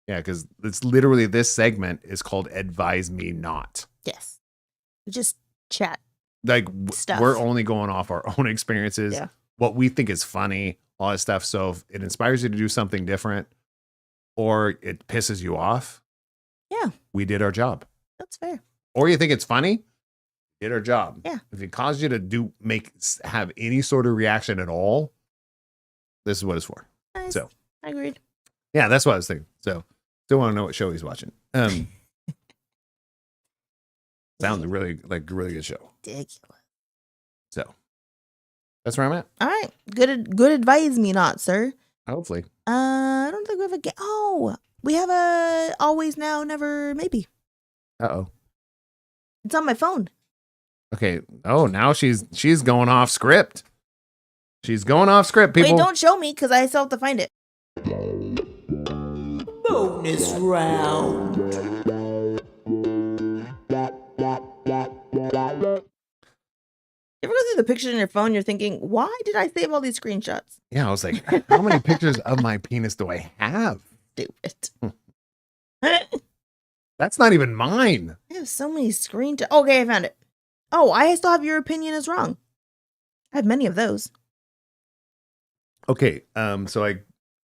Yeah, because it's literally, this segment is called Advise Me Not. Yes. We just chat. Like, stuff. We're only going off our own experiences, what we think is funny, all that stuff. So if it inspires you to do something different or it pisses you off, we did our job. That's fair. Or you think it's funny, did our job. Yeah. If it caused you to have any sort of reaction at all, this is what it's for. Nice. So I agreed. Yeah, that's what I was thinking. So still want to know what show he's watching. Sounds really good show. Ridiculous. So that's where I'm at. All right. Good advise me not, sir. Hopefully. I don't think we have we have a always now never maybe. Uh-oh. It's on my phone. Okay. Oh, now she's going off script. She's going off script, people. Wait, don't show me because I still have to find it. Bonus round. You ever go through the pictures in your phone? You're thinking, why did I save all these screenshots? Yeah, I was like, how many pictures of my penis do I have? Stupid. That's not even mine. I have so many screenshots. Okay, I found it. Oh, I still have your opinion is wrong. I have many of those. Okay, so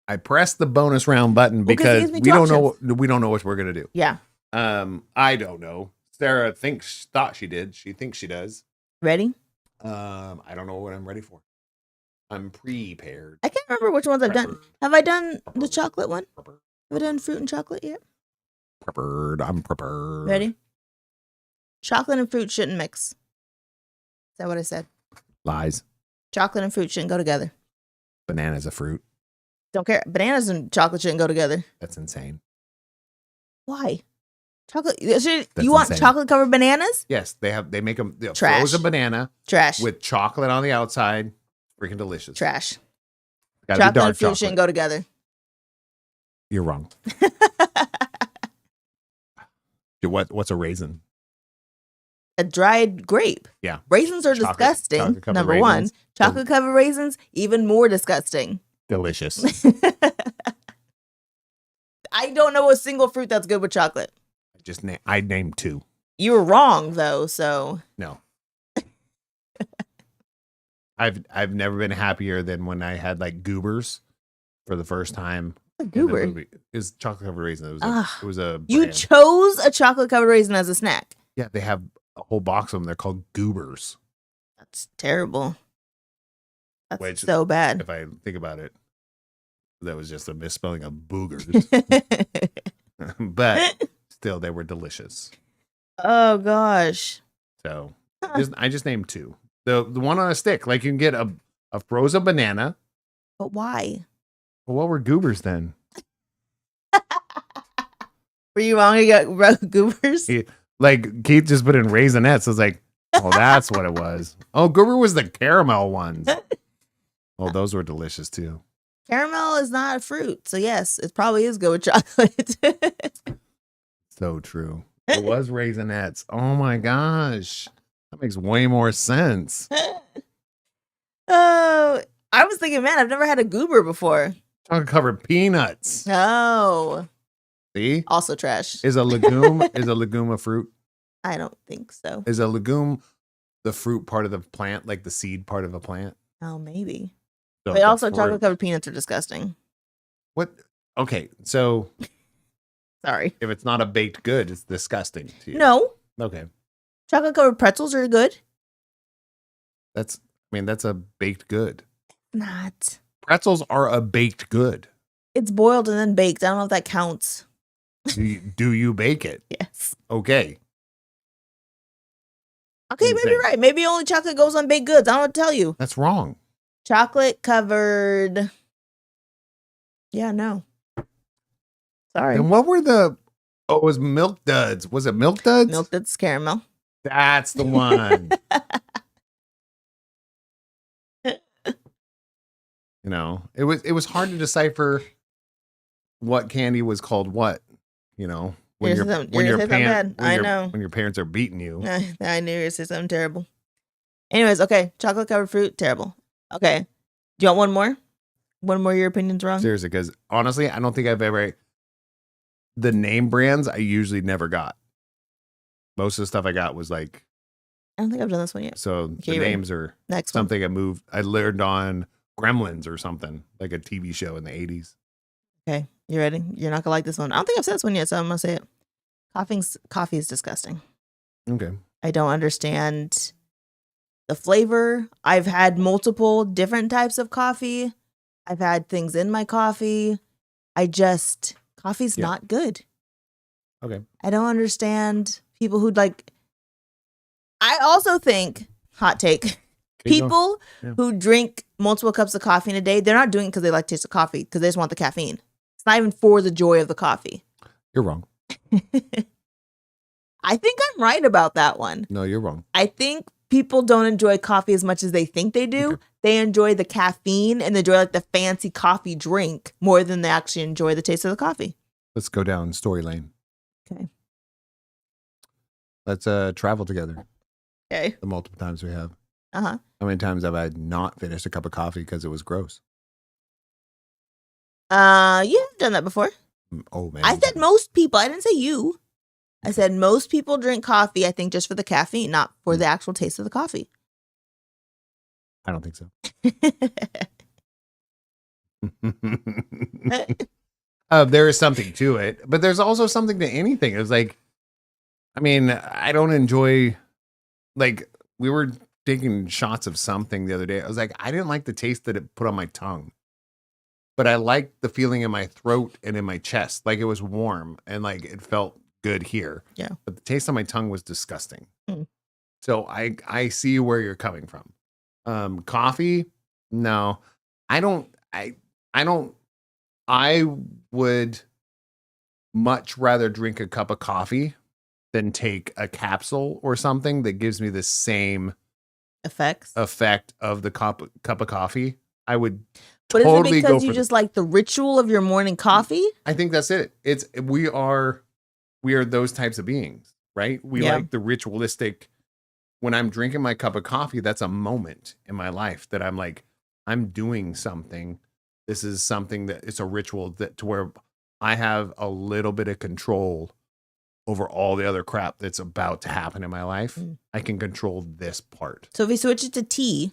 I pressed the bonus round button because we don't know what we're gonna do. Yeah. I don't know. Sarah thought she did. She thinks she does. Ready? I don't know what I'm ready for. I'm prepared. I can't remember which ones I've done. Have I done the chocolate one? Have I done fruit and chocolate yet? Prepared. I'm prepared. Ready? Chocolate and fruit shouldn't mix. Is that what I said? Lies. Chocolate and fruit shouldn't go together. Banana's a fruit. Don't care. Bananas and chocolate shouldn't go together. That's insane. Why? Chocolate. You want chocolate covered bananas? Yes, they make them Trash. frozen banana. Trash. With chocolate on the outside. Freaking delicious. Trash. Gotta Chocolate be dark and fruit chocolate. shouldn't go together. You're wrong. What's a raisin? A dried grape. Yeah. Raisins are disgusting. Chocolate-covered Number raisins. 1. Chocolate covered raisins, even more disgusting. Delicious. I don't know a single fruit that's good with chocolate. I named 2. You were wrong though, so No. I've never been happier than when I had like goobers for the first time. a goober. Is chocolate covered raisin. It was a You brand. chose a chocolate covered raisin as a snack. Yeah, they have a whole box of them. They're called goobers. That's terrible. That's Which, so bad. If I think about it, that was just a misspelling of boogers. But still, they were delicious. Oh gosh. So I just named 2. The one on a stick, like you can get a frozen banana. But why? Well, what were goobers then? Were you wrong? You got goobers? Like Keith just put in raisinettes. I was like, oh, that's what it was. Oh, goober was the caramel ones. Oh, those were delicious too. Caramel is not a fruit, so yes, it probably is good with chocolate. So true. It was raisinettes. Oh my gosh. That makes way more sense. Oh, I was thinking, man, I've never had a goober before. Chocolate covered peanuts. Oh. See? Also trash. Is a legume a fruit? I don't think so. Is a legume the fruit part of the plant, like the seed part of a plant? Oh, maybe. So But also chocolate covered peanuts are disgusting. What? Okay, so Sorry. if it's not a baked good, it's disgusting to you. No. Okay. Chocolate covered pretzels are good. That's a baked good. Not. Pretzels are a baked good. It's boiled and then baked. I don't know if that counts. Do you bake it? Yes. Okay. Okay, maybe you're right. Maybe only chocolate goes on baked goods. I don't know what to tell you. That's wrong. Chocolate covered. Yeah, no. Sorry. And what were it was Milk Duds. Was it Milk Duds? Milk that's caramel. That's the one. You know, it was hard to decipher what candy was called what, you know, when your parents are beating you. I knew you were going to say something terrible. Anyways, okay. Chocolate covered fruit, terrible. Okay. Do you want one more? One more, your opinion's wrong? Seriously, because honestly, I don't think I've ever. The name brands I usually never got. Most of the stuff I got was like. I don't think I've done this one yet. So the names are next something I learned on Gremlins or something, like a TV show in the 80s. Okay, you ready? You're not gonna like this one. I don't think I've said this one yet, so I'm gonna say it. Coffee is disgusting. Okay. I don't understand the flavor. I've had multiple different types of coffee. I've had things in my coffee. Coffee's not good. Okay. I don't understand people who I also think, hot take, people who drink multiple cups of coffee in a day, they're not doing it because they like the taste of coffee, because they just want the caffeine. It's not even for the joy of the coffee. You're wrong. I think I'm right about that one. No, you're wrong. I think people don't enjoy coffee as much as they think they do. Okay. They enjoy the caffeine and they enjoy like the fancy coffee drink more than they actually enjoy the taste of the coffee. Let's go down story lane. Okay. Let's travel together. Okay. The multiple times we have. Uh-huh. How many times have I not finished a cup of coffee because it was gross? Yeah, I've done that before. Oh man. I said most people. I didn't say you. I said most people drink coffee, I think, just for the caffeine, not for the actual taste of the coffee. I don't think so. There is something to it, but there's also something to anything. It was like, I mean, I don't enjoy, like, we were taking shots of something the other day. I was like, I didn't like the taste that it put on my tongue, but I liked the feeling in my throat and in my chest. Like it was warm and like it felt good here. Yeah. But the taste on my tongue was disgusting. Mm. So I see where you're coming from. Coffee, no, I don't. I would much rather drink a cup of coffee than take a capsule or something that gives me the same Effects. effect of the cup of coffee. I would But totally is it go because you for just like the ritual of your morning coffee? I think that's it. We are those types of beings, right? We Yeah. like the ritualistic. When I'm drinking my cup of coffee, that's a moment in my life that I'm like, I'm doing something. This is something that it's a ritual that to where I have a little bit of control over all the other crap that's about to happen in my life. Mm. I can control this part. So if you switch it to tea,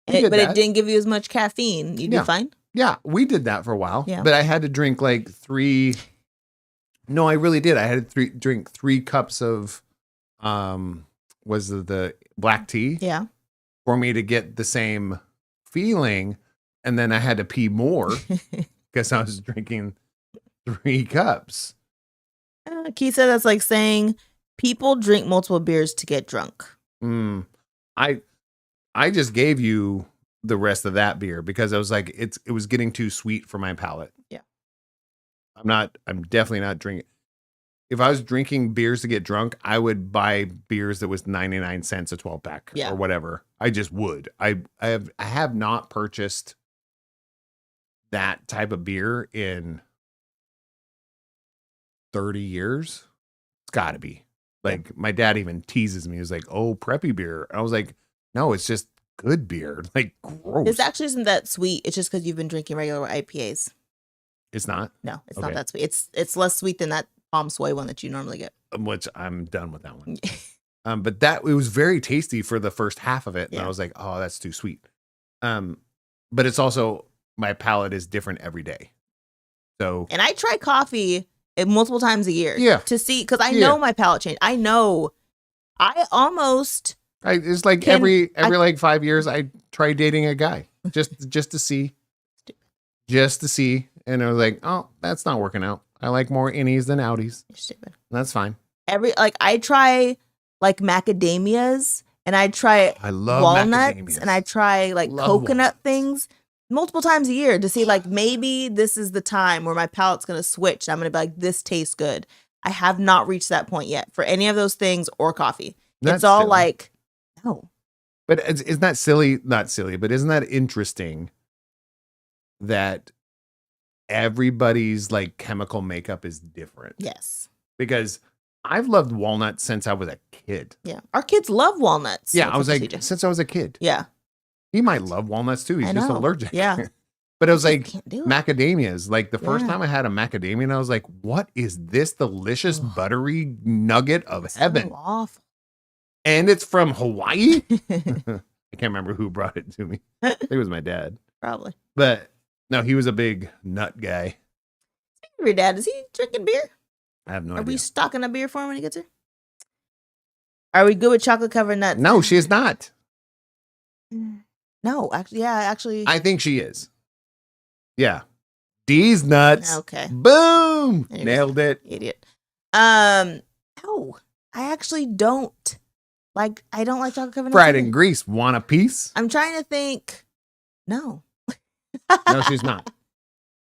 We did but it that. didn't give you as much caffeine, you'd Yeah. be fine? Yeah, we did that for a while. Yeah. But I had to drink like 3. No, I really did. I had to drink 3 cups of was the black tea Yeah. for me to get the same feeling, and then I had to pee more because I was drinking 3 cups. Keith said that's like saying people drink multiple beers to get drunk. I just gave you the rest of that beer because I was like, it was getting too sweet for my palate. Yeah. I'm definitely not drinking. If I was drinking beers to get drunk, I would buy beers that was 99 cents a 12 pack or whatever. I just would. I have not purchased that type of beer in 30 years. It's got to be. Like my dad even teases me. He was like, "Oh, preppy beer." And I was like, "No, it's just good beer." Like gross. This actually isn't that sweet. It's just because you've been drinking regular IPAs. It's not. No, it's Okay. not that sweet. It's less sweet than that palm soy one that you normally get. Which I'm done with that one. But it was very tasty for the first half of it. And Yeah. I was like, oh, that's too sweet. But it's also, my palate is different every day. So, And I try coffee multiple times a year. Yeah. To see, because I know my palate change. I know. I almost. it's like every like 5 years, I try dating a guy just to see. Just to see. And I was like, oh, that's not working out. I like more innies than outies. You're stupid. That's fine. I try like macadamias and I try I love walnuts macadamias. and I try like Love coconut walnuts. things multiple times a year to see like maybe this is the time where my palate's going to switch. I'm going to be like, this tastes good. I have not reached that point yet for any of those things or coffee. That's it's all silly. like, no. But isn't that silly? Not silly, but isn't that interesting that everybody's like chemical makeup is different? Yes. Because I've loved walnuts since I was a kid. Yeah. Our kids love walnuts. Yeah, What's I was up, like, CJ? since I was a kid. Yeah. He might love walnuts too. He's I just know. allergic. Yeah. But it was like Can't do it. macadamias. Like the first Yeah. time I had a macadamia, and I was like, what is this delicious Ugh. buttery nugget of So heaven? awful. And it's from Hawaii? I can't remember who brought it to me. I think it was my dad. Probably. But no, he was a big nut guy. Your dad, is he drinking beer? I have no Are we idea. stocking a beer for him when he gets here? Are we good with chocolate covered nuts? No, she is not. No, actually. I think she is. Yeah. D's nuts. Okay. Boom. Anyways. Nailed it. Idiot. No, I actually don't. I don't like chocolate covered nuts. Fried either. in grease. Want a piece? I'm trying to think. No. No, she's not.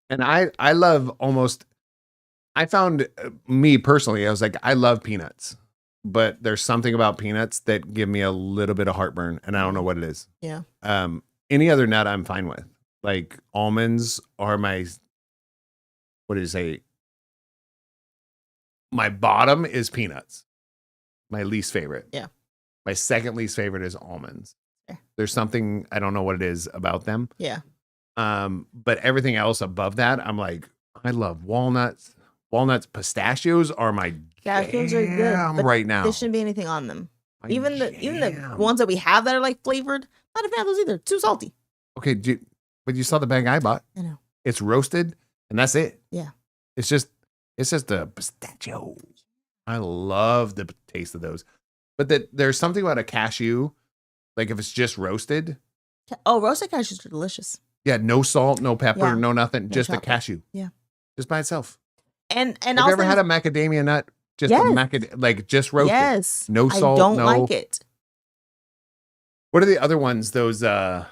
And I love almost, I found me personally, I was like, I love peanuts, but there's something about peanuts that give me a little bit of heartburn, and I don't know what it is. Yeah. Any other nut I'm fine with. Like almonds are my, what do you say? My bottom is peanuts. My least favorite. Yeah. My second least favorite is almonds. Fair. There's something, I don't know what it is about them. Yeah. But everything else above that, I'm like, I love walnuts. Walnuts, pistachios are my Pistachios are good, jam but right now. there shouldn't be anything on them. My Even the jam. ones that we have that are like flavored, not a fan of those either. Too salty. Okay, but you saw the bag I bought. I know. It's roasted, and that's it. Yeah. It's just a pistachio. I love the taste of those. But there's something about a cashew, like if it's just roasted. Oh, roasted cashews are delicious. Yeah, no salt, no pepper, Yeah. no nothing, No just a chocolate. cashew. Yeah. Just by itself. And Have also you ever had a macadamia nut? Just Yes. like just roasted. yes, No salt, I don't no- like it. What are the other ones? Those I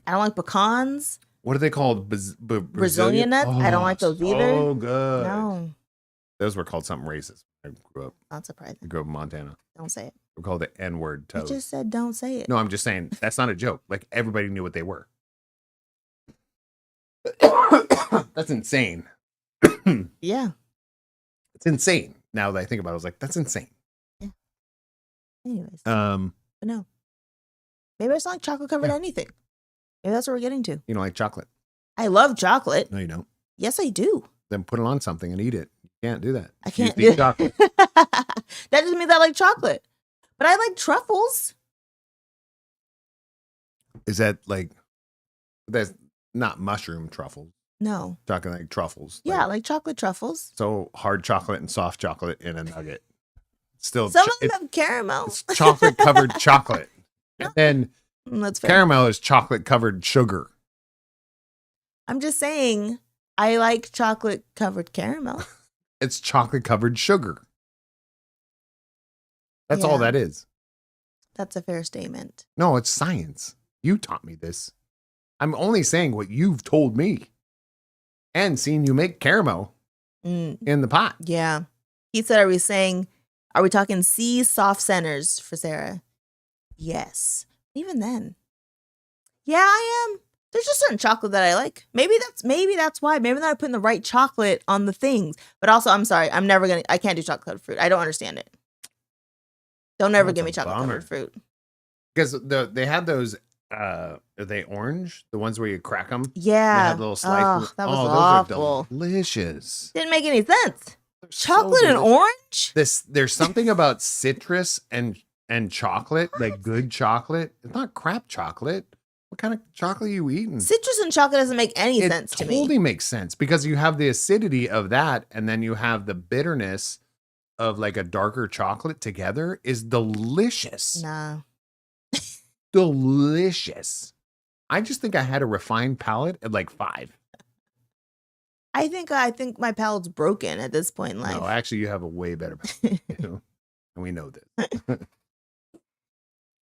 don't like pecans. what are they called? Brazilian nuts? I don't like those either. Oh, good. No, Those were called something racist. I grew up not surprising. in Montana. Don't say it. We're called the N-word I toes. just said don't say it. No, I'm just saying that's not a joke. Like everybody knew what they were. That's insane. Yeah. It's insane. Now that I think about it, I was like, that's insane. Anyways, Um, but no. Maybe it's not like chocolate covered anything. Maybe that's what we're getting to. you don't like chocolate. I love chocolate. No, you don't. Yes, I do. Then put it on something and eat it. You can't do that. I You can't just do eat chocolate. that. Just means I like chocolate. But I like truffles. Is that like that's not mushroom truffles? No. Talking like truffles. Yeah, like chocolate truffles. So hard chocolate and soft chocolate in a nugget. Still, Some of them have caramel. it's chocolate covered chocolate. And then That's fair. caramel is chocolate covered sugar. I'm just saying, I like chocolate covered caramel. It's chocolate covered sugar. That's all Yeah. that is. That's a fair statement. No, it's science. You taught me this. I'm only saying what you've told me and seen you make caramel Mm, in the pot. yeah. He said, are we talking C soft centers for Sarah? Yes. Even then. Yeah, I am. There's just certain chocolate that I like. Maybe that's why. Maybe not putting the right chocolate on the things. But also, I'm sorry. I can't do chocolate covered fruit. I don't understand it. Don't ever That's give a me chocolate bummer. covered fruit. Because they had those, are they orange? The ones where you crack them? Yeah. They have little slices. Oh, that was those awful. are delicious. Didn't make any sense. They're so Chocolate and delicious. orange? There's something about citrus and chocolate, like good chocolate. It's not crap chocolate. What kind of chocolate are you eating? Citrus and chocolate doesn't make any It sense to totally me. makes sense because you have the acidity of that, and then you have the bitterness of like a darker chocolate together is delicious. Nah. Delicious. I just think I had a refined palate at like 5. I think my palate's broken at this point in life. No, actually, you have a way better palate. And we know this.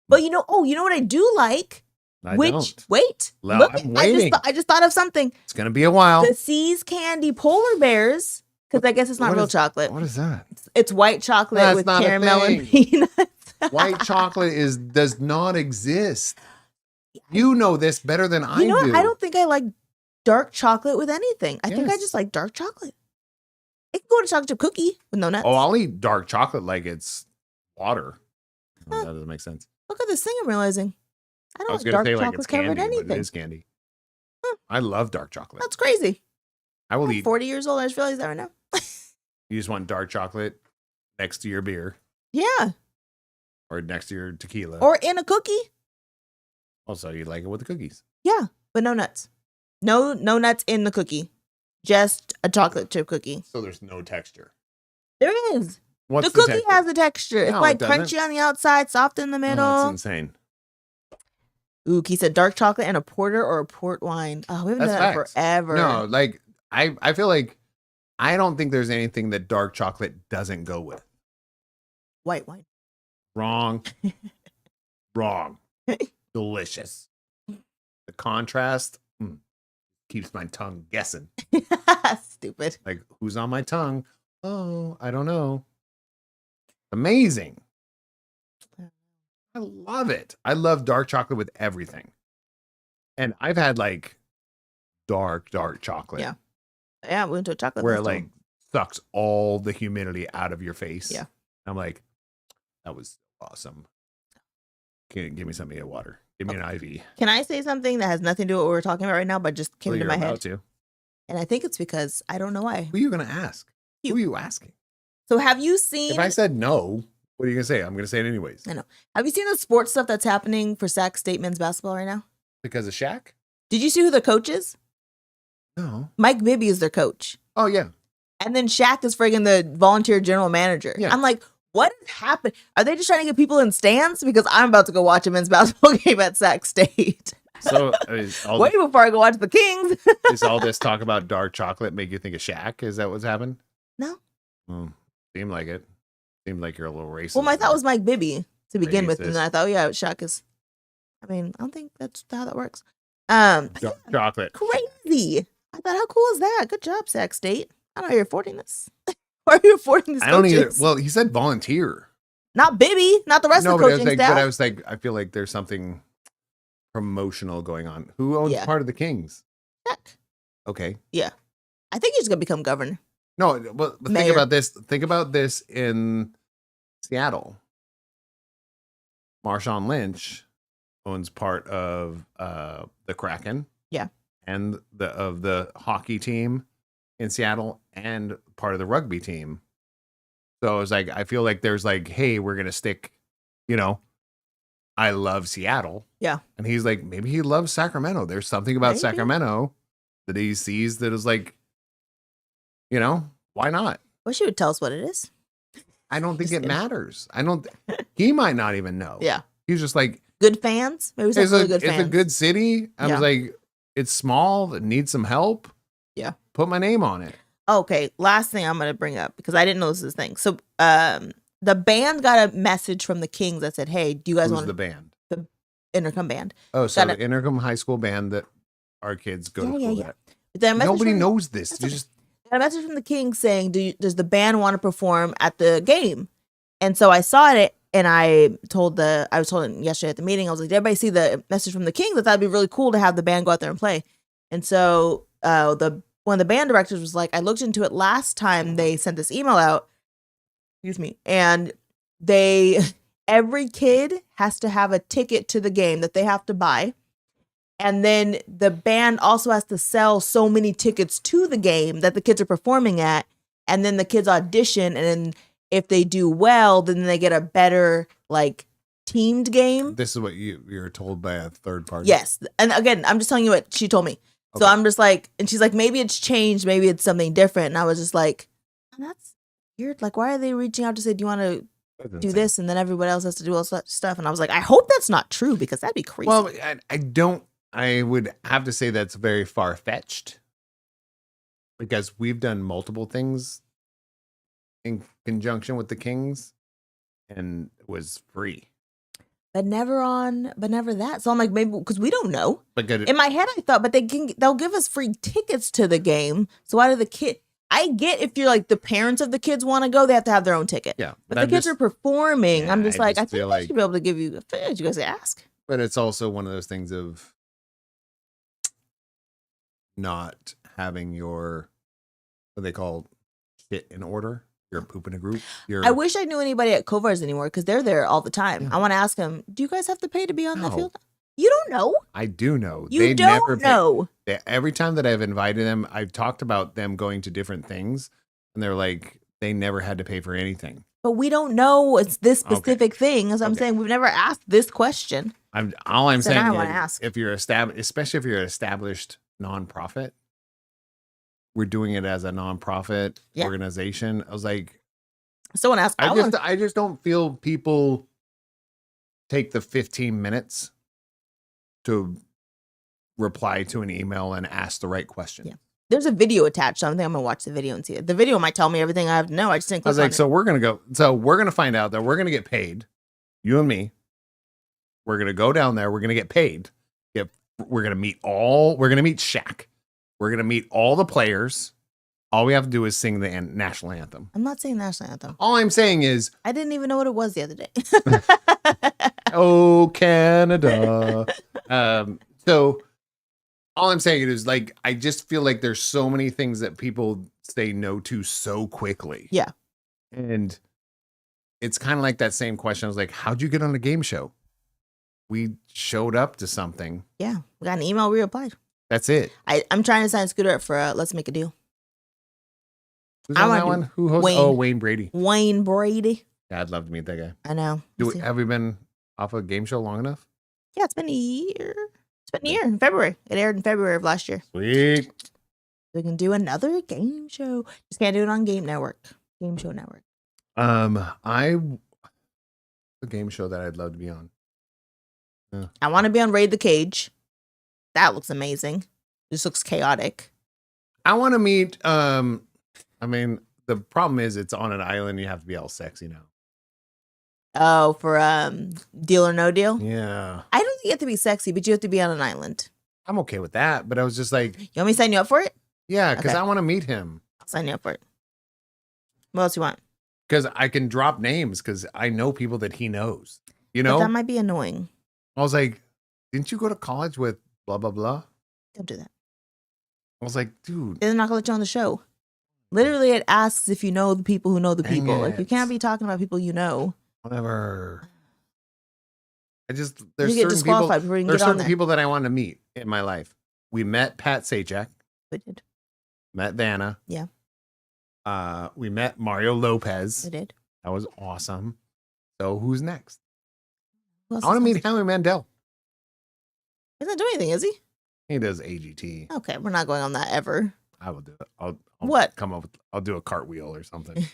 But you know what I do like? I Which don't. wait, No, look, I'm waiting. I just thought of something. It's gonna be a while. The See's Candy Polar Bears, because I guess it's not What real is- chocolate. What is that? It's white chocolate That's with not a caramel and thing. peanuts. White chocolate does not exist. You know this better than I You know do. what? I don't think I like dark chocolate with anything. I think I Yes. just like dark chocolate. It can go to chocolate chip cookie with no nuts. Oh, I'll eat dark chocolate like it's water. Oh, Huh. that doesn't make sense. Look at this thing I'm realizing. I I don't was like gonna dark say like chocolate it's covered candy, but anything. it is candy. Huh. I love dark chocolate. That's crazy. I will I'm eat. 40 years old. I just realized that right now. You just want dark chocolate next to your beer Yeah. or next to your tequila. Or in a cookie. Also, you like it with the cookies. Yeah. But no nuts. No nuts in the cookie. Just a chocolate chip cookie. So there's no texture. There is. What's the cookie texture? has a texture. It's No, like it doesn't. crunchy on the outside, soft in the Oh, middle. that's insane. Ooh, he said dark chocolate and a porter or a port wine. Oh, we haven't That's done that facts. forever. No, like I feel like I don't think there's anything that dark chocolate doesn't go with. White wine. Wrong. Wrong. Delicious. The contrast keeps my tongue guessing. Stupid. Like, who's on my tongue? Oh, I don't know. Amazing. I love it. I love dark chocolate with everything. And I've had like dark chocolate. Yeah. Yeah, we went to a chocolate where it festival. like sucks all the humidity out of your face. Yeah. I'm like, that was awesome. Can you give me some of your water? Give me an IV. Can I say something that has nothing to do with what we're talking about right now, but just came Well, into you're my about head? to. And I think it's because I don't know why. Who are you going to ask? You. Who are you asking? So have you seen? If I said no, what are you going to say? I'm going to say it anyways. I know. Have you seen the sports stuff that's happening for Sac State men's basketball right now? Because of Shaq? Did you see who their coach is? No. Mike Bibby is their coach. Oh, yeah. And then Shaq is friggin' the volunteer general manager. Yeah. I'm like, what has happened? Are they just trying to get people in stands? Because I'm about to go watch a men's basketball game at Sac State. So Way before I go watch the Kings. is all this talk about dark chocolate make you think of Shaq? Is that what's happened? No. Seemed like it. Seemed like you're a little racist. Well, my thought was Mike Bibby to begin with. And Racist. then I thought, yeah, Shaq is. I mean, I don't think that's how that works. But dark yeah, chocolate. crazy. I thought, how cool is that? Good job, Sac State. I don't know you're affording this. Why are you affording this? I don't either. Well, he said volunteer. Not Bibby, not the rest of the but I was coaching like, staff. but I was like, I feel like there's something promotional going on. Who owns Yeah. part of the Kings? Shaq. Okay. Yeah. I think he's going to become governor. No, but think Mayor. about this. Think about this in Seattle. Marshawn Lynch owns part of the Kraken. Yeah. And the hockey team in Seattle and part of the rugby team. So it's like I feel like there's like, hey, we're gonna stick, I love Seattle. Yeah. And he's like, maybe he loves Sacramento. There's something about Maybe. Sacramento that he sees that is like, why not? Wish you would tell us what it is. I don't think Just it kidding. matters. He might not even know. Yeah. He's just like, Good fans? Maybe some really good fans. it's a good city. I Yeah. was like, it's small, it needs some help. Yeah. Put my name on it. Okay, last thing I'm going to bring up because I didn't know this was a thing. So the band got a message from the Kings that said, hey, do you guys Who's want the band? Intercom band? Oh, so Got the Intercom High School band that our kids go to school at. The message Nobody from- knows this. That's You okay. just got a message from the Kings saying, does the band want to perform at the game? And so I saw it and I was told yesterday at the meeting, I was like, did everybody see the message from the Kings? I thought it'd be really cool to have the band go out there and play. And so one of the band directors was like, I looked into it last time they sent this email out. Excuse me. And every kid has to have a ticket to the game that they have to buy. And then the band also has to sell so many tickets to the game that the kids are performing at. And then the kids audition. And then if they do well, then they get a better teamed game. this is what you're told by a third party. Yes. And again, I'm just telling you what she told me. So Okay. I'm just like, and she's like, maybe it's changed. Maybe it's something different. And I was just like, that's weird. Like, why are they reaching out to say, do you want to That's do insane. this? And then everybody else has to do all that stuff. And I was like, I hope that's not true because that'd be crazy. Well, I would have to say that's very far fetched because we've done multiple things in conjunction with the Kings and it was free. but never that. So I'm like, maybe because we don't know. But good. In my head, I thought, but they'll give us free tickets to the game. So why do the kid? I get if you're like the parents of the kids want to go, they have to have their own ticket. Yeah. But the kids are performing. Yeah, I'm just I like, just I think feel they like- should be able to give you. You guys ask. But it's also one of those things of not having your what they call shit in order. You're a poop in a group. I wish I knew anybody at Kovars anymore because they're there all the time. Yeah. I want to ask them, do you guys have to pay to be on the No. field? You don't know. I do know. You They don't never pay- know. Every time that I've invited them, I've talked about them going to different things, and they're like, they never had to pay for anything. But we don't know it's this Okay. specific thing. As I'm Okay. saying, we've never asked this question. All I'm So saying now I is, wanna ask. if you're especially if you're an established nonprofit, we're doing it as a nonprofit Yeah. organization. I was like, Someone asked. I just don't feel people take the 15 minutes to reply to an email and ask the right question. Yeah. There's a video attached, so I think I'm gonna watch the video and see it. The video might tell me everything I have to know. I just didn't I was click on like, it. so we're gonna find out that we're gonna get paid, you and me. We're gonna go down there. We're gonna get paid. We're gonna meet Shaq. We're gonna meet all the players. All we have to do is sing the national anthem. I'm not saying national anthem. All I'm saying is, I didn't even know what it was the other day. Oh, Canada. So all I'm saying is like, I just feel like there's so many things that people say no to so quickly. Yeah. And it's kind of like that same question. I was like, how'd you get on a game show? We showed up to something. Yeah. We got an email, we replied. That's it. I'm trying to sign Scooter up for Let's Make a Deal. Who's I on wanna that do one? Who hosts? Wayne. Oh, Wayne Brady. Wayne Brady. Yeah, I'd love to meet that guy. I know. Have we been off a game show long enough? Yeah, it's been a year. It's been a year in February. It aired in February of last year. Sweet. We can do another game show. Just can't do it on Game Network. Game Show Network. A game show that I'd love to be on. I want to be on Raid the Cage. That looks amazing. This looks chaotic. I want to meet. I mean, the problem is it's on an island. You have to be all sexy now. Oh, for Deal or No Deal? Yeah, I don't think you have to be sexy, but you have to be on an island. I'm okay with that. But I was just like, You want me to sign you up for it? yeah, because Okay. I want to meet him. I'll sign you up for it. What else you want? Because I can drop names because I know people that he knows. You But know, that might be annoying. I was like, didn't you go to college with blah blah blah? Don't do that. I was like, dude, They're not going to let you on the show. Literally, it asks if you know the people who know the Dang people. Like, you it. can't be talking about people you know. whatever. There's You get certain people. disqualified before you can There's get on certain there. people that I want to meet in my life. We met Pat Sajak, We did. met Vanna. Yeah. We met Mario Lopez. We did. That was awesome. So who's next? Who else I want to is meet on- Howie Mandel. He's not doing anything, is he? He does AGT. Okay, we're not going on that ever. I will do it. I'll What? come up with. I'll do a cartwheel or something.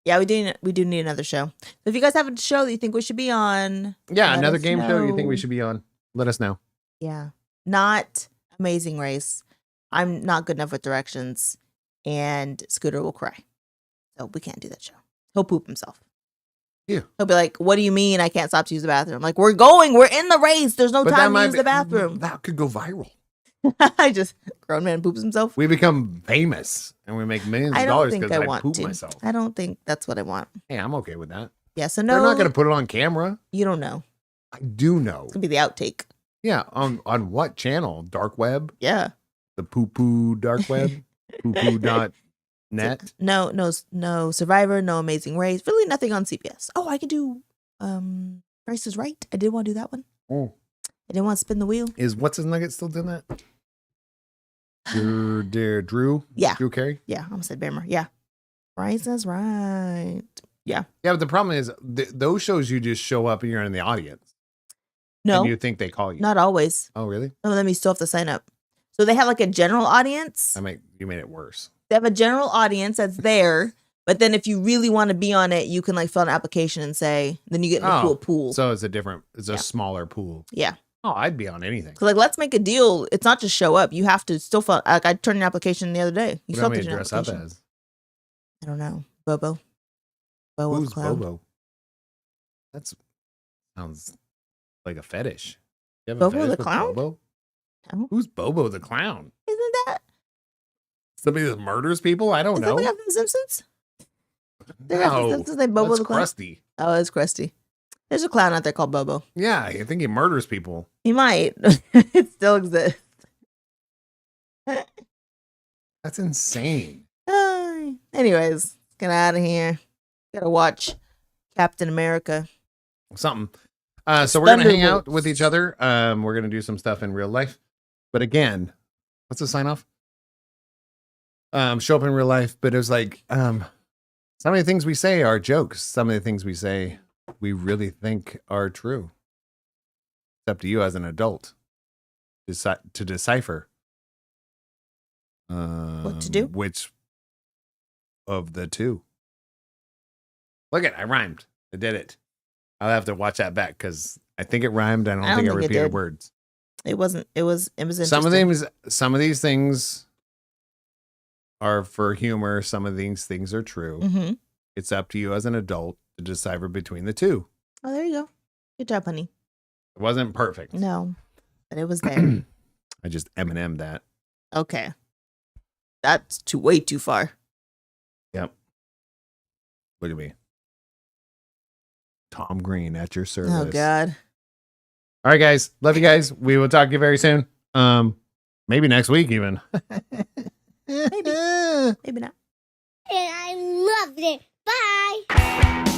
Yeah, we do need another show. So if you guys have a show that you think we should be on, Yeah, let another us game show you think we know. should be on? Let us know. Yeah, not Amazing Race. I'm not good enough with directions, and Scooter will cry. So we can't do that show. He'll poop himself. Yeah. He'll be like, "What do you mean I can't stop to use the bathroom?" Like, we're in the race. There's no But that time to might use be- the bathroom. That could go viral. I just grown man poops himself. We become famous and we make millions I of don't dollars think because I I want poop to. myself. I don't think that's what I want. Hey, I'm okay with that. Yeah, so no, They're not going to put it on camera. you don't know. I do know. It's gonna be the outtake. Yeah, on what channel? Dark web? Yeah. The poo poo dark web? poo-poo.net? No Survivor, no Amazing Race. Really nothing on CBS. Oh, I could do Price is Right. I did want to do that one. Oh. I didn't want to spin the wheel. Is What's His Nugget still doing that? Drew? Yeah. Drew Carey? Yeah, I almost said Bammer. Yeah. Price is Right. Yeah. Yeah, but the problem is those shows you just show up and you're in the audience. No, And you think they call you. not always. Oh, really? Some of them you still have to sign up. So they have like a general audience. You made it worse. They have a general audience that's there. But then if you really want to be on it, you can like fill out an application and say, then you get in a cool pool. So it's a Yeah. smaller pool. Yeah. Oh, I'd be on anything. So like, let's make a deal. It's not just show up. You have to still fill. Like I turned an application the other day. You What do you still want have me to to do an dress up application. as? I don't know. Bobo. Bobo the Who's clown. Bobo? That sounds like a fetish. You have a Bobo fetish the with clown? Bobo? No. Who's Bobo the clown? Isn't that? Somebody that murders people? I don't Is that know. what happened in The Simpsons? They got The No, Simpsons named Bobo that's the clown. Krusty. Oh, it's Krusty. There's a clown out there called Bobo. Yeah, I think he murders people. He might. It still exists. That's insane. Anyways, get out of here. Gotta watch Captain America. Something. So we're gonna hang out Thunderbolts. with each other. We're gonna do some stuff in real life. But again, what's the sign off? Show up in real life, but it was like some of the things we say are jokes. Some of the things we say we really think are true. It's up to you as an adult to decipher What to do? which of the two. Look it, I rhymed. I did it. I'll have to watch that back because I think it rhymed. I don't think I think it repeated did. words. It wasn't. It was interesting. Some of these things are for humor. Some of these things are true. Mm-hmm. It's up to you as an adult to decipher between the two. Oh, there you go. Good job, honey. It wasn't perfect. No, but it was there. I just Eminem that. Okay. That's way too far. Yep. Look at me. Tom Green at your service. Oh God. All right, guys. Love you guys. We will talk to you very soon. Maybe next week even. Maybe not. And I loved it. Bye.